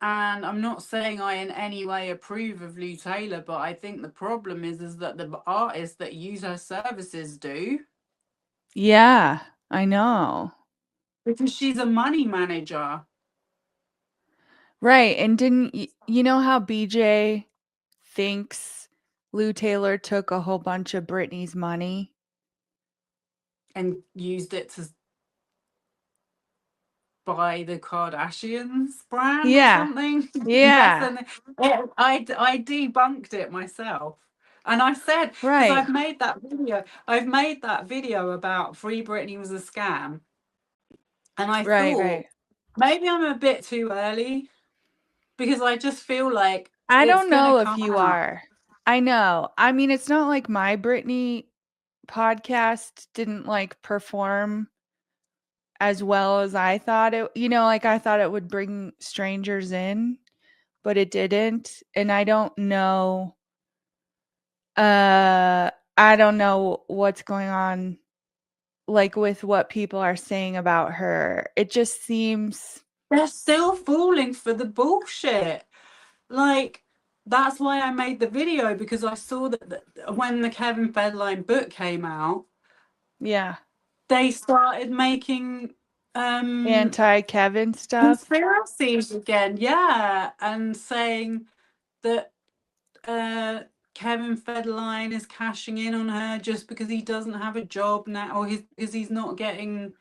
And I'm not saying I in any way approve of Lou Taylor, but I think the problem is that the artists that use her services do. Yeah, I know. Because she's a money manager. Right, and didn't you know how BJ thinks Lou Taylor took a whole bunch of Britney's money? And used it to buy the Kardashians brand or Yeah. something. Yes, Yeah. and I debunked it myself. And I said, because Right. I've made that video about Free Britney was a scam. And I Right, right. thought maybe I'm a bit too early because I just feel like I it's don't gonna know if come you out. are. I know. I mean, it's not like my Britney podcast didn't like perform as well as I thought it, like I thought it would bring strangers in, but it didn't. And I don't know what's going on like with what people are saying about her. It just seems They're still falling for the bullshit. Like, that's why I made the video, because I saw that when the Kevin Federline book came out, yeah, they started making anti-Kevin stuff. conspiracies again, yeah, and saying that Kevin Federline is cashing in on her just because he doesn't have a job now, or because he's not getting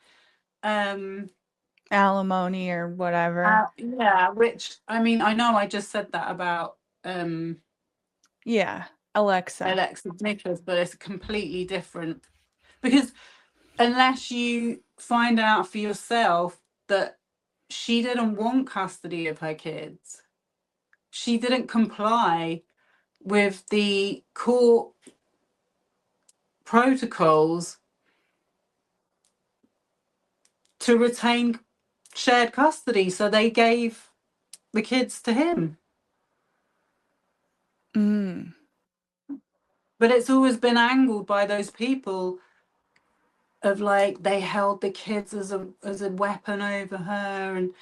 Alimony or whatever. yeah, which I mean, I know I just said that about Yeah, Alexa. Alexa Nikolas, but it's completely different because unless you find out for yourself that she didn't want custody of her kids, she didn't comply with the court protocols to retain shared custody, so they gave the kids to him. Mm. But it's always been angled by those people of like they held the kids as a weapon over her. And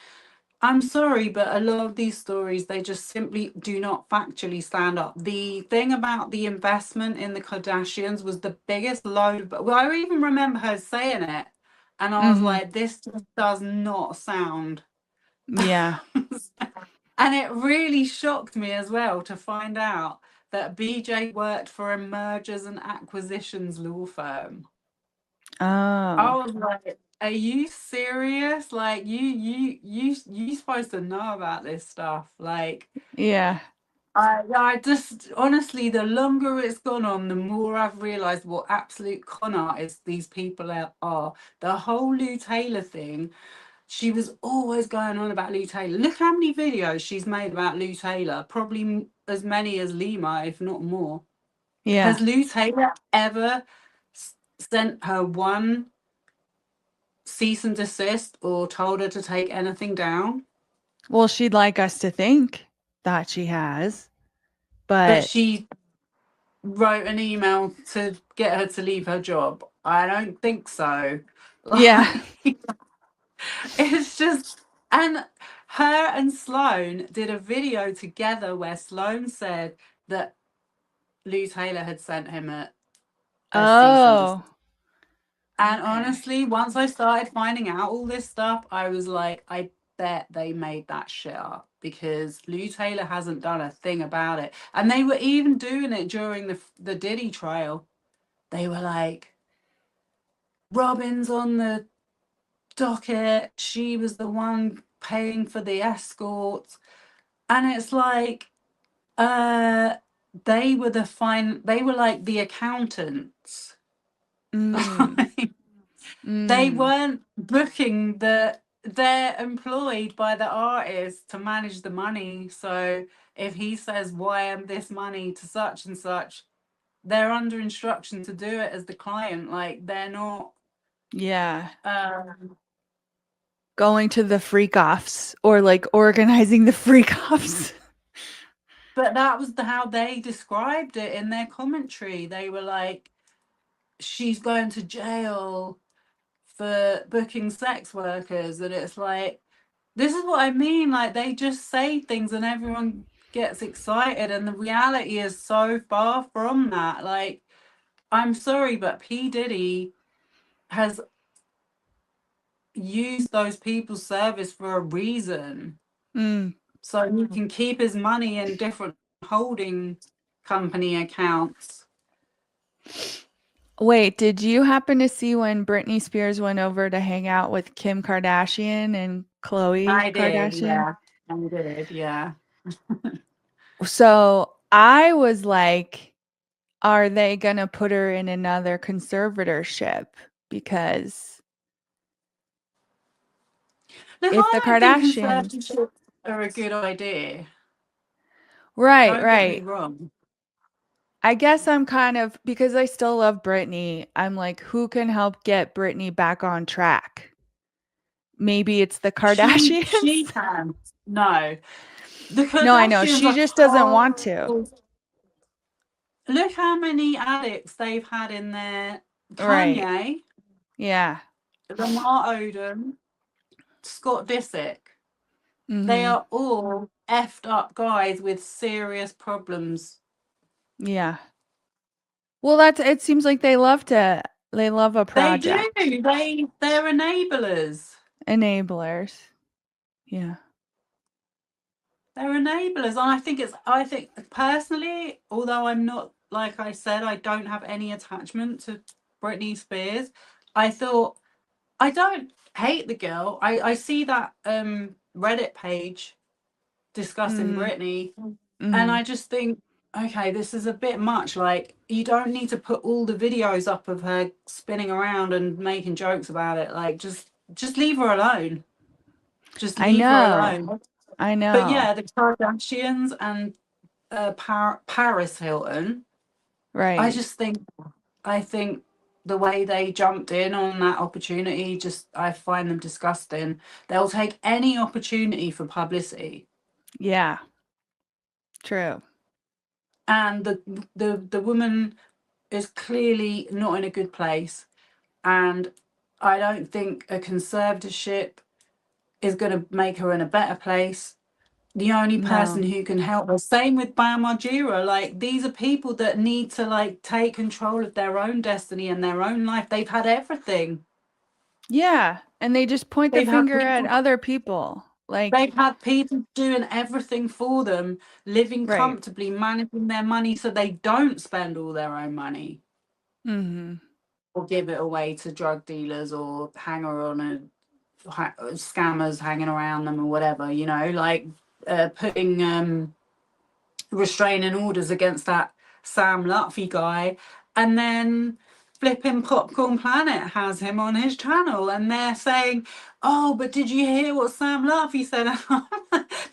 I'm sorry, but a lot of these stories, they just simply do not factually stand up. The thing about the investment in the Kardashians was the biggest load. But well, I even remember her saying it, and I was Mhm. like, this just does not sound. Yeah. And it really shocked me as well to find out that BJ worked for a mergers and acquisitions law firm. I Oh. was like, are you serious? Like you supposed to know about this stuff. Like Yeah. I just honestly, the longer it's gone on, the more I've realized what absolute con artists these people are. The whole Lou Taylor thing, she was always going on about Lou Taylor. Look how many videos she's made about Lou Taylor, probably as many as Lima, if not more. Yeah. Has Lou Taylor ever sent her one cease and desist or told her to take anything down. Well, she'd like us to think that she has, But but she wrote an email to get her to leave her job. I don't think so. yeah. Like, it's just, and her and Sloane did a video together where Sloane said that Lou Taylor had sent him a cease and desist. Oh. And Okay. honestly, once I started finding out all this stuff, I was like, I bet they made that shit up, because Lou Taylor hasn't done a thing about it. And they were even doing it during the Diddy trial. They were like, Robin's on the docket. She was the one paying for the escorts. And it's like, they were they were like the accountants. Mm. They Mm. weren't booking they're employed by the artist to manage the money. So if he says, why am this money to such and such, they're under instruction to do it as the client. Like, they're not Yeah. um Going to the freak offs or like organizing the freak offs. but that was how they described it in their commentary. They were like, she's going to jail for booking sex workers. And it's like, this is what I mean. Like, they just say things and everyone gets excited, and the reality is so far from that. Like, I'm sorry, but P. Diddy has used those people's service for a reason. Mm. So he can keep his money in different holding company accounts. Wait, did you happen to see when Britney Spears went over to hang out with Kim Kardashian and Khloe I did, Kardashian? yeah. I did, yeah. So I was like, are they going to put her in another conservatorship? Because Look, if the I don't think Kardashians, conservatorships are a good idea. right, Don't get me right. wrong. I guess I'm kind of, because I still love Britney, I'm like, who can help get Britney back on track? Maybe it's the She Kardashians? can. No. The No, I know. Kardashians She are just doesn't want to. horrible. Look how many addicts they've had in there. Right. Kanye, Yeah. Lamar Odom, Scott Disick. They Mhm. are all effed up guys with serious problems. Yeah. Well, it seems like they love a They do. project. They're enablers. Enablers. Yeah. They're enablers. And I think personally, although I'm not, like I said, I don't have any attachment to Britney Spears, I thought, I don't hate the girl. I see that Reddit page discussing Mhm. Britney, and Mhm. I just think, okay, this is a bit much. Like, you don't need to put all the videos up of her spinning around and making jokes about it. Like, just leave her alone. Just I leave her know. alone. I But know. yeah, the Kardashians and Paris Hilton, I Right. just think, I think the way they jumped in on that opportunity, just, I find them disgusting. They'll take any opportunity for publicity. Yeah. True. And the woman is clearly not in a good place. And I don't think a conservatorship is going to make her in a better place. The only person No. who can help her, same with Bam Margera. Like, these are people that need to, like, take control of their own destiny and their own life. They've had everything. Yeah. And they just point the They've had finger at people other people. Like, they've had people doing everything for them, living right. comfortably, managing their money so they don't spend all their own money Mhm. or give it away to drug dealers or hang on a scammers hanging around them or whatever, like putting restraining orders against that Sam Lutfi guy, and then flipping Popcorn Planet has him on his channel, and they're saying, "Oh, but did you hear what Sam Lutfi said?"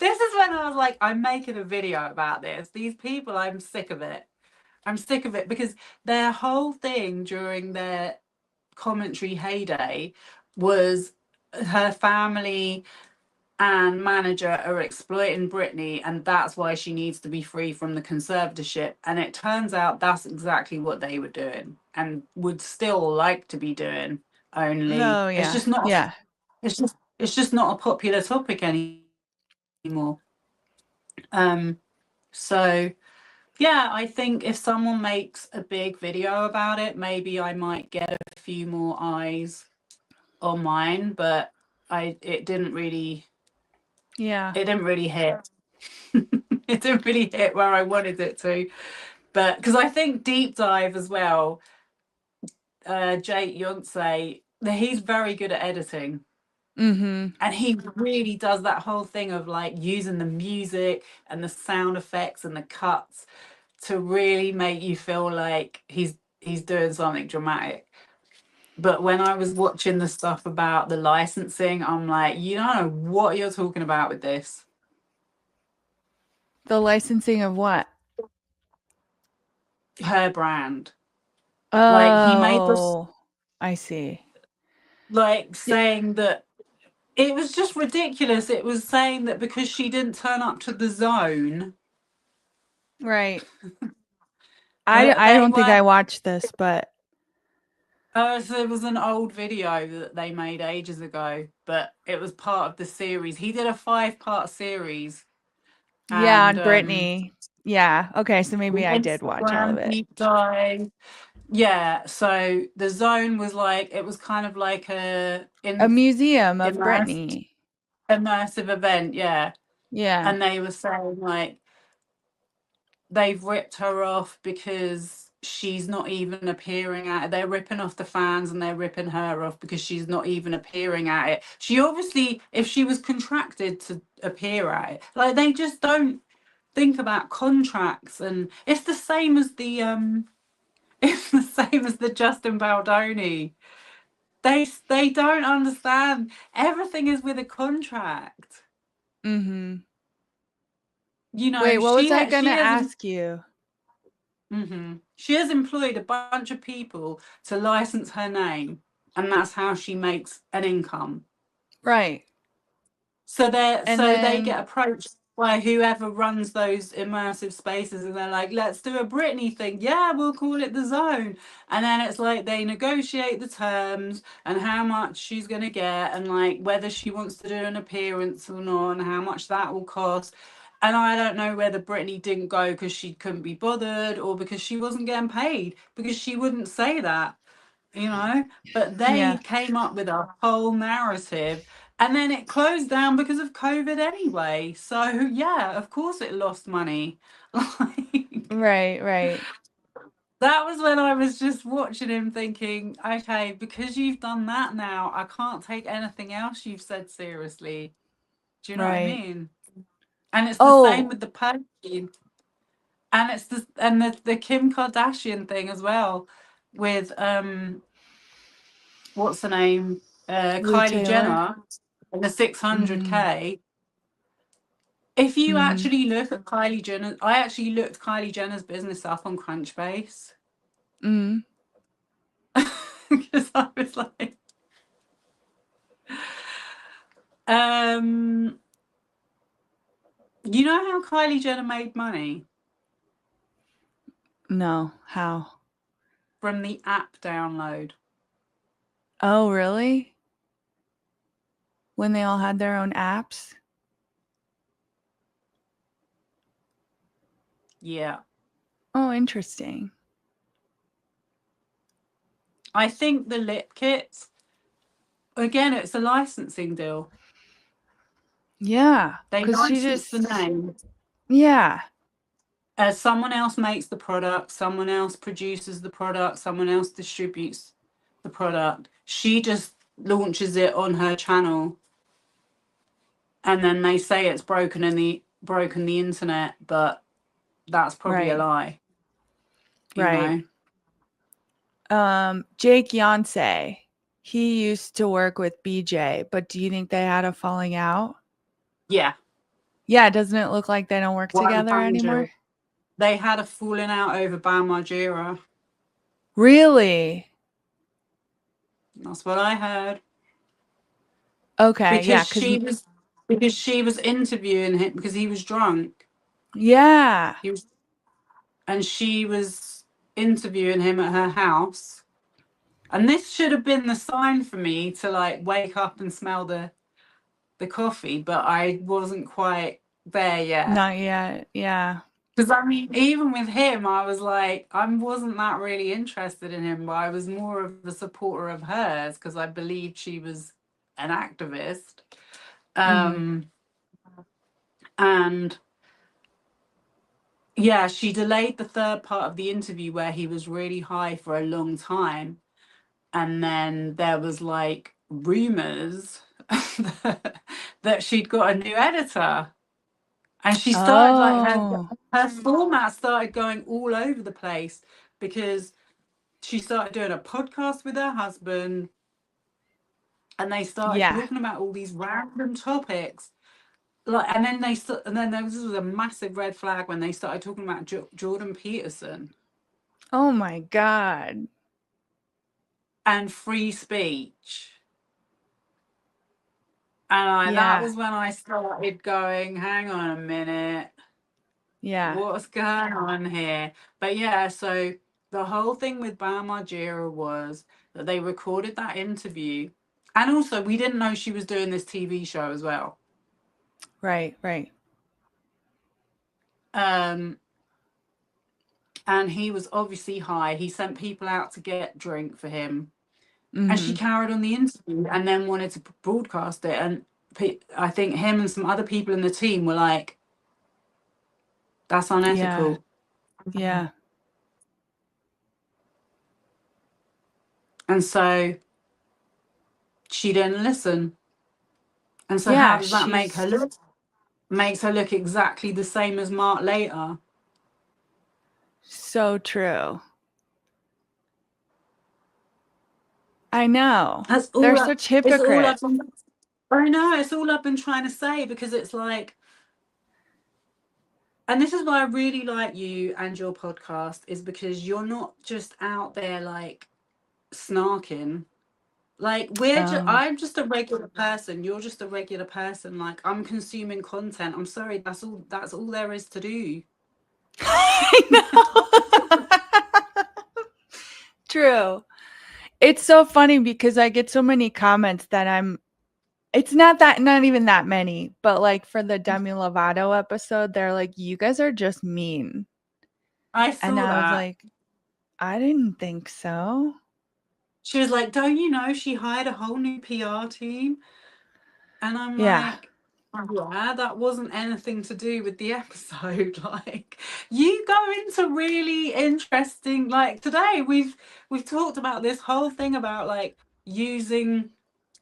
This is when I was like, I'm making a video about this. These people, I'm sick of it. I'm sick of it because their whole thing during their commentary heyday was her family and manager are exploiting Britney, and that's why she needs to be free from the conservatorship. And it turns out that's exactly what they were doing and would still like to be doing. Only Oh it's yeah. just not. Yeah. It's just not a popular topic anymore. So yeah, I think if someone makes a big video about it, maybe I might get a few more eyes on mine, but it didn't really Yeah. hit. It didn't really hit where I wanted it to. But because I think deep dive as well, Jake Yonsei, he's very good at editing. Mm-hmm. And he really does that whole thing of like using the music and the sound effects and the cuts to really make you feel like he's doing something dramatic. But when I was watching the stuff about the licensing, I'm like, you don't know what you're talking about with this. The licensing of what? Her brand. Like he made this, Oh, I see. like saying that it was just ridiculous. It was saying that because she didn't turn up to the zone, Right. that I they don't think I weren't. watched this, but So it was an old video that they made ages ago, but it was part of the series. He did a 5-part series, yeah, and on Britney. Yeah. Okay, so maybe I did watch all of Instagram it. deep dive. Yeah, so the zone was like it was kind of like A museum of immersive Britney. event, yeah. Yeah. And they were saying like they've ripped her off because she's not even appearing at it. They're ripping off the fans and they're ripping her off because she's not even appearing at it. She obviously, if she was contracted to appear at it, like they just don't think about contracts. And it's the same as the it's the same as the Justin Baldoni. They don't understand. Everything is with a contract. Mm-hmm. You know, Wait, what was I gonna she has. ask you? She has employed a bunch of people to license her name, and that's how she makes an income. Right. So And they then get approached by whoever runs those immersive spaces, and they're like, "Let's do a Britney thing. Yeah, we'll call it the Zone." And then it's like they negotiate the terms and how much she's gonna get, and like whether she wants to do an appearance or not, and how much that will cost. And I don't know whether Britney didn't go because she couldn't be bothered or because she wasn't getting paid, because she wouldn't say that, you know. But they yeah. came up with a whole narrative, and then it closed down because of COVID anyway. So yeah, of course it lost money. Like, Right. that was when I was just watching him thinking, okay, because you've done that now, I can't take anything else you've said seriously. Do you know what I Right. mean? And it's the same Oh, with the perfume. And it's the Kim Kardashian thing as well with what's the name? Lou Kylie Taylor. Jenner and the Mm-hmm. 600K. If you Mm-hmm. actually look at Kylie Jenner, I actually looked Kylie Jenner's business up on Crunchbase. Mm-hmm. Because I was like, you know how Kylie Jenner made money? No, how? From the app download. Oh, really? When they all had their own apps? Yeah. Oh, interesting. I think the lip kits, again, it's a licensing deal. Yeah, They because she license just, the name. yeah, Someone else makes the product, someone else produces the product, someone else distributes the product. She just launches it on her channel, and then they say it's broken the internet, but that's probably a right, lie. You right. know? Jake Yonsei, he used to work with BJ, but do you think they had a falling out? Yeah, Yeah, doesn't it look like they don't work together 100. anymore? They had a falling out over Bam Margera. Really? That's what I heard. Okay, yeah, Because she was interviewing him because he was drunk. yeah. And she was interviewing him at her house. And this should have been the sign for me to like wake up and smell the coffee, but I wasn't quite there yet. Not yet, yeah. Because I mean, even with him, I was like, I wasn't that really interested in him, but I was more of a supporter of hers because I believed she was an activist. And yeah, she delayed the third part of the interview where he was really high for a long time. And then there was like rumors that she'd got a new editor. And she started Oh, her format started going all over the place because she started doing a podcast with her husband and they started yeah. talking about all these random topics. Like, and then there was a massive red flag when they started talking about Jordan Peterson Oh my God. and free speech. And that Yeah, was when I started going, hang on a minute, yeah. what's going on here? But yeah, so the whole thing with Bam Margera was that they recorded that interview. And also, we didn't know she was doing this TV show as well. Right, right. And he was obviously high. He sent people out to get drink for him. And she carried on the interview and then wanted to broadcast it. And I think him and some other people in the team were like, that's unethical. Yeah. And so she didn't listen. And so Yeah, how does that make her look? Makes her look exactly the same as Mark later. So true. I know. They're such hypocrites. I know, it's all I've been trying to say because it's like, and this is why I really like you and your podcast, is because you're not just out there like snarking. Like I'm just a regular person. You're just a regular person. Like I'm consuming content. I'm sorry, that's all there is to do. I know. True. It's so funny because I get so many comments that it's not even that many, but like for the Demi Lovato episode, they're like, you guys are just mean. I saw And I was that. like, I didn't think so. She was like, don't you know she hired a whole new PR team? And I'm Yeah. like, yeah, that wasn't anything to do with the episode. Like, you go into really interesting, like today we've talked about this whole thing about like using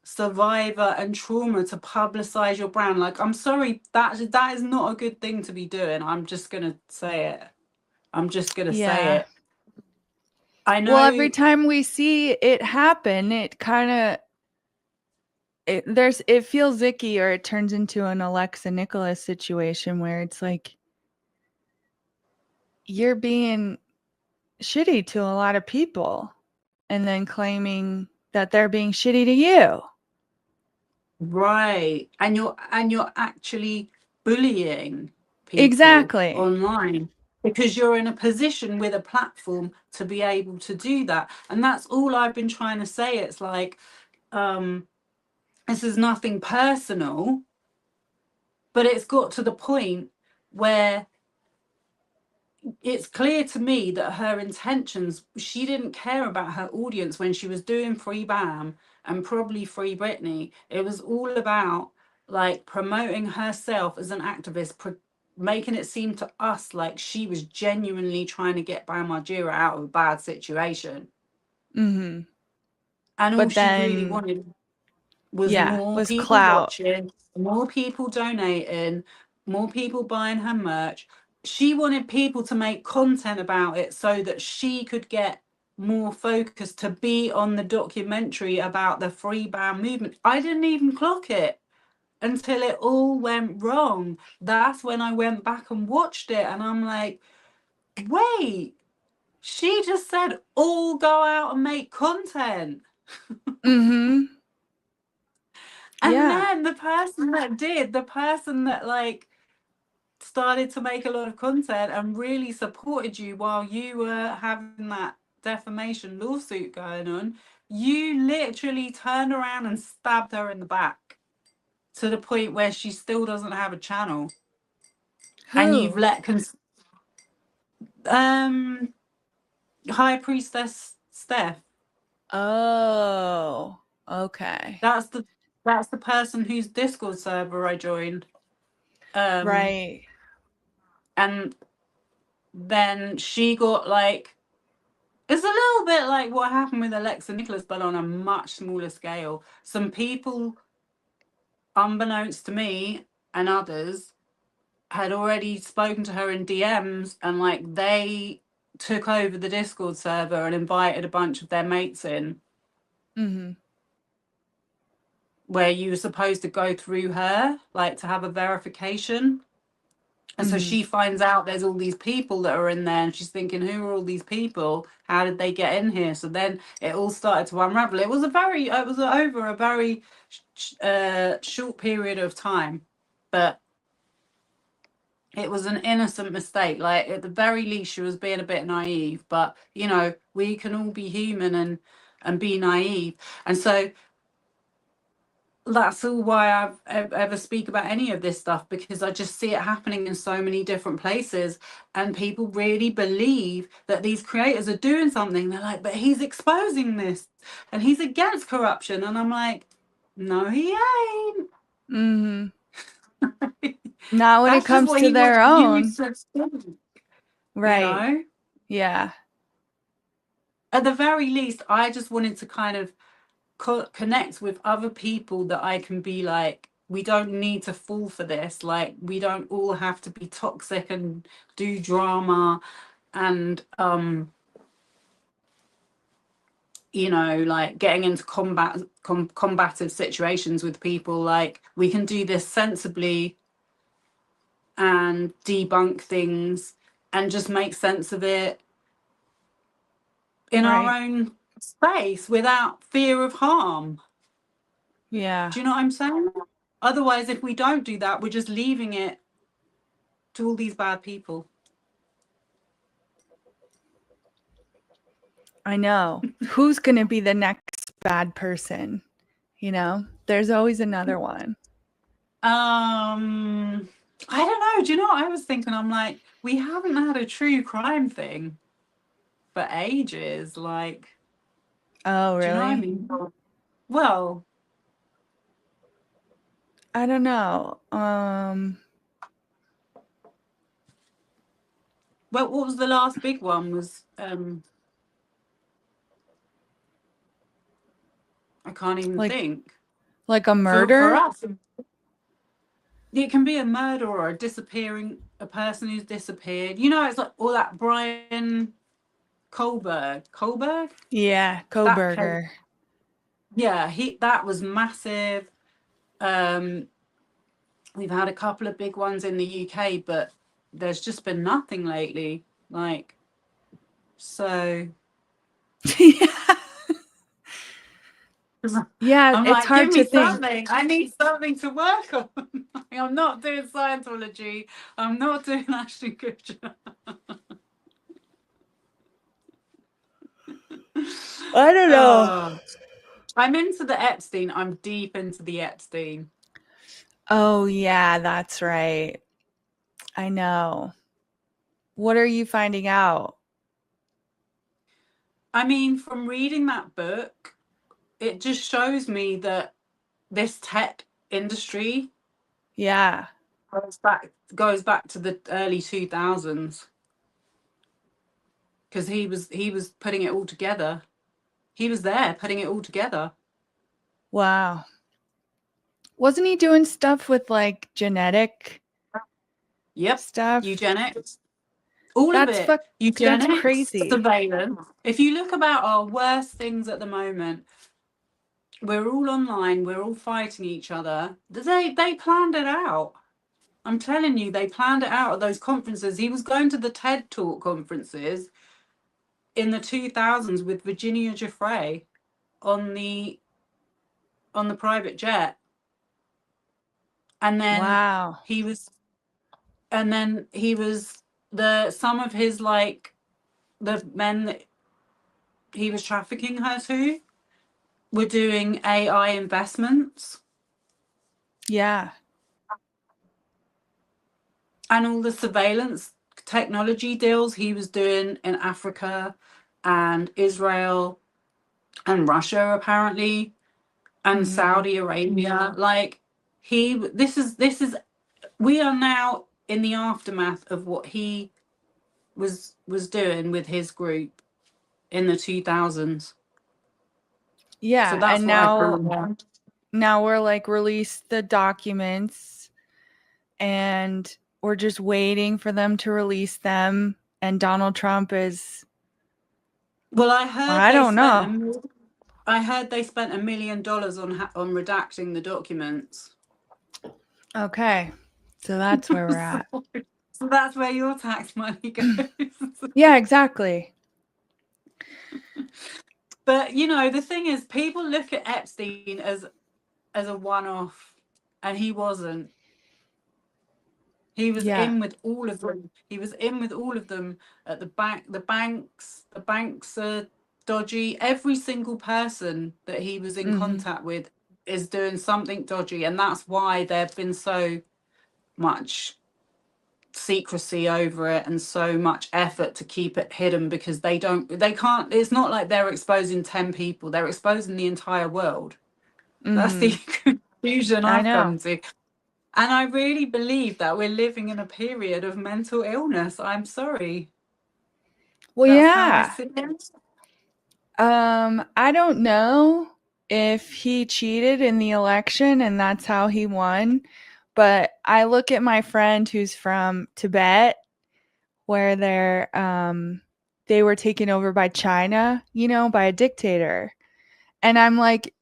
survivor and trauma to publicize your brand. Like, I'm sorry, that is not a good thing to be doing. I'm just gonna say it. Say it. I know. Well, every time we see it happen, it kind of it feels icky, or it turns into an Alexa Nikolas situation where it's like you're being shitty to a lot of people and then claiming that they're being shitty to you. Right. And you're actually bullying people Exactly. online because you're in a position with a platform to be able to do that. And that's all I've been trying to say. It's like, this is nothing personal, but it's got to the point where it's clear to me that her intentions, she didn't care about her audience when she was doing Free Bam and probably Free Britney. It was all about like promoting herself as an activist, making it seem to us like she was genuinely trying to get Bam Margera out of a bad situation. Mm-hmm. And all she really wanted was more people clout. watching, more people donating, more people buying her merch. She wanted people to make content about it so that she could get more focus to be on the documentary about the Free Bam movement. I didn't even clock it until it all went wrong. That's when I went back and watched it, and I'm like, wait, she just said all go out and make content. Mm-hmm. And Yeah. then the person that like started to make a lot of content and really supported you while you were having that defamation lawsuit going on, you literally turned around and stabbed her in the back to the point where she still doesn't have a channel. And you've Who? let High Priestess Steph. Oh, okay. That's the person whose Discord server I joined. Right. And then she got like, it's a little bit like what happened with Alexa Nikolas, but on a much smaller scale. Some people, unbeknownst to me and others, had already spoken to her in DMs, and like they took over the Discord server and invited a bunch of their mates in, Mm-hmm. where you were supposed to go through her, like to have a verification. And so Mm-hmm. she finds out there's all these people that are in there, and she's thinking, who are all these people? How did they get in here? So then it all started to unravel. It was over a very short period of time, but it was an innocent mistake. Like at the very least, she was being a bit naive. But you know, we can all be human and be naive. And so that's all why I've ever speak about any of this stuff, because I just see it happening in so many different places, and people really believe that these creators are doing something. They're like, but he's exposing this and he's against corruption, and I'm like, no, he ain't. Mm-hmm. Not when it That's just comes what to he their wants you own. to think, Right. you know. Yeah. At the very least, I just wanted to kind of connect with other people that I can be like, we don't need to fall for this. Like, we don't all have to be toxic and do drama and you know, like getting into combative situations with people. Like, we can do this sensibly and debunk things and just make sense of it in our Right. own space without fear of harm. Yeah. Do you know what I'm saying? Otherwise, if we don't do that, we're just leaving it to all these bad people. I know. Who's going to be the next bad person? You know, there's always another one. I don't know. Do you know what I was thinking? I'm like, we haven't had a true crime thing for ages. Like, Oh, do you know what I really? mean? Well, I don't know. what was the last big one? Was I can't even think. Like a For murder? us, it can be a murder or a person who's disappeared. You know, it's like all that Brian Kohlberg. Yeah, That case, Koberger. yeah, that was massive. We've had a couple of big ones in the UK, but there's just been nothing lately. Like, so Yeah, I'm it's like, hard give me to think. something. I need something to work on. I'm not doing Scientology. I'm not doing Ashton Kutcher. I don't know. I'm into the Epstein. I'm deep into the Epstein. Oh, yeah, that's right. I know. What are you finding out? I mean, from reading that book, it just shows me that this tech industry Yeah. goes back to the early 2000s, because he was putting it all together. He was there putting it all together. Wow. Wasn't he doing stuff with like genetic Yep. stuff? Eugenics. All of That's it. that's Eugenics, crazy. surveillance. If you look about our worst things at the moment, we're all online, we're all fighting each other. They planned it out. I'm telling you, they planned it out at those conferences. He was going to the TED Talk conferences in the 2000s with Virginia Giuffre on the private jet. And then Wow. he was some of his, like, the men that he was trafficking her to were doing AI investments. Yeah. And all the surveillance technology deals he was doing in Africa and Israel and Russia, apparently, and Saudi Arabia. Like, this is we are now in the aftermath of what he was doing with his group in the 2000s. Yeah. So that's And what I now, found. now we're like, release the documents, and we're just waiting for them to release them. And Donald Trump is, Well, I heard I don't know. they spent $1 million on redacting the documents. Okay. So that's where we're at. So that's where your tax money goes. Yeah, exactly. But, you know, the thing is, people look at Epstein as a one-off, and he wasn't. He was Yeah. in with all of them. He was in with all of them at the bank. The banks are dodgy. Every single person that he was in contact with is doing something dodgy, and that's why there's been so much secrecy over it and so much effort to keep it hidden, because they can't, it's not like they're exposing 10 people, they're exposing the entire world. That's the conclusion I I've know. come to. And I really believe that we're living in a period of mental illness. I'm sorry. Well, That's how I yeah. see it. I don't know if he cheated in the election and that's how he won, but I look at my friend who's from Tibet, where they were taken over by China, by a dictator. And I'm like,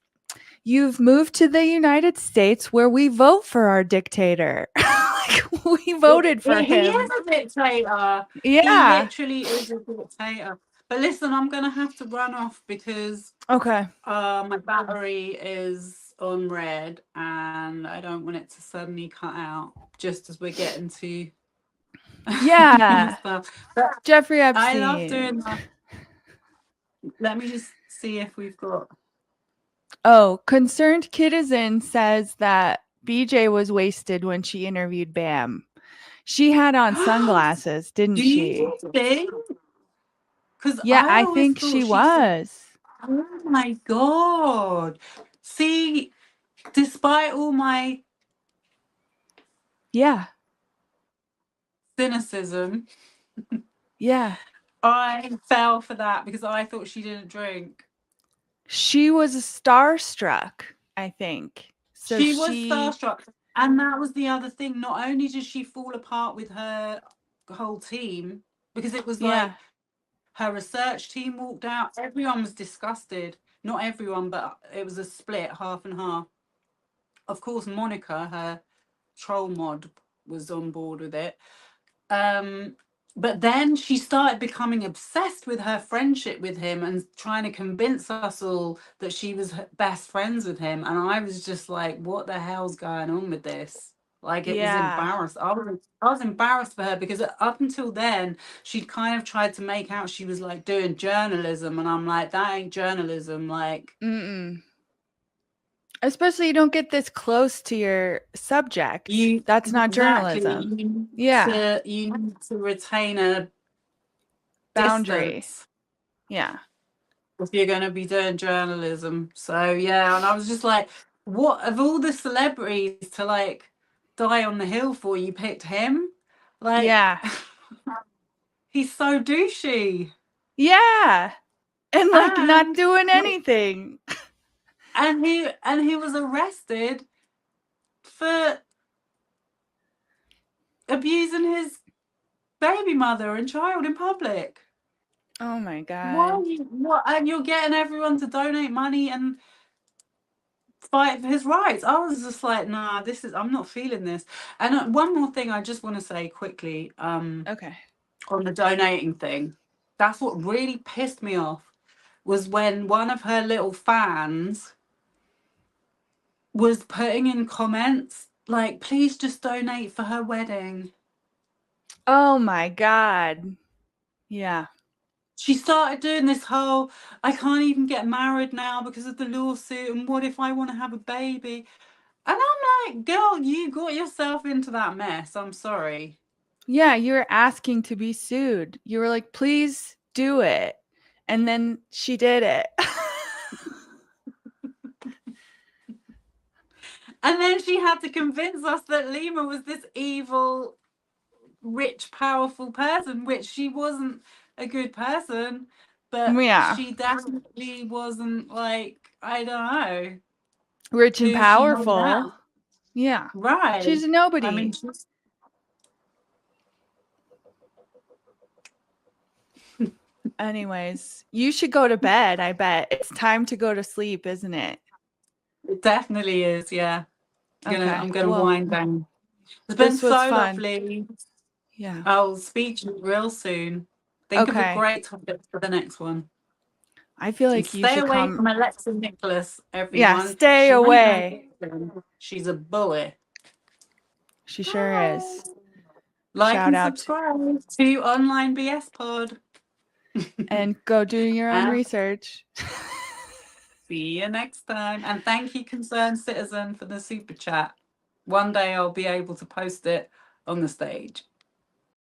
you've moved to the United States where we vote for our dictator. Like, we voted for He him. is a dictator. He Yeah. literally is a dictator. But listen, I'm going to have to run off because Okay. my battery is on red and I don't want it to suddenly cut out just as we're getting to Yeah. stuff. But Jeffrey I love Epstein. doing that. Let me just see if we've got. Oh, Concerned Kitizen says that BJ was wasted when she interviewed Bam. She had on sunglasses, didn't Do she? you think? Because Yeah, I I always think thought she she said, was. oh my God. See, despite all my Yeah. cynicism, Yeah. I fell for that because I thought she didn't drink. She was starstruck, I think. So She was starstruck. And that was the other thing. Not only did she fall apart with her whole team, because it was yeah. like her research team walked out. Everyone was disgusted. Not everyone, but it was a split, half and half. Of course, Monica, her troll mod, was on board with it. But then she started becoming obsessed with her friendship with him and trying to convince us all that she was best friends with him. And I was just like, what the hell's going on with this? Like, it was embarrassed. I was embarrassed for her because up until then, she'd kind of tried to make out she was like doing journalism. And I'm like, that ain't journalism. Like, especially you don't get this close to your subject. That's not journalism. You need to retain a boundary. distance. Yeah. If you're going to be doing journalism. So yeah, and I was just like, what, of all the celebrities to like die on the hill for, you picked him? Like, yeah. He's so douchey. Yeah. And like not doing anything. And he was arrested for abusing his baby mother and child in public. Oh my God. What? And you're getting everyone to donate money, and fight for his rights. I was just like, nah, I'm not feeling this. And one more thing I just want to say quickly, Okay. on the donating thing. That's what really pissed me off, was when one of her little fans was putting in comments like, please just donate for her wedding. Oh my God. Yeah. She started doing this whole, I can't even get married now because of the lawsuit, and what if I want to have a baby? And I'm like, girl, you got yourself into that mess. I'm sorry. Yeah, you were asking to be sued. You were like, please do it. And then she did it. And then she had to convince us that Lima was this evil, rich, powerful person, which she wasn't a good person, but Yeah. she definitely wasn't, like, I don't know, Rich and who she made powerful. out. Yeah. Right. She's a I nobody. mean, Anyways, you should go to bed, I bet. It's time to go to sleep, isn't it? it definitely is, yeah. I'm gonna well, wind down. It's been this so was fun. lovely. Yeah. I'll speak to you real soon. Think of a Okay. great topic for the next one. I feel And like you stay should away come. from Alexa Nikolas, everyone. Yeah, stay She ain't no away. victim. She's a bully. She sure is. Like Shout and out. subscribe to Online BS Pod. And go do your own And research. see you next time. And thank you, Concerned Citizen, for the super chat. One day I'll be able to post it on the stage.